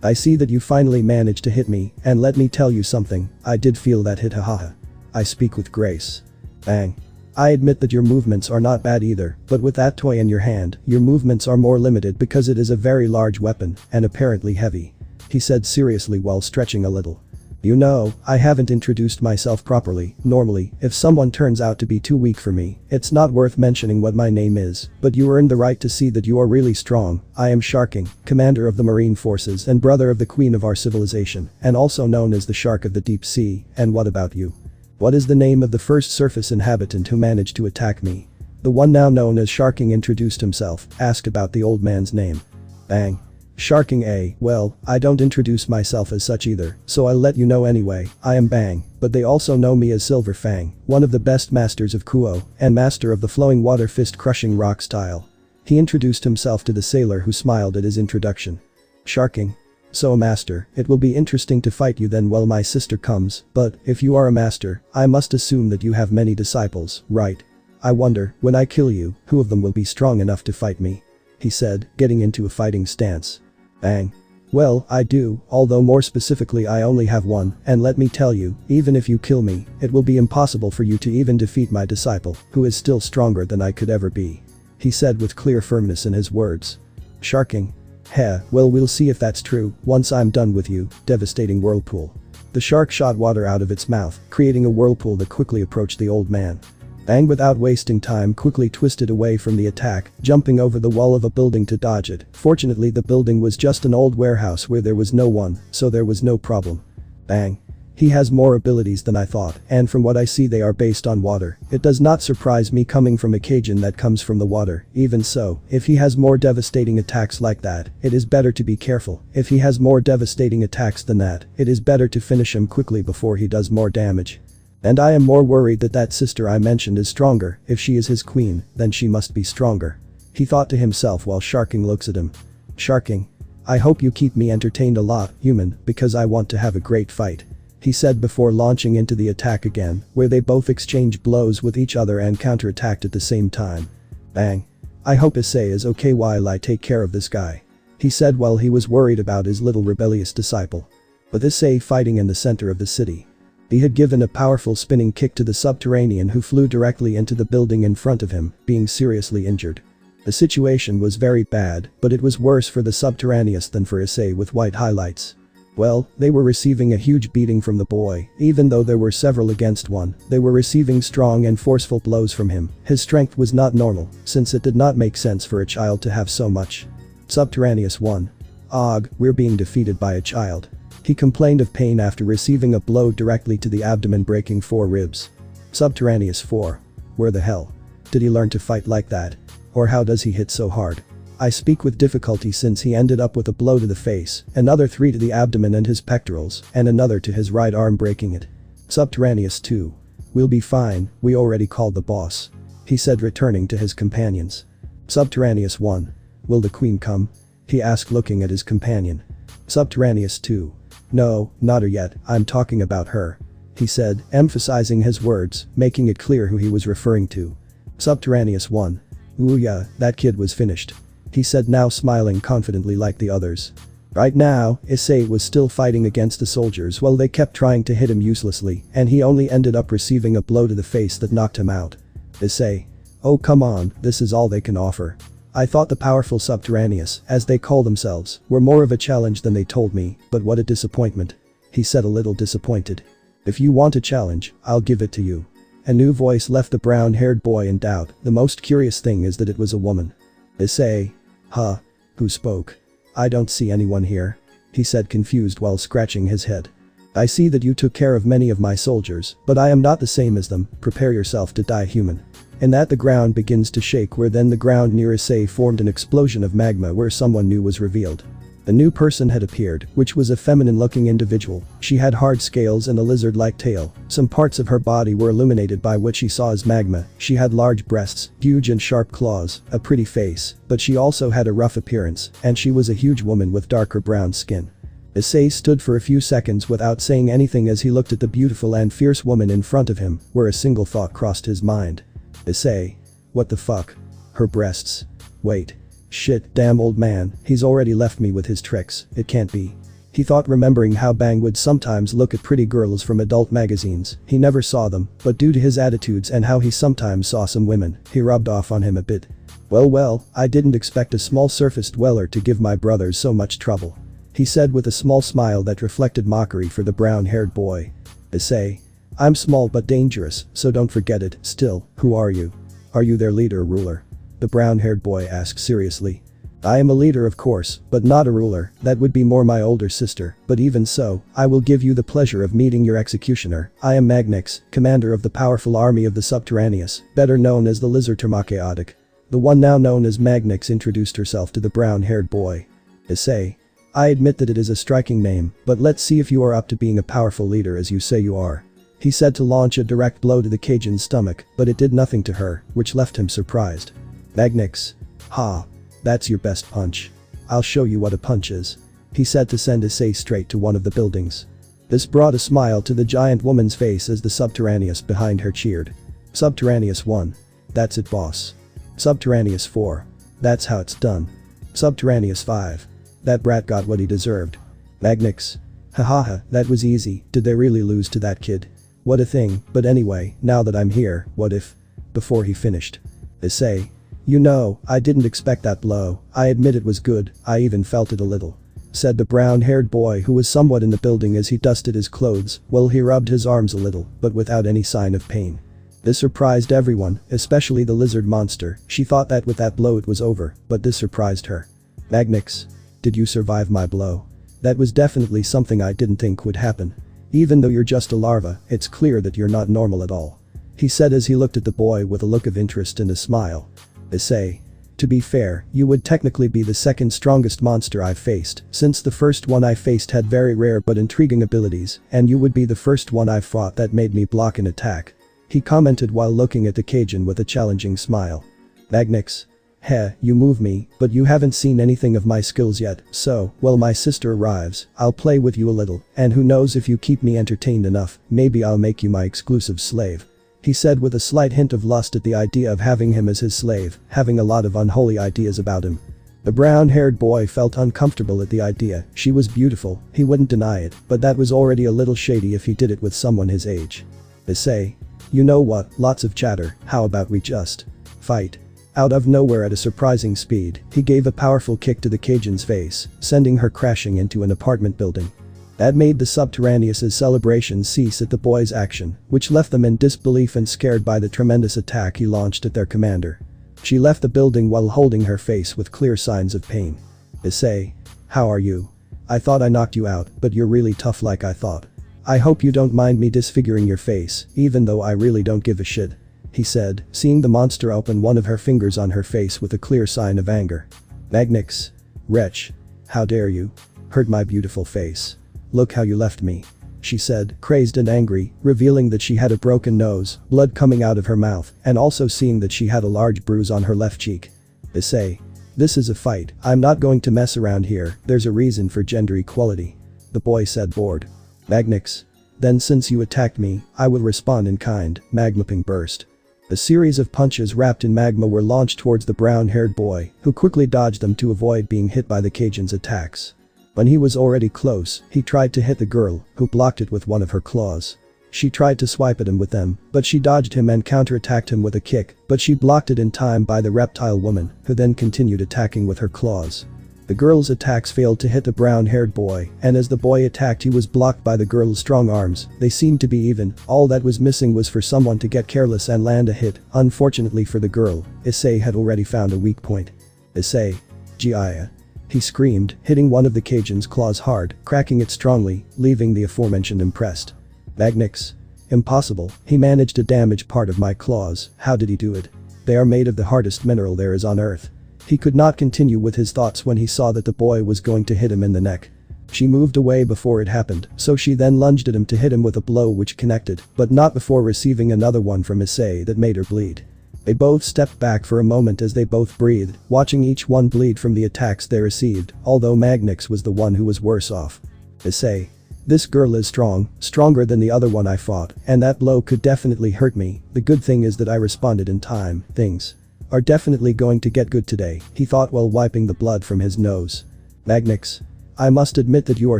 "I see that you finally managed to hit me, and let me tell you something, I did feel that hit, hahaha. I speak with grace." Bang. "I admit that your movements are not bad either, but with that toy in your hand, your movements are more limited because it is a very large weapon, and apparently heavy," he said seriously while stretching a little. "You know, I haven't introduced myself properly. Normally, if someone turns out to be too weak for me, it's not worth mentioning what my name is, but you earned the right to see that you are really strong. I am Sharking, commander of the Marine Forces and brother of the queen of our civilization, and also known as the Shark of the Deep Sea. And what about you? What is the name of the first surface inhabitant who managed to attack me?" The one now known as Sharking introduced himself, asked about the old man's name. Bang. Sharking A. "Well, I don't introduce myself as such either, so I'll let you know anyway. I am Bang, but they also know me as Silver Fang, one of the best masters of Kuo, and master of the flowing water fist crushing rock style." He introduced himself to the sailor, who smiled at his introduction. Sharking. "So master, it will be interesting to fight you then while my sister comes, but if you are a master, I must assume that you have many disciples, right? I wonder, when I kill you, who of them will be strong enough to fight me?" he said, getting into a fighting stance. Bang. "Well, I do, although more specifically I only have one, and let me tell you, even if you kill me, it will be impossible for you to even defeat my disciple, who is still stronger than I could ever be," he said with clear firmness in his words. Sharking. "Heh, well, we'll see if that's true, once I'm done with you." Devastating whirlpool. The shark shot water out of its mouth, creating a whirlpool that quickly approached the old man. Bang, without wasting time, quickly twisted away from the attack, jumping over the wall of a building to dodge it. Fortunately, the building was just an old warehouse where there was no one, so there was no problem. Bang. He has more abilities than I thought, and from what I see they are based on water. It does not surprise me coming from a Cajun that comes from the water. Even so, if he has more devastating attacks like that, it is better to be careful. If he has more devastating attacks than that, it is better to finish him quickly before he does more damage. And I am more worried that sister I mentioned is stronger. If she is his queen, then she must be stronger. He thought to himself while Sharking looks at him. Sharking. I hope you keep me entertained a lot, human, because I want to have a great fight. He said before launching into the attack again, where they both exchange blows with each other and counterattacked at the same time. Bang. I hope Issei is okay while I take care of this guy. He said while he was worried about his little rebellious disciple. With Issei fighting in the center of the city. He had given a powerful spinning kick to the subterranean who flew directly into the building in front of him, being seriously injured. The situation was very bad, but it was worse for the subterraneous than for Issei with white highlights. Well, they were receiving a huge beating from the boy. Even though there were several against one, they were receiving strong and forceful blows from him. His strength was not normal, since it did not make sense for a child to have so much. Subterraneous 1. Og, we're being defeated by a child. He complained of pain after receiving a blow directly to the abdomen, breaking 4 ribs. Subterraneous 4. Where the hell did he learn to fight like that? Or how does he hit so hard? I speak with difficulty since he ended up with a blow to the face, another 3 to the abdomen and his pectorals, and another to his right arm, breaking it. Subterraneous 2. We'll be fine, we already called the boss. He said, returning to his companions. Subterraneous 1. Will the queen come? He asked, looking at his companion. Subterraneous 2. No, not her yet, I'm talking about her. He said, emphasizing his words, making it clear who he was referring to. Subterraneous 1. Ooh yeah, that kid was finished. He said, now smiling confidently like the others. Right now, Issei was still fighting against the soldiers while they kept trying to hit him uselessly, and he only ended up receiving a blow to the face that knocked him out. Issei. Oh come on, this is all they can offer. I thought the powerful subterraneous, as they call themselves, were more of a challenge than they told me, but what a disappointment. He said, a little disappointed. If you want a challenge, I'll give it to you. A new voice left the brown-haired boy in doubt. The most curious thing is that it was a woman. Issei. Huh? Who spoke? I don't see anyone here. He said, confused while scratching his head. I see that you took care of many of my soldiers, but I am not the same as them. Prepare yourself to die, human. And that the ground begins to shake, where then the ground near Issei formed an explosion of magma where someone new was revealed. The new person had appeared, which was a feminine-looking individual. She had hard scales and a lizard-like tail. Some parts of her body were illuminated by what she saw as magma. She had large breasts, huge and sharp claws, a pretty face, but she also had a rough appearance, and she was a huge woman with darker brown skin. Issei stood for a few seconds without saying anything as he looked at the beautiful and fierce woman in front of him, where a single thought crossed his mind. Issei. What the fuck? Her breasts. Wait. Shit, damn old man, he's already left me with his tricks, it can't be. He thought, remembering how Bang would sometimes look at pretty girls from adult magazines. He never saw them, but due to his attitudes and how he sometimes saw some women, he rubbed off on him a bit. Well, I didn't expect a small surface dweller to give my brothers so much trouble. He said with a small smile that reflected mockery for the brown-haired boy. Issei. I'm small but dangerous, so don't forget it. Still, who are you? Are you their leader or ruler? The brown-haired boy asked seriously. I am a leader, of course, but not a ruler. That would be more my older sister, but even so, I will give you the pleasure of meeting your executioner. I am Magnix, commander of the powerful army of the Subterraneous, better known as the Lizard Termachaotic. The one now known as Magnix introduced herself to the brown-haired boy. Issei. I admit that it is a striking name, but let's see if you are up to being a powerful leader as you say you are. He said to launch a direct blow to the Cajun's stomach, but it did nothing to her, which left him surprised. Magnix. Ha. That's your best punch. I'll show you what a punch is. He said to send Issei straight to one of the buildings. This brought a smile to the giant woman's face as the Subterraneous behind her cheered. Subterraneous 1. That's it, boss. Subterraneous 4. That's how it's done. Subterraneous 5. That brat got what he deserved. Magnix. Hahaha, that was easy. Did they really lose to that kid? What a thing, but anyway, now that I'm here, what if? Before he finished. Issei. You know, I didn't expect that blow. I admit it was good, I even felt it a little. Said the brown-haired boy who was somewhat in the building as he dusted his clothes. Well, he rubbed his arms a little, but without any sign of pain. This surprised everyone, especially the lizard monster. She thought that with that blow it was over, but this surprised her. Magnix. Did you survive my blow? That was definitely something I didn't think would happen. Even though you're just a larva, it's clear that you're not normal at all. He said as he looked at the boy with a look of interest and a smile. Issei. To be fair, you would technically be the second strongest monster I've faced, since the first one I faced had very rare but intriguing abilities, and you would be the first one I've fought that made me block an attack. He commented while looking at the Cajun with a challenging smile. Magnix. Heh, you move me, but you haven't seen anything of my skills yet, so, well my sister arrives, I'll play with you a little, and who knows if you keep me entertained enough, maybe I'll make you my exclusive slave. He said with a slight hint of lust at the idea of having him as his slave, having a lot of unholy ideas about him. The brown-haired boy felt uncomfortable at the idea. She was beautiful, he wouldn't deny it, but that was already a little shady if he did it with someone his age. Issei. You know what, lots of chatter, how about we just fight? Out of nowhere at a surprising speed, he gave a powerful kick to the Cajun's face, sending her crashing into an apartment building. That made the subterraneous celebration cease at the boy's action, which left them in disbelief and scared by the tremendous attack he launched at their commander. She left the building while holding her face with clear signs of pain. Issei. How are you? I thought I knocked you out, but you're really tough like I thought. I hope you don't mind me disfiguring your face, even though I really don't give a shit. He said, seeing the monster open one of her fingers on her face with a clear sign of anger. Magnix. Wretch. How dare you? Hurt my beautiful face. Look how you left me. She said, crazed and angry, revealing that she had a broken nose, blood coming out of her mouth, and also seeing that she had a large bruise on her left cheek. Issei. This is a fight, I'm not going to mess around here, there's a reason for gender equality. The boy said bored. Magnix. Then since you attacked me, I will respond in kind, magmaping burst. A series of punches wrapped in magma were launched towards the brown-haired boy, who quickly dodged them to avoid being hit by the Cajun's attacks. When he was already close, he tried to hit the girl, who blocked it with one of her claws. She tried to swipe at him with them, but she dodged him and counterattacked him with a kick, but she blocked it in time by the reptile woman, who then continued attacking with her claws. The girl's attacks failed to hit the brown-haired boy, and as the boy attacked he was blocked by the girl's strong arms. They seemed to be even, all that was missing was for someone to get careless and land a hit. Unfortunately for the girl, Issei had already found a weak point. Issei. Gia. He screamed, hitting one of the Cajun's claws hard, cracking it strongly, leaving the aforementioned impressed. Magnix. Impossible, he managed to damage part of my claws, how did he do it? They are made of the hardest mineral there is on earth. He could not continue with his thoughts when he saw that the boy was going to hit him in the neck. She moved away before it happened, so she then lunged at him to hit him with a blow which connected, but not before receiving another one from Issei that made her bleed. They both stepped back for a moment as they both breathed, watching each one bleed from the attacks they received, although Magnix was the one who was worse off. Issei. This girl is strong, stronger than the other one I fought, and that blow could definitely hurt me. The good thing is that I responded in time. Things are definitely going to get good today, he thought while wiping the blood from his nose. Magnix. I must admit that you are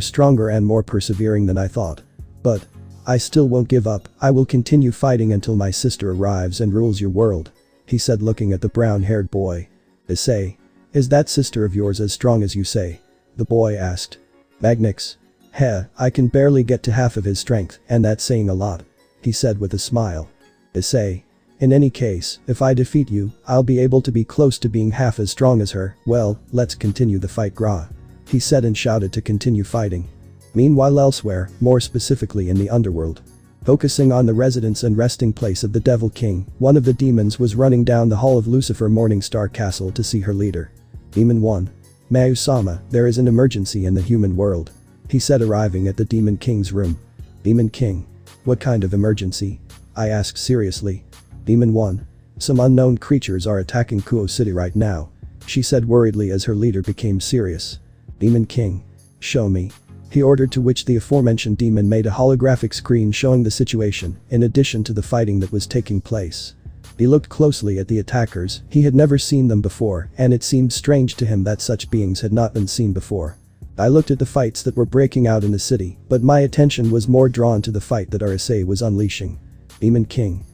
stronger and more persevering than I thought. But I still won't give up, I will continue fighting until my sister arrives and rules your world. He said looking at the brown-haired boy. Issei. Is that sister of yours as strong as you say? The boy asked. Magnix. Heh, I can barely get to half of his strength, and that's saying a lot. He said with a smile. Issei. In any case, if I defeat you, I'll be able to be close to being half as strong as her. Well, let's continue the fight, Garou. He said and shouted to continue fighting. Meanwhile elsewhere, more specifically in the underworld. Focusing on the residence and resting place of the Devil King, one of the demons was running down the hall of Lucifer Morningstar Castle to see her leader. Demon 1. Mayu-sama, there is an emergency in the human world. He said arriving at the Demon King's room. Demon King. What kind of emergency? I asked seriously. Demon 1. Some unknown creatures are attacking Kuo City right now. She said worriedly as her leader became serious. Demon King. Show me. He ordered, to which the aforementioned demon made a holographic screen showing the situation, in addition to the fighting that was taking place. He looked closely at the attackers, he had never seen them before, and it seemed strange to him that such beings had not been seen before. I looked at the fights that were breaking out in the city, but my attention was more drawn to the fight that Issei was unleashing. Demon King.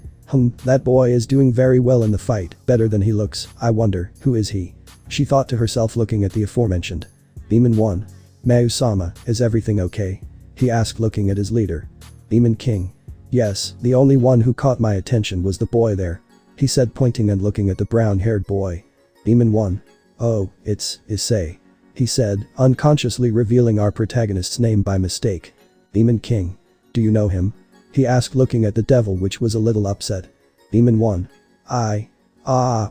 That boy is doing very well in the fight, better than he looks. I wonder, who is he? She thought to herself looking at the aforementioned. Demon 1. Mayu-sama, is everything okay? He asked looking at his leader. Demon King. Yes, the only one who caught my attention was the boy there. He said pointing and looking at the brown-haired boy. Demon 1. Oh, it's Issei. He said, unconsciously revealing our protagonist's name by mistake. Demon King. Do you know him? He asked, looking at the devil, which was a little upset. Demon 1.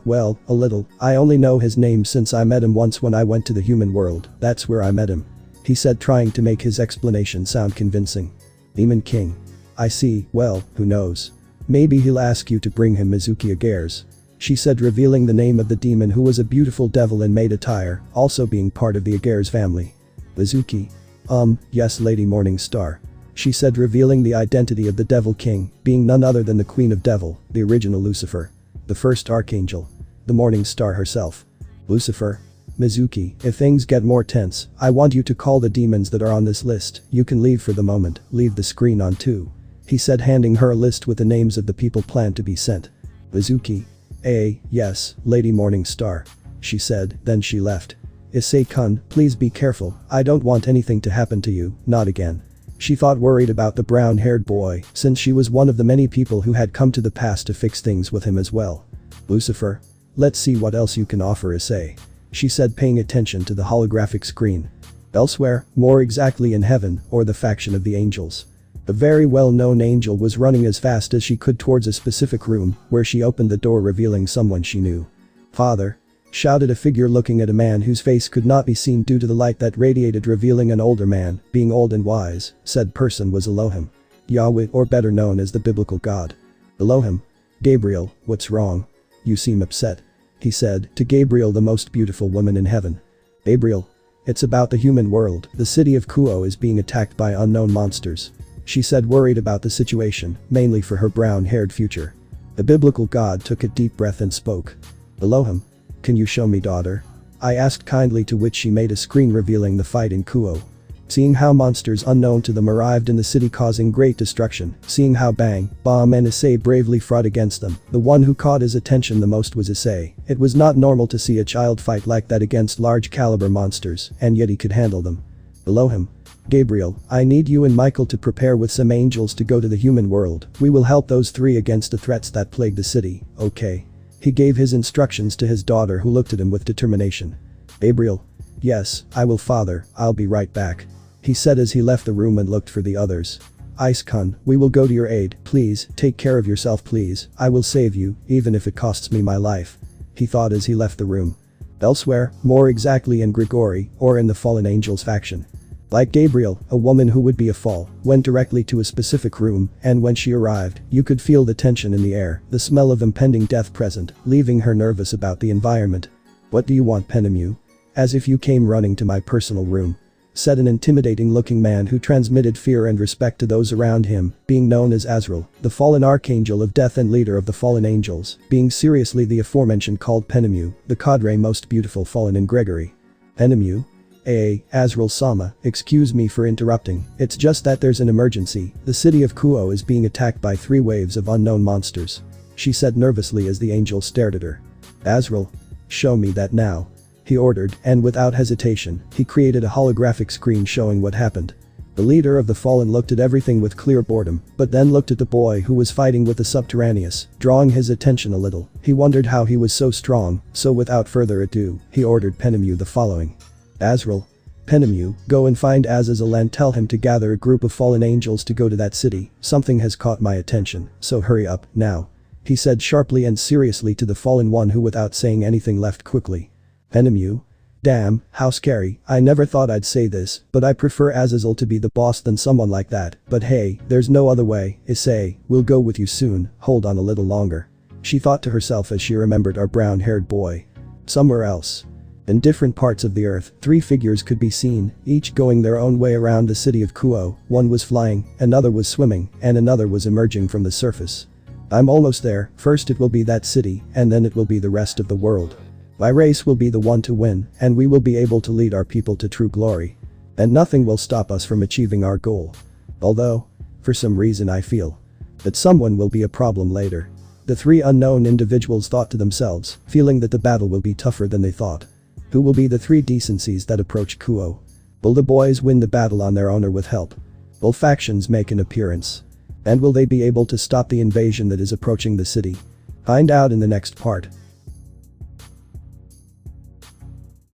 Well, a little. I only know his name since I met him once when I went to the human world. That's where I met him. He said, trying to make his explanation sound convincing. Demon King. I see. Well, who knows? Maybe he'll ask you to bring him Mizuki Agares. She said, revealing the name of the demon, who was a beautiful devil in maid attire, also being part of the Agares family. Mizuki. Yes, Lady Morningstar. She said, revealing the identity of the Devil King, being none other than the Queen of Devil, the original Lucifer. The first Archangel. The Morning Star herself. Lucifer. Mizuki, if things get more tense, I want you to call the demons that are on this list. You can leave for the moment, leave the screen on too. He said, handing her a list with the names of the people planned to be sent. Mizuki. Yes, Lady Morningstar. She said, then she left. Issei-kun, please be careful, I don't want anything to happen to you, not again. She thought, worried about the brown-haired boy, since she was one of the many people who had come to the past to fix things with him as well. Lucifer. Let's see what else you can offer, Issei. She said, paying attention to the holographic screen. Elsewhere, more exactly in heaven, or the faction of the angels. A very well-known angel was running as fast as she could towards a specific room, where she opened the door, revealing someone she knew. Father. Shouted a figure, looking at a man whose face could not be seen due to the light that radiated, revealing an older man, being old and wise. Said person was Elohim. Yahweh, or better known as the biblical God. Elohim. Gabriel, what's wrong? You seem upset. He said, to Gabriel, the most beautiful woman in heaven. Gabriel. It's about the human world. The city of Kuo is being attacked by unknown monsters. She said, worried about the situation, mainly for her brown-haired future. The biblical God took a deep breath and spoke. Elohim. Can you show me, daughter? I asked kindly, to which she made a screen revealing the fight in Kuo. Seeing how monsters unknown to them arrived in the city, causing great destruction, seeing how Bang, Bomb and Issei bravely fought against them, the one who caught his attention the most was Issei. It was not normal to see a child fight like that against large caliber monsters, and yet he could handle them. Elohim. Gabriel, I need you and Michael to prepare with some angels to go to the human world. We will help those three against the threats that plague the city, okay? He gave his instructions to his daughter, who looked at him with determination. Gabriel. Yes, I will, father, I'll be right back. He said as he left the room and looked for the others. Ice-kun, we will go to your aid, please, take care of yourself please, I will save you, even if it costs me my life. He thought as he left the room. Elsewhere, more exactly in Grigori, or in the fallen angels faction. Like Gabriel, a woman who would be a fall, went directly to a specific room, and when she arrived, you could feel the tension in the air, the smell of impending death present, leaving her nervous about the environment. What do you want, Penemu? As if you came running to my personal room. Said an intimidating-looking man who transmitted fear and respect to those around him, being known as Azrael, the fallen archangel of death and leader of the fallen angels, being seriously the aforementioned called Penemu, the cadre most beautiful fallen in Gregory. Penemu? Azrael-sama, excuse me for interrupting, it's just that there's an emergency, the city of Kuo is being attacked by 3 waves of unknown monsters. She said nervously as the angel stared at her. Azrael. Show me that now. He ordered, and without hesitation, he created a holographic screen showing what happened. The leader of the fallen looked at everything with clear boredom, but then looked at the boy who was fighting with the subterraneous, drawing his attention a little. He wondered how he was so strong, so without further ado, he ordered Penemu the following. Azrael. Penemu, go and find Azazel and tell him to gather a group of fallen angels to go to that city. Something has caught my attention, so hurry up, now. He said sharply and seriously to the fallen one, who without saying anything left quickly. Penemu. Damn, how scary, I never thought I'd say this, but I prefer Azazel to be the boss than someone like that, but hey, there's no other way. Issei, we'll go with you soon, hold on a little longer. She thought to herself as she remembered our brown-haired boy. Somewhere else. In different parts of the earth, 3 figures could be seen, each going their own way around the city of Kuo. One was flying, another was swimming, and another was emerging from the surface. I'm almost there, first it will be that city, and then it will be the rest of the world. My race will be the one to win, and we will be able to lead our people to true glory. And nothing will stop us from achieving our goal. Although, for some reason I feel that someone will be a problem later. The 3 unknown individuals thought to themselves, feeling that the battle will be tougher than they thought. Who will be the 3 decencies that approach Kuo? Will the boys win the battle on their own or with help? Will factions make an appearance? And will they be able to stop the invasion that is approaching the city? Find out in the next part.